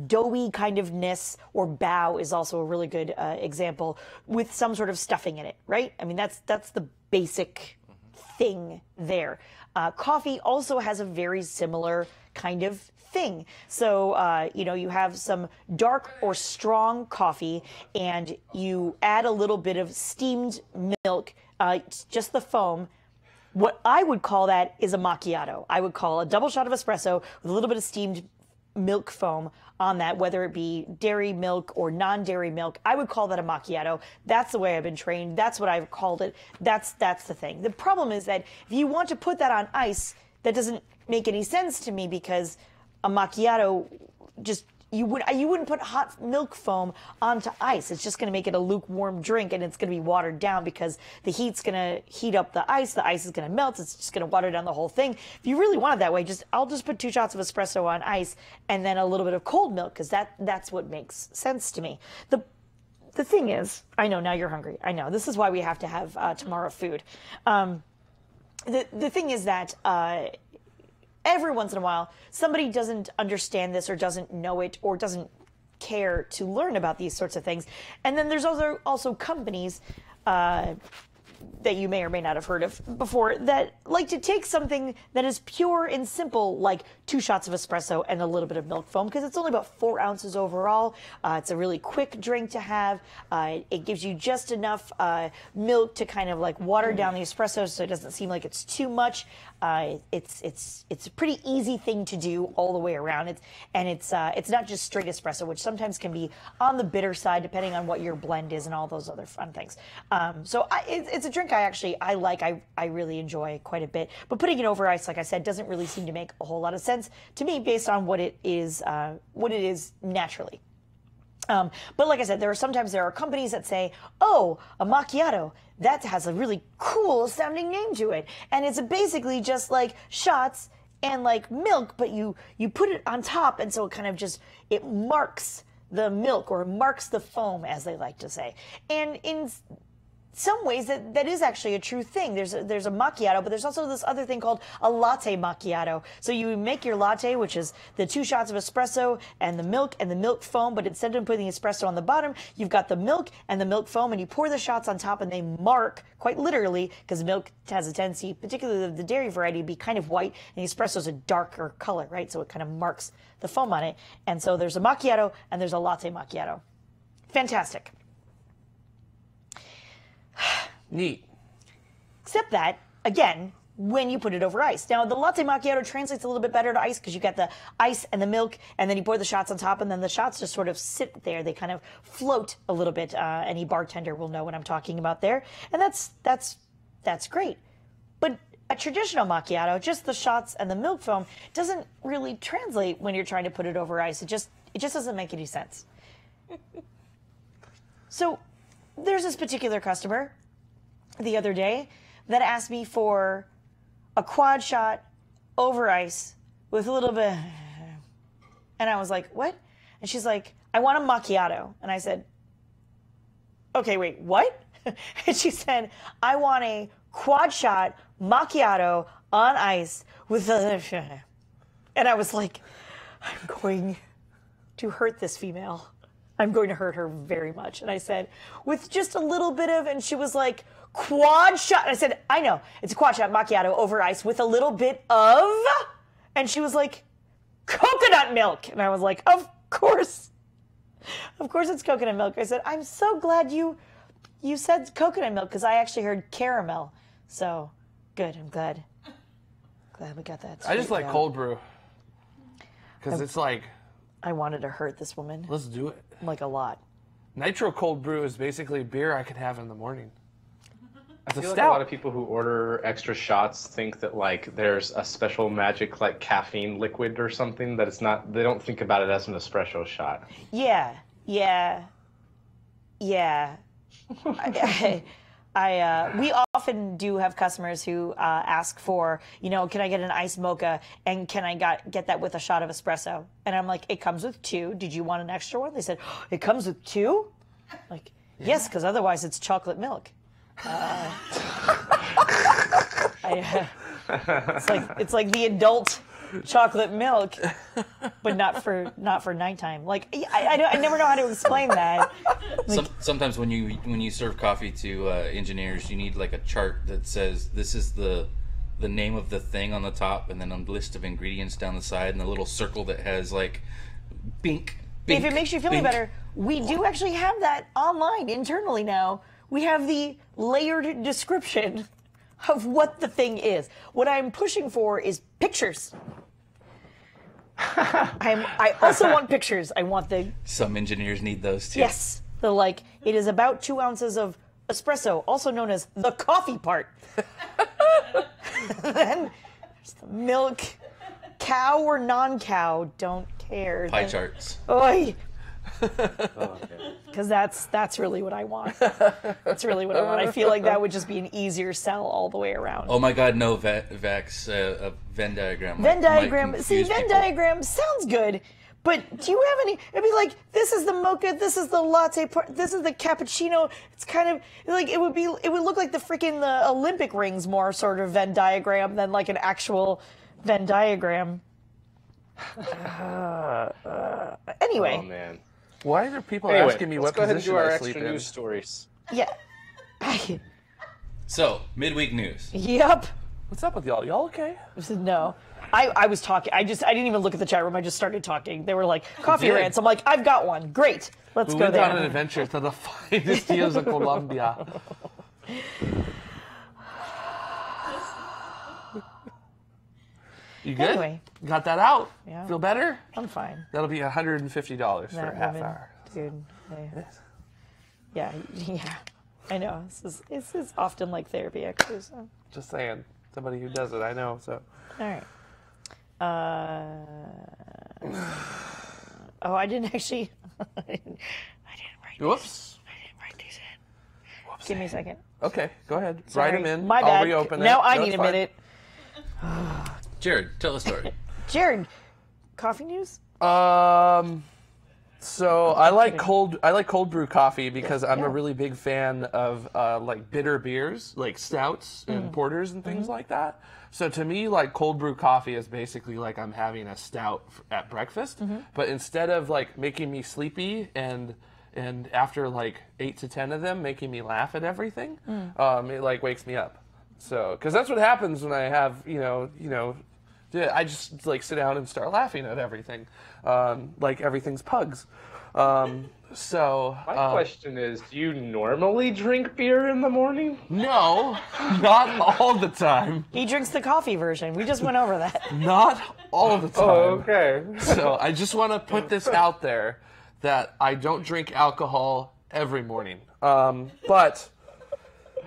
doughy kind of ness, or bao is also a really good example, with some sort of stuffing in it, right? I mean, that's the basic thing there. Coffee also has a very similar kind of thing. So, you have some dark or strong coffee, and you add a little bit of steamed milk, just the foam. What I would call that is a macchiato. I would call a double shot of espresso with a little bit of steamed milk foam on that, whether it be dairy milk or non-dairy milk. I would call that a macchiato. That's the way I've been trained. That's what I've called it. That's the thing. The problem is that if you want to put that on ice, that doesn't make any sense to me, because a macchiato just you wouldn't put hot milk foam onto ice. It's just going to make it a lukewarm drink, and it's going to be watered down because the heat's going to heat up the ice. The ice is going to melt. It's just going to water down the whole thing. If you really want it that way, I'll just put 2 shots of espresso on ice and then a little bit of cold milk, because that's what makes sense to me. The thing is, I know now you're hungry. I know this is why we have to have tomorrow food. The thing is that every once in a while, somebody doesn't understand this or doesn't know it or doesn't care to learn about these sorts of things. And then there's also companies that you may or may not have heard of before that like to take something that is pure and simple, like 2 shots of espresso and a little bit of milk foam, because it's only about 4 ounces overall. It's a really quick drink to have. It gives you just enough milk to kind of like water down the espresso so it doesn't seem like it's too much. It's a pretty easy thing to do all the way around. It's not just straight espresso, which sometimes can be on the bitter side depending on what your blend is and all those other fun things. So it's a drink I like. I really enjoy quite a bit. But putting it over ice, like I said, doesn't really seem to make a whole lot of sense to me based on what it is naturally. But like I said, there are companies that say, oh, a macchiato, that has a really cool sounding name to it. And it's basically just like shots and like milk, but you put it on top, and so it kind of it marks the milk, or marks the foam, as they like to say. And in some ways that is actually a true thing. There's a macchiato, but there's also this other thing called a latte macchiato. So you make your latte, which is the 2 shots of espresso and the milk foam, but instead of putting the espresso on the bottom, you've got the milk and the milk foam, and you pour the shots on top, and they mark, quite literally, because milk has a tendency, particularly the dairy variety, to be kind of white, and the espresso is a darker color, right? So it kind of marks the foam on it. And so there's a macchiato and there's a latte macchiato. Fantastic. Neat. Except that, again, when you put it over ice. Now, the latte macchiato translates a little bit better to ice because you got the ice and the milk, and then you pour the shots on top, and then the shots just sort of sit there. They kind of float a little bit. Any bartender will know what I'm talking about there. And that's great. But a traditional macchiato, just the shots and the milk foam, doesn't really translate when you're trying to put it over ice. It just doesn't make any sense. So there's this particular customer the other day that asked me for a quad shot over ice with a little bit, and I was like, what? And she's like, I want a macchiato. And I said, okay, wait, what? And she said, I want a quad shot macchiato on ice with a, and I was like, I'm going to hurt this female. I'm going to hurt her very much. And I said, with just a little bit of, and she was like, quad shot. And I said, I know, it's a quad shot macchiato over ice with a little bit of, and she was like, coconut milk. And I was like, of course it's coconut milk. I said, I'm so glad you said coconut milk, because I actually heard caramel. So good, I'm glad we got that. I just like cold brew, because it's like, I wanted to hurt this woman. Let's do it. Like a lot. Nitro cold brew is basically beer I could have in the morning. I feel like a lot of people who order extra shots think that like there's a special magic like caffeine liquid or something, that it's not. They don't think about it as an espresso shot. Yeah. We often do have customers who ask for, can I get an iced mocha, and can I get that with a shot of espresso? And I'm like, it comes with 2. Did you want an extra one? They said, it comes with 2? Like, yes, because otherwise it's chocolate milk. It's like the adult chocolate milk, but not for nighttime. Like I never know how to explain that. Like, sometimes when you serve coffee to engineers, you need like a chart that says this is the name of the thing on the top, and then a list of ingredients down the side, and a little circle that has like bink. If it makes you feel any better, we do actually have that online internally now. We have the layered description of what the thing is. What I'm pushing for is pictures. I also want pictures. I want the Some engineers need those too. yes. The like. It is about 2 ounces of espresso, also known as the coffee part. Then there's the milk. Cow or non-cow, don't care. Pie charts. Oi. Because that's really what I want. That's really what I want. I feel like that would just be an easier sell all the way around. Oh my God, no Vex, a Venn diagram. Venn might diagram. See, confuse Venn people. diagram sounds good, but do you have any? It'd be like, this is the mocha, this is the latte part, this is the cappuccino. It's kind of like it would look like the freaking the Olympic rings more sort of Venn diagram than like an actual Venn diagram. Anyway. Oh man. Why are people Anyway, asking me let's what go ahead and position do our I extra sleep in? news stories. Yeah. So, midweek news. Yep. What's up with y'all? Y'all okay? I said no. I was talking. I didn't even look at the chat room. I just started talking. They were like, coffee did. rants. I'm like, I've got one. Great. Let's We go went there. on an adventure to the finest hills of Colombia. You good? Anyway. Got that out? Yeah. Feel better? I'm fine. That'll be $150 for a That half woman, hour. dude. Yeah. I know. This is often like therapy, actually. So. Just saying. Somebody who does it, I know. So. All right. Oh, I didn't actually. I didn't write. Whoops. I didn't write these in. Whoops. Give me a second. Okay, go ahead. Sorry. Write them in. My I'll bad. reopen it. Now I No, need it's a fine. minute. Jared, tell a story. Jared, coffee news? So I like cold brew coffee because I'm a really big fan of like bitter beers, like stouts and porters and things like that. So to me, like cold brew coffee is basically like I'm having a stout at breakfast, but instead of like making me sleepy and after like 8 to 10 of them making me laugh at everything, it like wakes me up. So because that's what happens when I have I just like sit down and start laughing at everything, like everything's pugs. My question is, do you normally drink beer in the morning? No, not all the time. He drinks the coffee version. We just went over that. Not all the time. Oh, okay. So I just want to put this out there that I don't drink alcohol every morning. But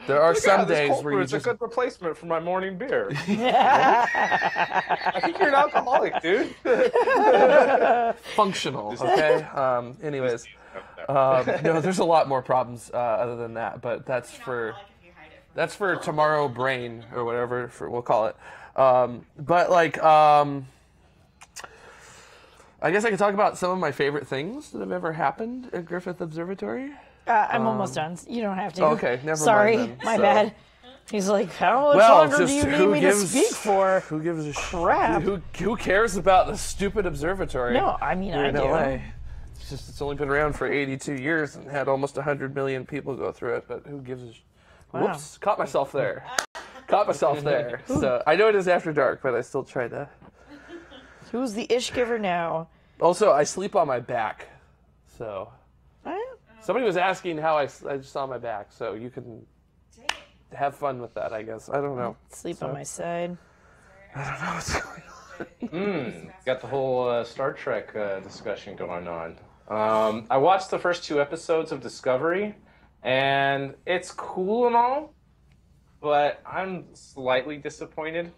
there are some days where you it's just a good replacement for my morning beer. I think you're an alcoholic, dude. functional. Okay. Anyways, no, there's a lot more problems other than that, but that's for tomorrow brain or whatever we'll call it. But like, I guess I could talk about some of my favorite things that have ever happened at Griffith Observatory. I'm almost done. You don't have to. Okay, never Sorry, mind then. my So- bad. He's like, how much longer do you need me to speak for? Who gives a Crap. Who cares about the stupid observatory? No, I mean, here I in do. LA? It's only been around for 82 years and had almost 100 million people go through it. But who gives a? Wow. Whoops! Caught myself there. So I know it is after dark, but I still try to. Who's the ish giver now? Also, I sleep on my back, so. Oh, Somebody was asking how I just on my back, so you can have fun with that, I guess. I don't know. Sleep on my side. I don't know what's going on. Got the whole Star Trek discussion going on. I watched the first 2 episodes of Discovery, and it's cool and all, but I'm slightly disappointed.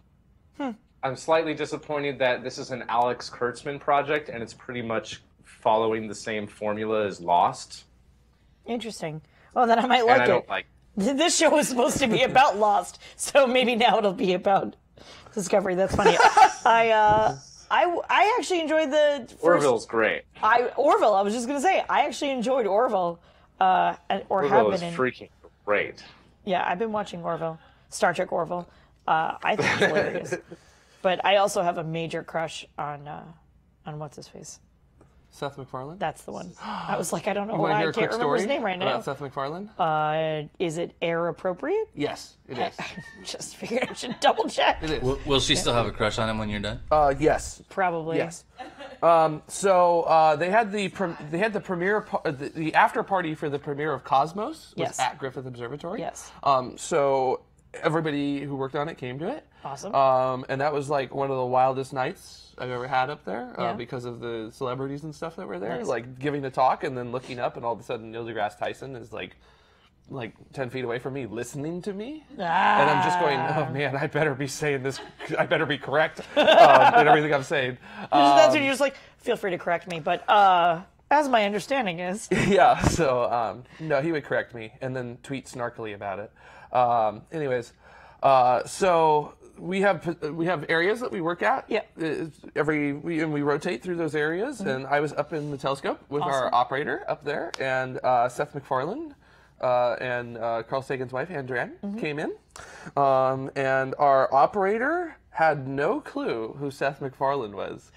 I'm slightly disappointed that this is an Alex Kurtzman project, and it's pretty much following the same formula as Lost. Interesting. Well, then I might And like I it. don't like. This show was supposed to be about Lost, so maybe now it'll be about Discovery. That's funny. I actually enjoyed the first... Orville's great. Orville. I was just gonna say I actually enjoyed Orville, Orville have is been in. freaking great. Yeah, I've been watching Orville, Star Trek Orville. I think it's hilarious. But I also have a major crush on what's his face. Seth MacFarlane? That's the one. I was like, I don't know You wanna why hear I a can't quick remember his story name right now. about Seth MacFarlane? Is it air appropriate? Yes, it is. Just figured I should double check. It is. Will she still have a crush on him when you're done? Yes. Probably. Yes. So they had the premiere, the after party for the premiere of Cosmos was Yes. at Griffith Observatory. Yes. So everybody who worked on it came to it. Awesome. And that was like one of the wildest nights I've ever had up there Yeah. because of the celebrities and stuff that were there. Nice. Like giving the talk and then looking up, and all of a sudden Neil deGrasse Tyson is like 10 feet away from me, listening to me. And I'm just going, oh man, I better be saying this. I better be correct in everything I'm saying. That's when you're just like, feel free to correct me, but as my understanding is. Yeah, so no, he would correct me and then tweet snarkily about it. Anyways, so we have areas that we work at. Yeah. We rotate through those areas, and I was up in the telescope with our operator up there, and Seth MacFarlane and Carl Sagan's wife, Andrea, came in, and our operator had no clue who Seth MacFarlane was.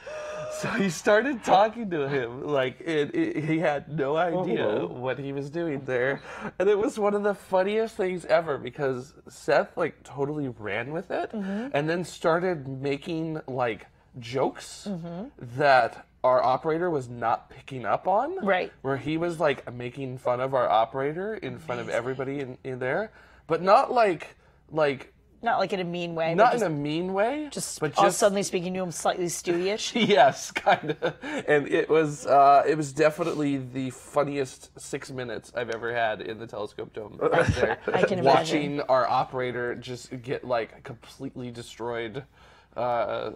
So he started talking to him like he had no idea what he was doing there. And it was one of the funniest things ever because Seth like totally ran with it and then started making like jokes that our operator was not picking up on. Right. Where he was like making fun of our operator in front of everybody in there. But not like not like in a mean way. Not but just, in a mean way. But just suddenly speaking to him slightly Stewie-ish. Yes, kind of. And it was definitely the funniest 6 minutes I've ever had in the telescope dome. Right there. I can imagine. Watching our operator just get like completely destroyed by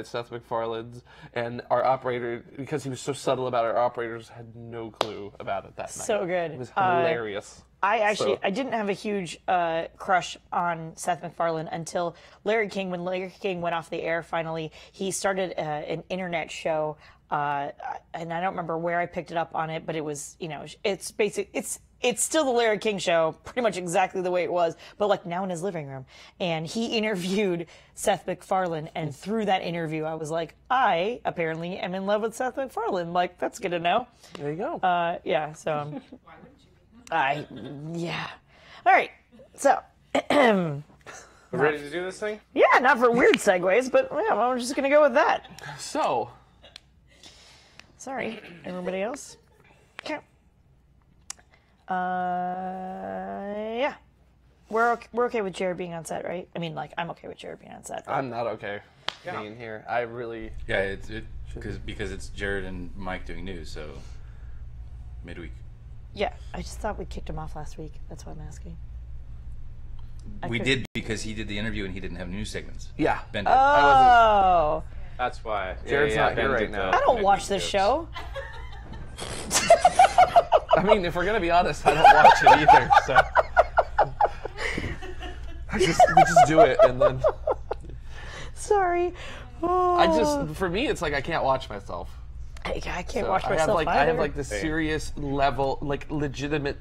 Seth MacFarlane's, and our operator, because he was so subtle about our operators, had no clue about it that night. So good. It was hilarious. I didn't have a huge crush on Seth MacFarlane until Larry King. When Larry King went off the air, finally, he started an internet show, and I don't remember where I picked it up on it, but it was, it's still the Larry King show, pretty much exactly the way it was, but like now in his living room. And he interviewed Seth MacFarlane, and through that interview, I was like, I apparently am in love with Seth MacFarlane. Like, that's good to know. There you go. Yeah, so. Yeah. All right. So. We're ready to do this thing? Yeah, not for weird segues, but yeah, well, I'm just going to go with that. So. Sorry. Everybody else? Okay. Yeah. We're okay with Jared being on set, right? I mean, like, I'm okay with Jared being on set. But... I'm not okay being here. I really... Yeah, because it's Jared and Mike doing news, so midweek. Yeah, I just thought we kicked him off last week. That's why I'm asking. We did because he did the interview and he didn't have news segments. Yeah. Ben did. Oh. That's why. Jared's not here right now. I don't watch this show. I mean, if we're going to be honest, I don't watch it either, so... we just do it, and then... Sorry. Oh. For me, it's like I can't watch myself. I can't watch myself either. I have like the serious level, like legitimate,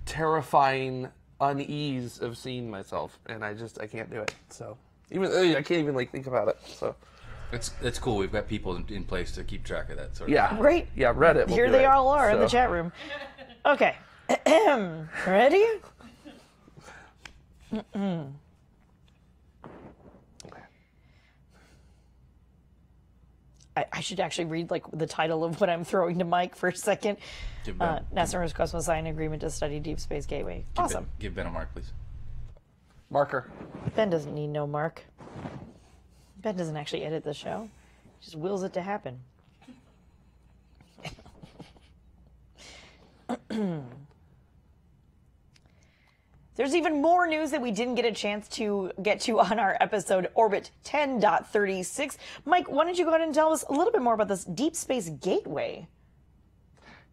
terrifying unease of seeing myself, and I can't do it. So I can't even like think about it. So it's cool. We've got people in place to keep track of that sort of yeah, thing. Great. Yeah, Reddit. Here they all are in the chat room. Okay, ready? I should actually read like the title of what I'm throwing to Mike for a second. NASA and Roscosmos signed an agreement to study Deep Space Gateway. Awesome. Give Ben a mark, please. Marker. Ben doesn't need no mark. Ben doesn't actually edit the show. He just wills it to happen. There's even more news that we didn't get a chance to get to on our episode Orbit 10.36. Mike, why don't you go ahead and tell us a little bit more about this Deep Space Gateway?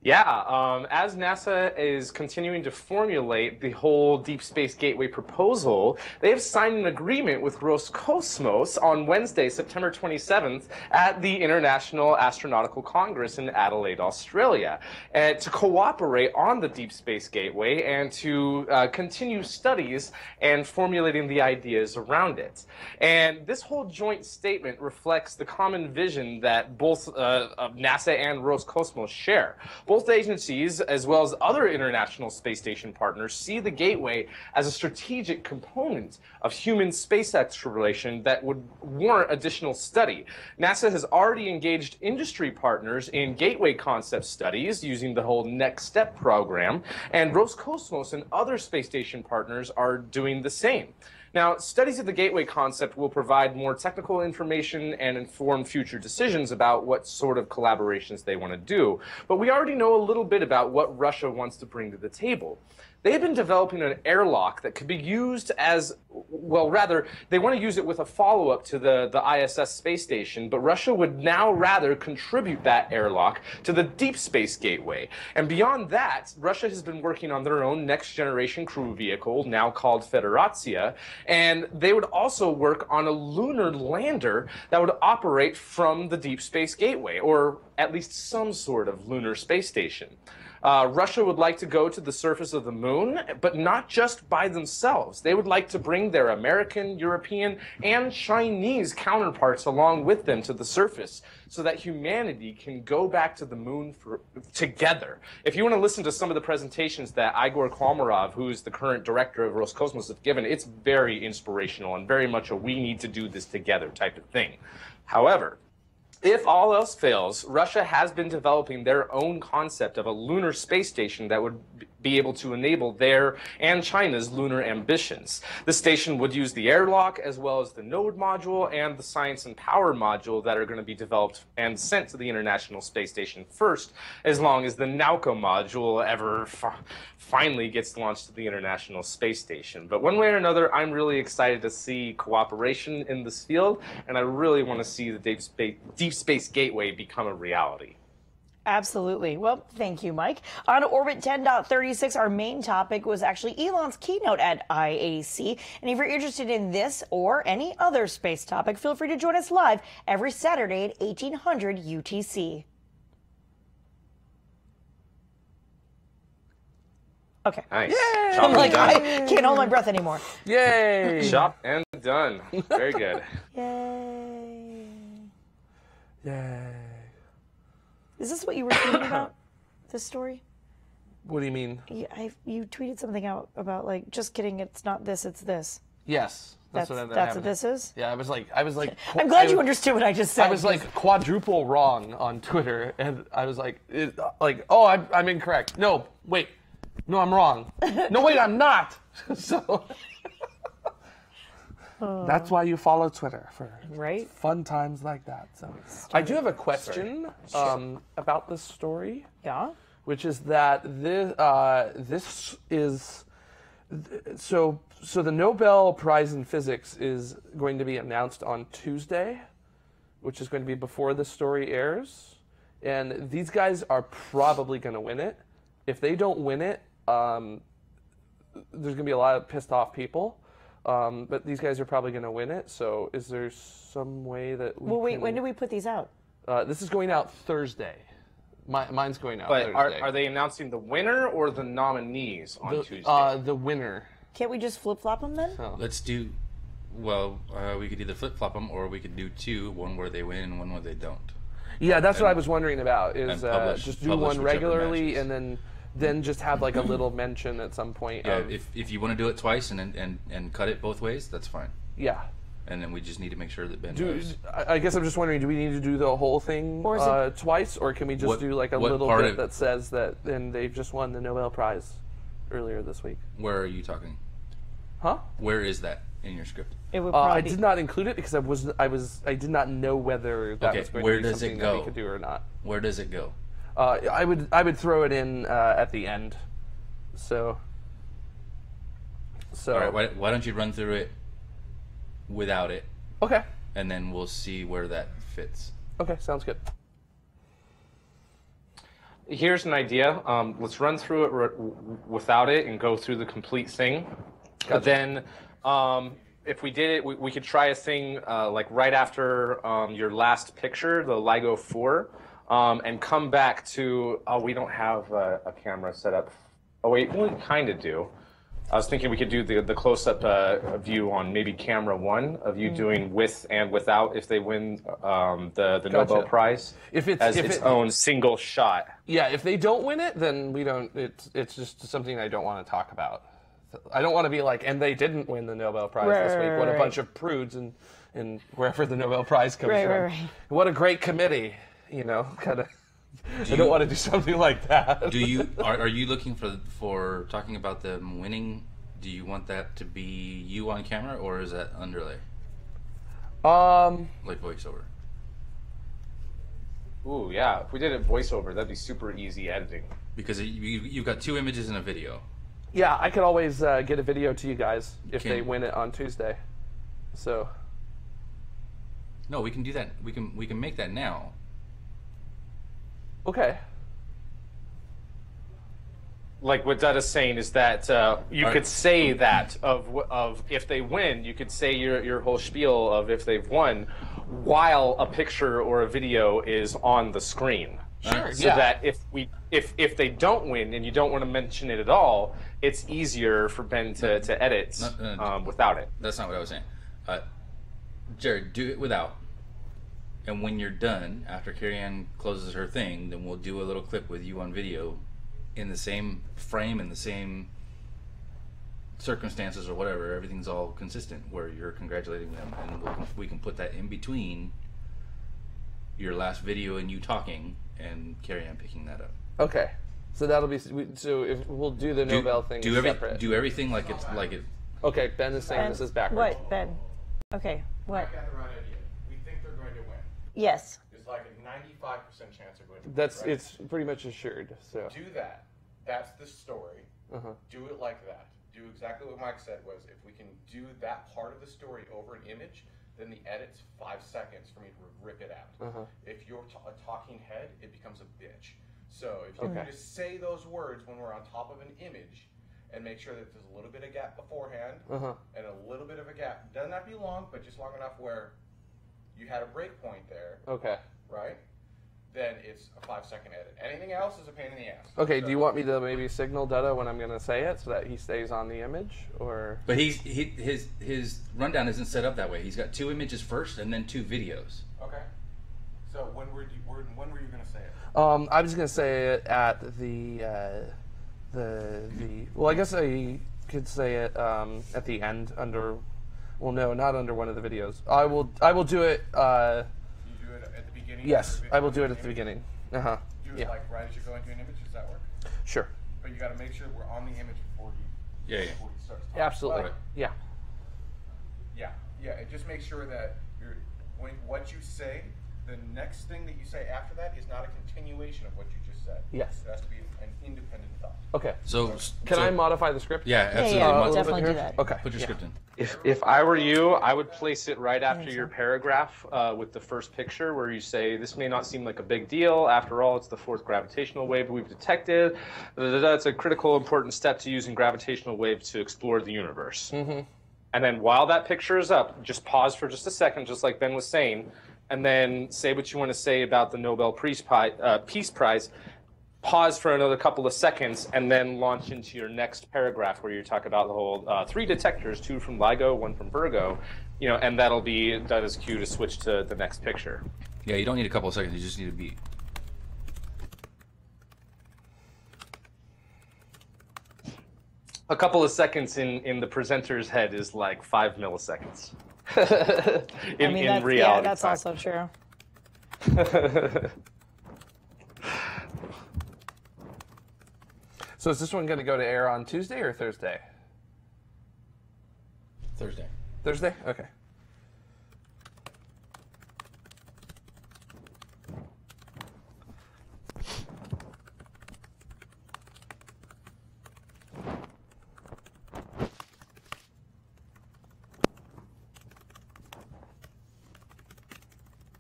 Yeah, as NASA is continuing to formulate the whole Deep Space Gateway proposal, they have signed an agreement with Roscosmos on Wednesday, September 27th, at the International Astronautical Congress in Adelaide, Australia, to cooperate on the Deep Space Gateway and to continue studies and formulating the ideas around it. And this whole joint statement reflects the common vision that both NASA and Roscosmos share. Both agencies, as well as other international space station partners, see the Gateway as a strategic component of human space exploration that would warrant additional study. NASA has already engaged industry partners in Gateway concept studies using the whole Next Step program, and Roscosmos and other space station partners are doing the same. Now, studies of the gateway concept will provide more technical information and inform future decisions about what sort of collaborations they want to do. But we already know a little bit about what Russia wants to bring to the table. They've been developing an airlock that could be used as, well, rather, they want to use it with a follow-up to the ISS space station, but Russia would now rather contribute that airlock to the Deep Space Gateway. And beyond that, Russia has been working on their own next-generation crew vehicle, now called Federatia, and they would also work on a lunar lander that would operate from the Deep Space Gateway, or at least some sort of lunar space station. Russia would like to go to the surface of the moon, but not just by themselves. They would like to bring their American, European, and Chinese counterparts along with them to the surface so that humanity can go back to the moon together. If you want to listen to some of the presentations that Igor Komarov, who's the current director of Roscosmos, have given, it's very inspirational and very much a we need to do this together type of thing. However, if all else fails, Russia has been developing their own concept of a lunar space station that would be able to enable their and China's lunar ambitions. The station would use the airlock as well as the node module and the science and power module that are going to be developed and sent to the International Space Station first, as long as the Nauka module ever finally gets launched to the International Space Station. But one way or another, I'm really excited to see cooperation in this field, and I really want to see the Deep Space Gateway become a reality. Absolutely. Well, thank you, Mike. On Orbit 10.36, our main topic was actually Elon's keynote at IAC. And if you're interested in this or any other space topic, feel free to join us live every Saturday at 1800 UTC. Okay. Nice. Yay! I'm like, I can't hold my breath anymore. Yay! Shop and done. Very good. Yay. Yay. Is this what you were tweeting about? This story? What do you mean? You tweeted something out about, like, just kidding, it's not this, it's this. Yes. That's what this is? Yeah, I was like. I'm glad you understood what I just said. I was like quadruple wrong on Twitter, and I was like, oh, I'm incorrect. No, wait. No, I'm wrong. No, wait, I'm not. So that's why you follow Twitter, for fun times like that. So I do have a question about this story. Yeah. Which is that this is so the Nobel Prize in Physics is going to be announced on Tuesday, which is going to be before this story airs, and these guys are probably going to win it. If they don't win it, there's going to be a lot of pissed off people. But these guys are probably going to win it. So is there some way that we wait, when do we put these out? This is going out Thursday. Mine's going out Thursday. But are they announcing the winner or the nominees on Tuesday? The winner. Can't we just flip-flop them then? Oh. Let's do, we could either flip-flop them or we could do two, one where they win and one where they don't. Yeah, that's what I was wondering about, is just do one regularly and then just have like a little mention at some point. Yeah, if you want to do it twice and cut it both ways, that's fine. Yeah. And then we just need to make sure that Ben knows. I guess I'm just wondering, do we need to do the whole thing twice, or can we just do like a little bit that says that and they've just won the Nobel Prize earlier this week? Where are you talking? Huh? Where is that in your script? It would I did not include it because I did not know whether that was going to be something that we could do or not. Where does it go? I would throw it in at the end. So. All right. Why don't you run through it without it? Okay. And then we'll see where that fits. Okay, sounds good. Here's an idea. Let's run through it without it and go through the complete thing. Gotcha. Then, if we did it, we could try a thing like right after your last picture, the LIGO 4. And come back to, we don't have a camera set up. Oh, wait, we kind of do. I was thinking we could do the close-up view on maybe camera 1 of you doing with and without if they win the Nobel Prize if it's its own single shot. Yeah, if they don't win it, then we don't. It's just something I don't want to talk about. I don't want to be like, and they didn't win the Nobel Prize this week. What a bunch of prudes and wherever the Nobel Prize comes from. Right. What a great committee. You know, kind of. I don't want to do something like that. Are you looking for talking about them winning Do you want that to be you on camera, or is that underlay? Like voiceover? Ooh, yeah. If we did it voiceover, that'd be super easy editing. Because you've got 2 images and a video. Yeah, I could always get a video to you guys if they win it on Tuesday. So. No, we can do that. We can make that now. Okay. Like what Dud is saying is that you could say that of if they win, you could say your whole spiel of if they've won, while a picture or a video is on the screen. Sure. So that if they don't win and you don't want to mention it at all, it's easier for Ben to edit without it. That's not what I was saying. Jared, do it without. And when you're done, after Carrie-Ann closes her thing, then we'll do a little clip with you on video in the same frame, in the same circumstances or whatever. Everything's all consistent where you're congratulating them, and we can put that in between your last video and you talking and Carrie-Ann picking that up. Okay. So that'll be so. If we'll do the Nobel thing separate. Do everything like it's like it. Okay, Ben is saying this is backwards. What, Ben? Okay, what? I got the right idea. We think they're going to win. Yes. There's like a 95% chance they're going to win. That's right? it's pretty much assured. So Do that. That's the story. Uh-huh. Do it like that. Do exactly what Mike said was if we can do that part of the story over an image, then the edit's 5 seconds for me to rip it out. Uh-huh. If you're a talking head, it becomes a bitch. So if you can just say those words when we're on top of an image and make sure that there's a little bit of gap beforehand and a little bit of a gap. Doesn't have to be long, but just long enough where you had a break point there. Okay. Right? Then it's a 5-second edit. Anything else is a pain in the ass. Okay, do you want me to maybe signal Dutta when I'm going to say it so that he stays on the image, or? But his rundown isn't set up that way. He's got 2 images first and then 2 videos. Okay. So when were you going to say it? I was going to say it at the well, I guess I could say it at the end under. Well, no, not under one of the videos. I will do it. You do it at the beginning? Yes, I will do it at the beginning. Do it like right as you go into an image. Does that work? Sure. But you got to make sure we're on the image before you. Before you start talking. Absolutely. But, Yeah. Yeah. And just make sure that what you say, the next thing that you say after that is not a continuation of what you just said. Yes. It has to be an independent thought. Okay. So can I modify the script? Yeah, absolutely. Yeah, definitely do that. Okay. Put your script in. If I were you, I would place it right after your paragraph with the first picture where you say, this may not seem like a big deal. After all, it's the 4th gravitational wave we've detected. It's a critical, important step to using gravitational waves to explore the universe. Mm-hmm. And then while that picture is up, just pause for just a second, just like Ben was saying, and then say what you want to say about the Nobel Peace Prize. Pause for another couple of seconds, and then launch into your next paragraph where you talk about the whole 3 detectors, 2 from LIGO, 1 from Virgo, and that'll be that is cue to switch to the next picture. Yeah, you don't need a couple of seconds. You just need a beat. A couple of seconds in the presenter's head is like 5 milliseconds. in reality, yeah, that's also true. So is this one going to go to air on Tuesday or Thursday? Thursday. Thursday? Okay.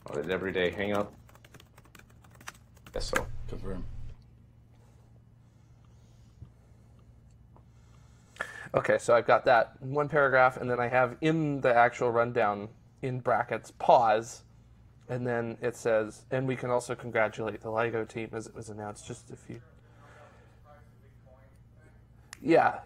Oh, did every day hang up? Guess so. Confirm. Okay, so I've got that in one paragraph, and then I have in the actual rundown, in brackets, pause, and then it says, and we can also congratulate the LIGO team as it was announced just a few... Yeah.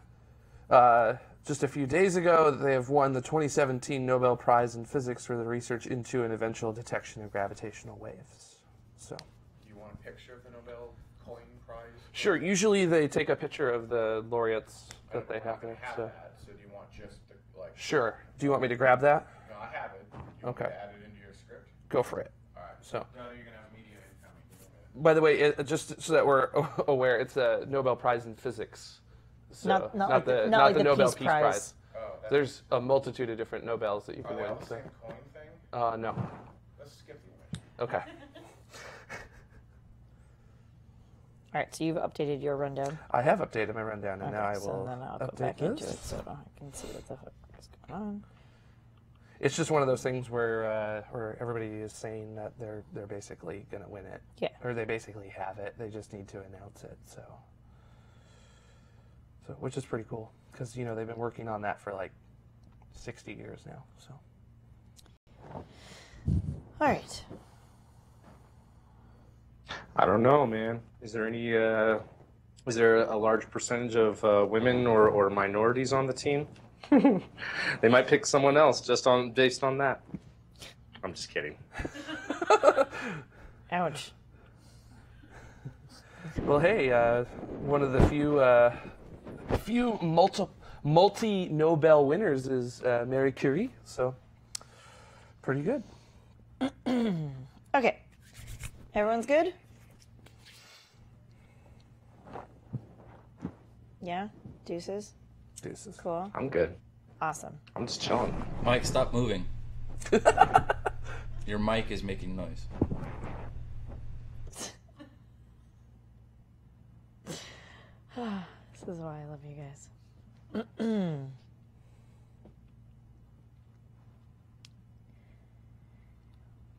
Just a few days ago, they have won the 2017 Nobel Prize in Physics for the research into and eventual detection of gravitational waves. So. Do you want a picture of the Nobel Coin Prize? Sure. Usually they take a picture of the laureates that they have there. So. So do you want just the, like? Sure. Do you want me to grab that? No, I have it. You want me to add it into your script? Go for it. All right. So. No, you're gonna have media incoming. By the way, just so that we're aware, it's a Nobel Prize in Physics. So Not like the the Nobel Peace Peace Prize. Prize. There's a multitude of different Nobels that you can Are they win. all the same coin thing? No. Let's skip the image. Okay. All right, so you've updated your rundown. I have updated my rundown, and Okay, now I so will then I'll go update back into this. it so I can see what the fuck is going on. It's just one of those things where everybody is saying that they're basically going to win it. Yeah. Or they basically have it. They just need to announce it. So which is pretty cool because they've been working on that for like 60 years now. So. All right. I don't know, man. Is there a large percentage of women or minorities on the team? They might pick someone else based on that. I'm just kidding. Ouch. Well, hey, one of the few multi-Nobel winners is Marie Curie, so pretty good. Okay. Everyone's good? Yeah? Deuces? Deuces. Cool. I'm good. Awesome. I'm just chilling. Mike, stop moving. Your mic is making noise. This is why I love you guys.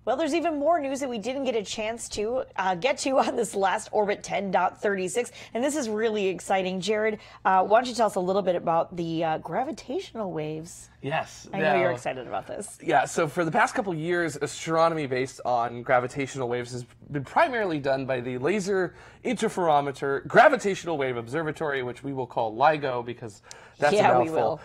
Well, there's even more news that we didn't get a chance to get to on this last Orbit 10.36, and this is really exciting. Jared, why don't you tell us a little bit about the gravitational waves? Yes. I know you're excited about this. Yeah, so for the past couple years, astronomy based on gravitational waves has been primarily done by the Laser Interferometer Gravitational Wave Observatory, which we will call LIGO because that's a mouthful.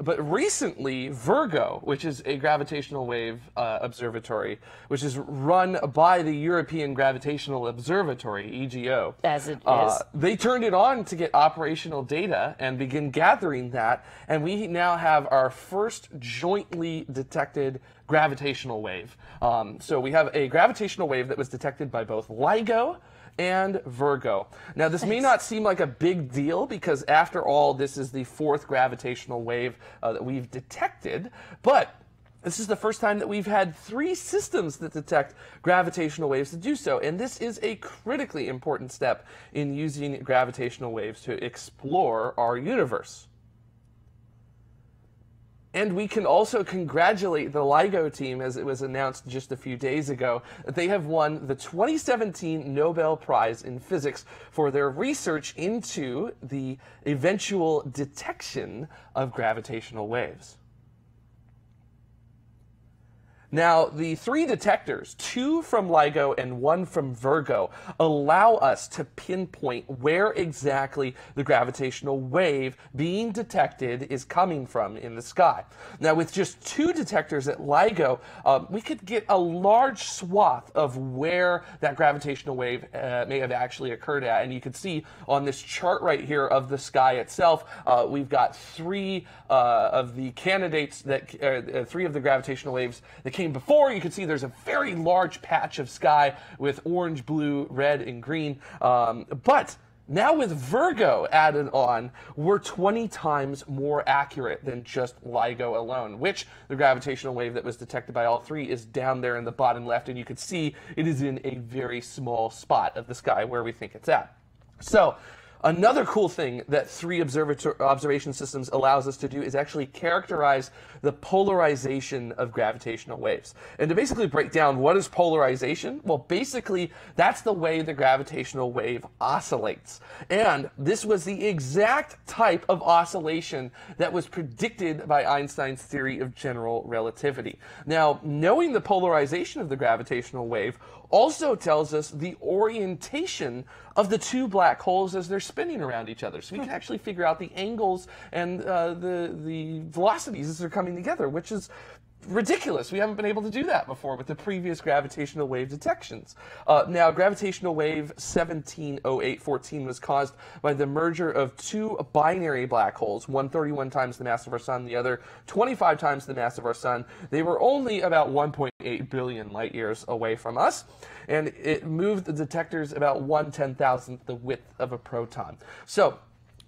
But recently, Virgo, which is a gravitational wave observatory, which is run by the European Gravitational Observatory, EGO. As it is. They turned it on to get operational data and begin gathering that, and we now have our first jointly detected gravitational wave. So we have a gravitational wave that was detected by both LIGO and Virgo. Now, this may not seem like a big deal because, after all, this is the fourth gravitational wave that we've detected, but this is the first time that we've had 3 systems that detect gravitational waves to do so, and this is a critically important step in using gravitational waves to explore our universe. And we can also congratulate the LIGO team, as it was announced just a few days ago, that they have won the 2017 Nobel Prize in Physics for their research into the eventual detection of gravitational waves. Now, the 3 detectors, 2 from LIGO and 1 from Virgo, allow us to pinpoint where exactly the gravitational wave being detected is coming from in the sky. Now, with just 2 detectors at LIGO, we could get a large swath of where that gravitational wave may have actually occurred at. And you can see on this chart right here of the sky itself, we've got 3 of the candidates, 3 of the gravitational waves that came before. You can see there's a very large patch of sky with orange, blue, red, and green. But now with Virgo added on, we're 20 times more accurate than just LIGO alone, which the gravitational wave that was detected by all 3 is down there in the bottom left, and you can see it is in a very small spot of the sky where we think it's at. So, another cool thing that 3 observation systems allows us to do is actually characterize the polarization of gravitational waves. And to basically break down what is polarization, well, basically that's the way the gravitational wave oscillates. And this was the exact type of oscillation that was predicted by Einstein's theory of general relativity. Now, knowing the polarization of the gravitational wave also tells us the orientation of the 2 black holes as they're spinning around each other. So we can actually figure out the angles and the velocities as they're coming together, which is ridiculous. We haven't been able to do that before with the previous gravitational wave detections. Now, gravitational wave 170814 was caused by the merger of 2 binary black holes, one 31 times the mass of our sun, the other 25 times the mass of our sun. They were only about 1.8 billion light years away from us, and it moved the detectors about 1/10,000th the width of a proton. So,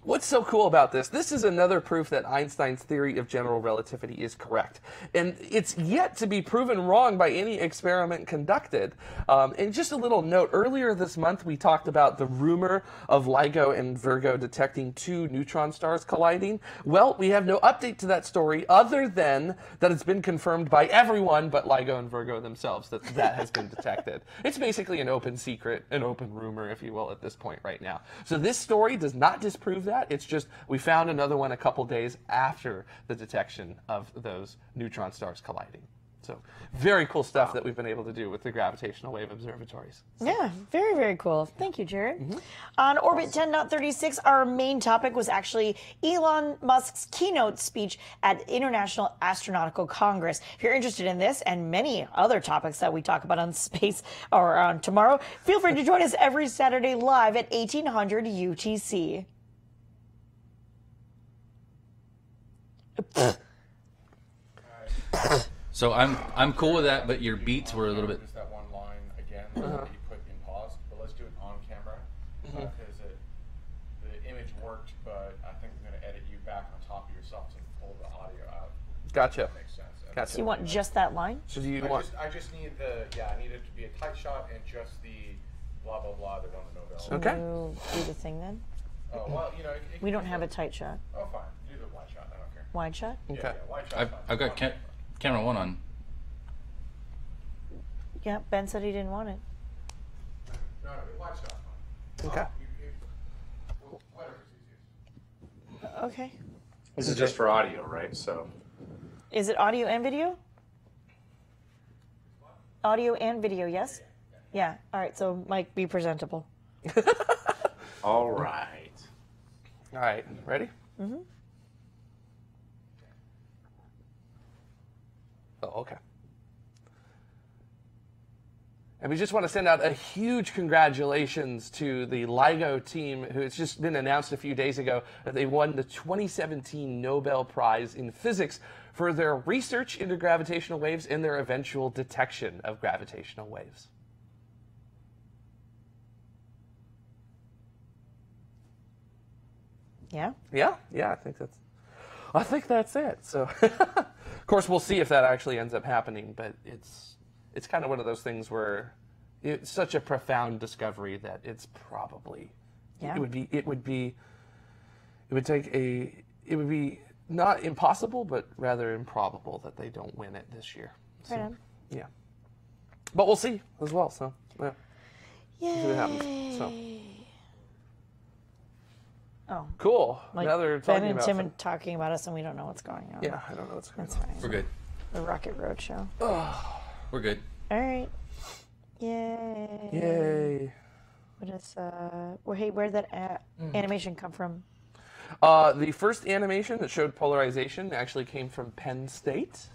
What's so cool about this? This is another proof that Einstein's theory of general relativity is correct. And it's yet to be proven wrong by any experiment conducted. And just a little note, earlier this month we talked about the rumor of LIGO and Virgo detecting 2 neutron stars colliding. Well, we have no update to that story other than that it's been confirmed by everyone but LIGO and Virgo themselves that that has been detected. It's basically an open secret, an open rumor, if you will, at this point right now. So this story does not disprove that. It's just we found another one a couple days after the detection of those neutron stars colliding. So very cool stuff that we've been able to do with the gravitational wave observatories. Yeah, very, very cool. Thank you, Jared. On Orbit 10.36, our main topic was actually Elon Musk's keynote speech at International Astronautical Congress. If you're interested in this and many other topics that we talk about on space or on tomorrow, feel free to join us every Saturday live at 1800 UTC. So I'm cool with that, but your beats were a little bit. Just that one line again that you put in pause, but let's do it on camera because the image worked, but I think I'm going to edit you back on top of yourself to pull the audio out. Gotcha. That makes sense. Gotcha. So you want just that line? So do you want? I just need I need it to be a tight shot and just the blah blah blah that won the Nobel. Okay. We'll do the thing then. Oh well, you know. We don't have a tight shot. Oh fine, do the wide shot. I don't care. Wide shot? Okay. Yeah, wide shot. I've got camera 1 on. Yeah, Ben said he didn't want it. No, wide shot. Okay. Whatever's easiest. Okay. This is just for audio, right? So. Is it audio and video? Audio and video, yes? Yeah. All right, so Mike, be presentable. All right. All right. Ready? Mm-hmm. Oh, okay. And we just want to send out a huge congratulations to the LIGO team, who it's just been announced a few days ago that they won the 2017 Nobel Prize in Physics for their research into gravitational waves and their eventual detection of gravitational waves. Yeah? Yeah, I think that's it. So, of course, we'll see if that actually ends up happening, but it's kind of one of those things where it's such a profound discovery that it's probably it would be not impossible, but rather improbable that they don't win it this year. So, Right on. yeah, but we'll see as well. So yeah, Yay. see what happens. So Oh. cool. Like Now they're Ben talking and about Tim are talking about us and we don't know what's going on. Yeah, I don't know what's going That's on. fine. We're good. The Rocket Road Show. We're good. All right. Yay. Yay. What is, well, hey, where did that animation come from? The first animation that showed polarization actually came from Penn State.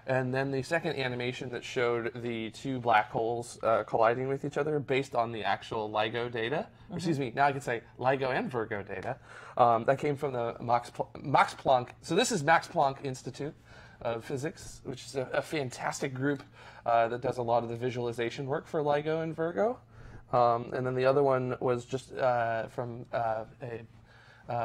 And then the second animation that showed the 2 black holes colliding with each other based on the actual LIGO data. Excuse me, now I can say LIGO and Virgo data. That came from the Max Planck. So this is Max Planck Institute of Physics, which is a fantastic group that does a lot of the visualization work for LIGO and Virgo. And then the other one was just from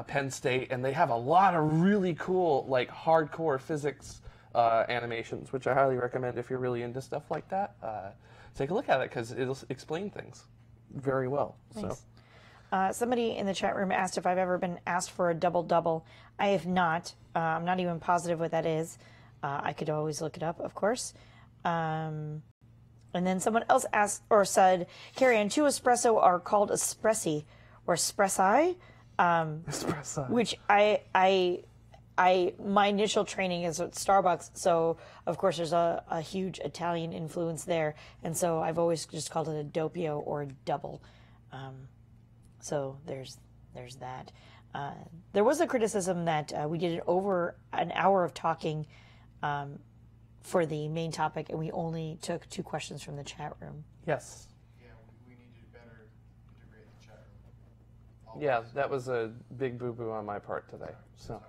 Penn State, and they have a lot of really cool, like hardcore physics animations, which I highly recommend if you're really into stuff like that. Take a look at it because it'll explain things very well. Nice. So. Somebody in the chat room asked if I've ever been asked for a double-double. I have not. I'm not even positive what that is. I could always look it up, of course. And then someone else asked or said, Carrie Ann, 2 espresso are called espressi or espressi, Espresso. which my initial training is at Starbucks, so of course there's a huge Italian influence there, and so I've always just called it a doppio or a double. So there's that. There was a criticism that we did over an hour of talking for the main topic, and we only took 2 questions from the chat room. Yes. Yeah, we need to better integrate the chat room. Yeah, that was a big boo-boo on my part today. So,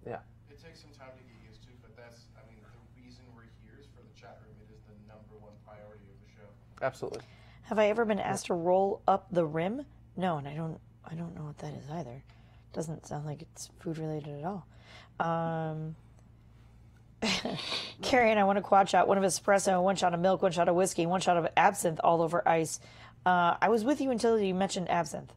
yeah. It takes some time to get used to, but that's, I mean, the reason we're here is for the chat room. It is the #1 priority of the show. Absolutely. Have I ever been asked to roll up the rim? No, and I don't know what that is either. Doesn't sound like it's food related at all. Carrie and I want a quad shot, one of espresso, one shot of milk, one shot of whiskey, one shot of absinthe all over ice. I was with you until you mentioned absinthe.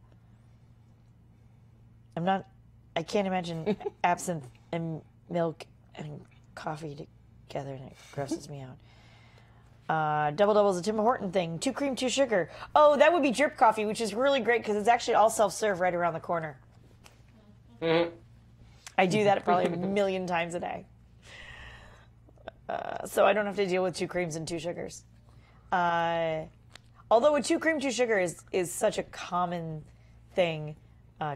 I can't imagine absinthe and milk and coffee together, and it grosses me out. Double is a Tim Horton thing. 2 cream, 2 sugar. Oh, that would be drip coffee, which is really great because it's actually all self-serve right around the corner. I do that probably a million times a day. So I don't have to deal with 2 creams and 2 sugars. Although a 2 cream, 2 sugar is such a common thing,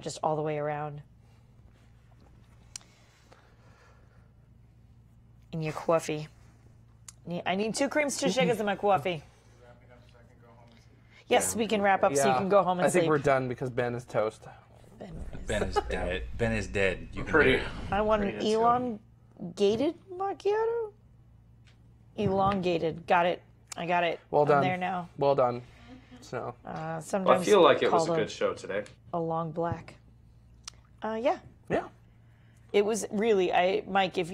just all the way around. In your coffee. I need 2 creams, 2 sugars in my coffee. Yes, we can wrap up so you can go home and sleep. I think we're done because Ben is toast. Ben is dead. Ben is dead. You can Pretty. do it. I want an elongated macchiato. Elongated. Got it. I got it. Well done. I'm there now. Well done. So. Sometimes Well, I feel like it was a called good show today. A long black. Yeah. Yeah. It was really, Mike, if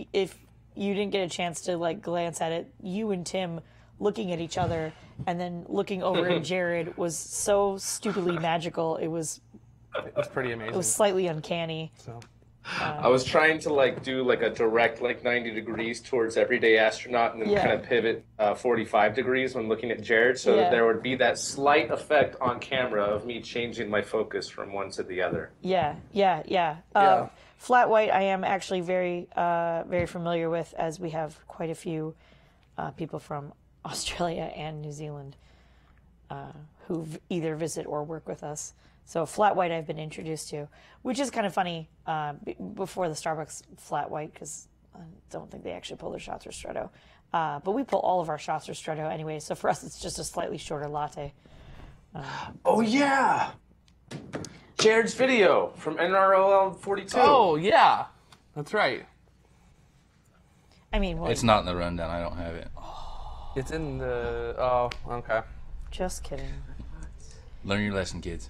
you didn't get a chance to like glance at it, you and Tim looking at each other and then looking over at Jared was so stupidly magical. It was pretty amazing. It was slightly uncanny. So. I was trying to do a direct 90 degrees towards everyday astronaut and then kind of pivot 45 degrees when looking at Jared so that there would be that slight effect on camera of me changing my focus from one to the other. Yeah. Flat white I am actually very very familiar with, as we have quite a few people from Australia and New Zealand who either visit or work with us. So flat white I've been introduced to, which is kind of funny before the Starbucks flat white, because I don't think they actually pull their shots ristretto. But we pull all of our shots ristretto anyway, so for us it's just a slightly shorter latte. Oh yeah! Jared's video from NROL 42. Oh yeah, that's right. I mean, it's not in the rundown. I don't have it. It's in the. Oh, okay. Just kidding. Learn your lesson, kids.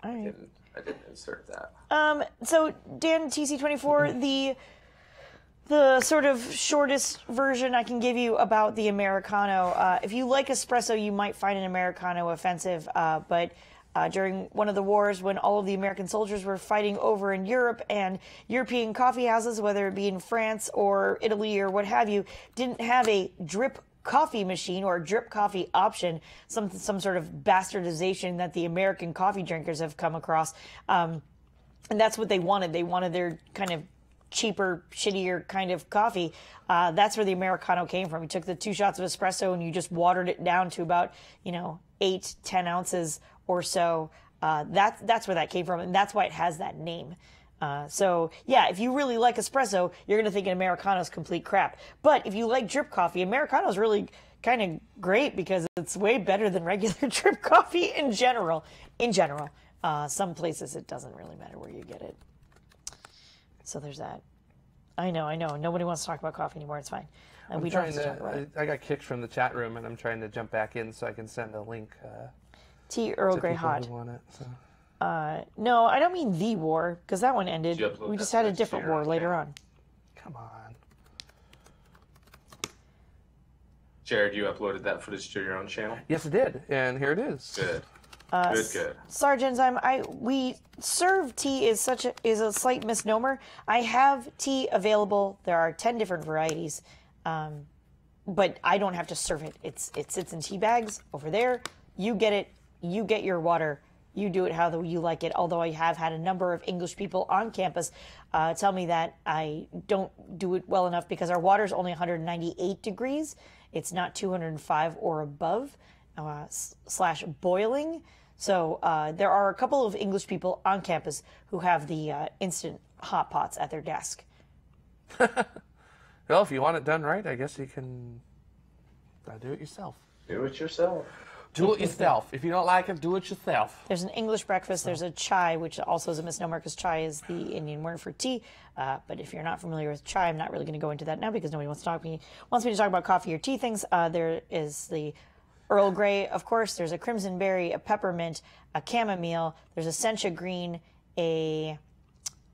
All right. I didn't insert that. So Dan, TC24, the sort of shortest version I can give you about the Americano. If you like espresso, you might find an Americano offensive, but during one of the wars when all of the American soldiers were fighting over in Europe, and European coffee houses, whether it be in France or Italy or what have you, didn't have a drip coffee machine or a drip coffee option, some sort of bastardization that the American coffee drinkers have come across. And that's what they wanted. They wanted their kind of cheaper, shittier kind of coffee. That's where the Americano came from. You took the 2 shots of espresso and you just watered it down to about, 8-10 ounces or so. That's where that came from, and that's why it has that name. So yeah, if you really like espresso, you're going to think an Americano is complete crap. But if you like drip coffee, Americano is really kind of great because it's way better than regular drip coffee in general. Some places it doesn't really matter where you get it. So there's that. I know. Nobody wants to talk about coffee anymore. It's fine. We don't have to talk about it. I got kicked from the chat room, and I'm trying to jump back in so I can send a link. Tea Earl Grey hot. Want it, so. No, I don't mean the war, because that one ended. We just had a different war later on. Come on. Jared, you uploaded that footage to your own channel? Yes, I did, and here it is. Good. Good. Sarge Enzyme, we serve tea is a slight misnomer. I have tea available. There are 10 different varieties, but I don't have to serve it. It sits in tea bags over there. You get it. You get your water. You do it how you like it. Although I have had a number of English people on campus tell me that I don't do it well enough because our water is only 198 degrees. It's not 205 or above / boiling. So there are a couple of English people on campus who have the instant hot pots at their desk. Well, if you want it done right, I guess you can do it yourself. Do it yourself. Do it yourself. If you don't like it, do it yourself. There's an English breakfast. There's a chai, which also is a misnomer because chai is the Indian word for tea. But if you're not familiar with chai, I'm not really going to go into that now because nobody wants me to talk about coffee or tea things. There is the Earl Grey, of course. There's a crimson berry, a peppermint, a chamomile. There's a sencha green, a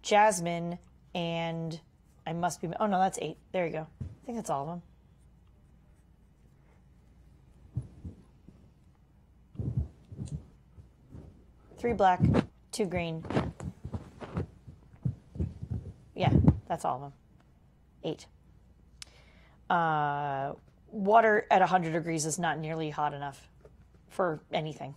jasmine, and I must be. Oh no, that's 8. There you go. I think that's all of them. Three black, 2 green. Yeah, that's all of them. 8. Water at 100 degrees is not nearly hot enough for anything.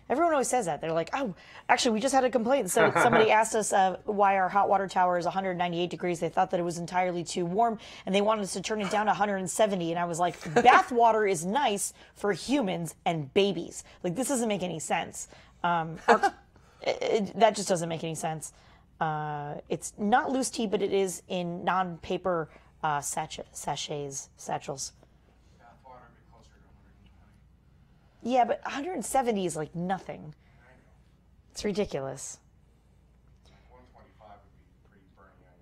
Everyone always says that. They're like, oh, actually, we just had a complaint. So somebody asked us why our hot water tower is 198 degrees. They thought that it was entirely too warm, and they wanted us to turn it down to 170. And I was like, bath water is nice for humans and babies. Like, this doesn't make any sense. That just doesn't make any sense. It's not loose tea, but it is in non-paper satchels. Yeah, but 170 is like nothing. It's ridiculous. 125 would be pretty burning on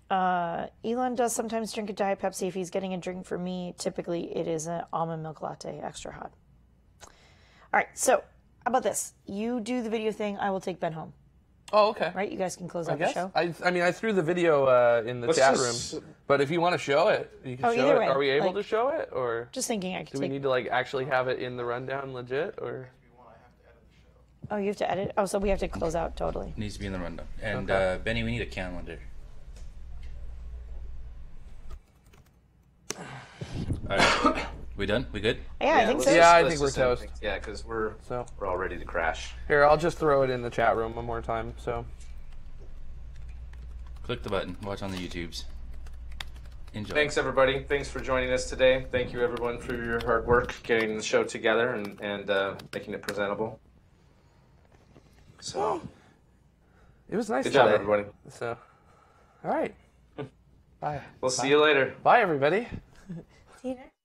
your skin. Elon does sometimes drink a Diet Pepsi. If he's getting a drink for me, typically it is an almond milk latte, extra hot. All right, so how about this? You do the video thing. I will take Ben home. Oh, okay. Right? You guys can close out the show. I mean, I threw the video in the chat room, but if you want to show it, you can show it. Way. Are we able to show it, or just thinking I could? Do we need to like actually have it in the rundown, legit, or? Oh, you have to edit. Oh, so we have to close out totally. It needs to be in the rundown. And Benny, we need a calendar. All right. We done? We good? Yeah, I think so. Yeah, I think we're toast. Yeah, because we're all ready to crash. Here, I'll just throw it in the chat room one more time. So, click the button. Watch on the YouTubes. Enjoy. Thanks, everybody. Thanks for joining us today. Thank you, everyone, for your hard work getting the show together and making it presentable. So, it was nice. Good job, everybody. So, all right. Bye. We'll see you later. Bye, everybody. See you next.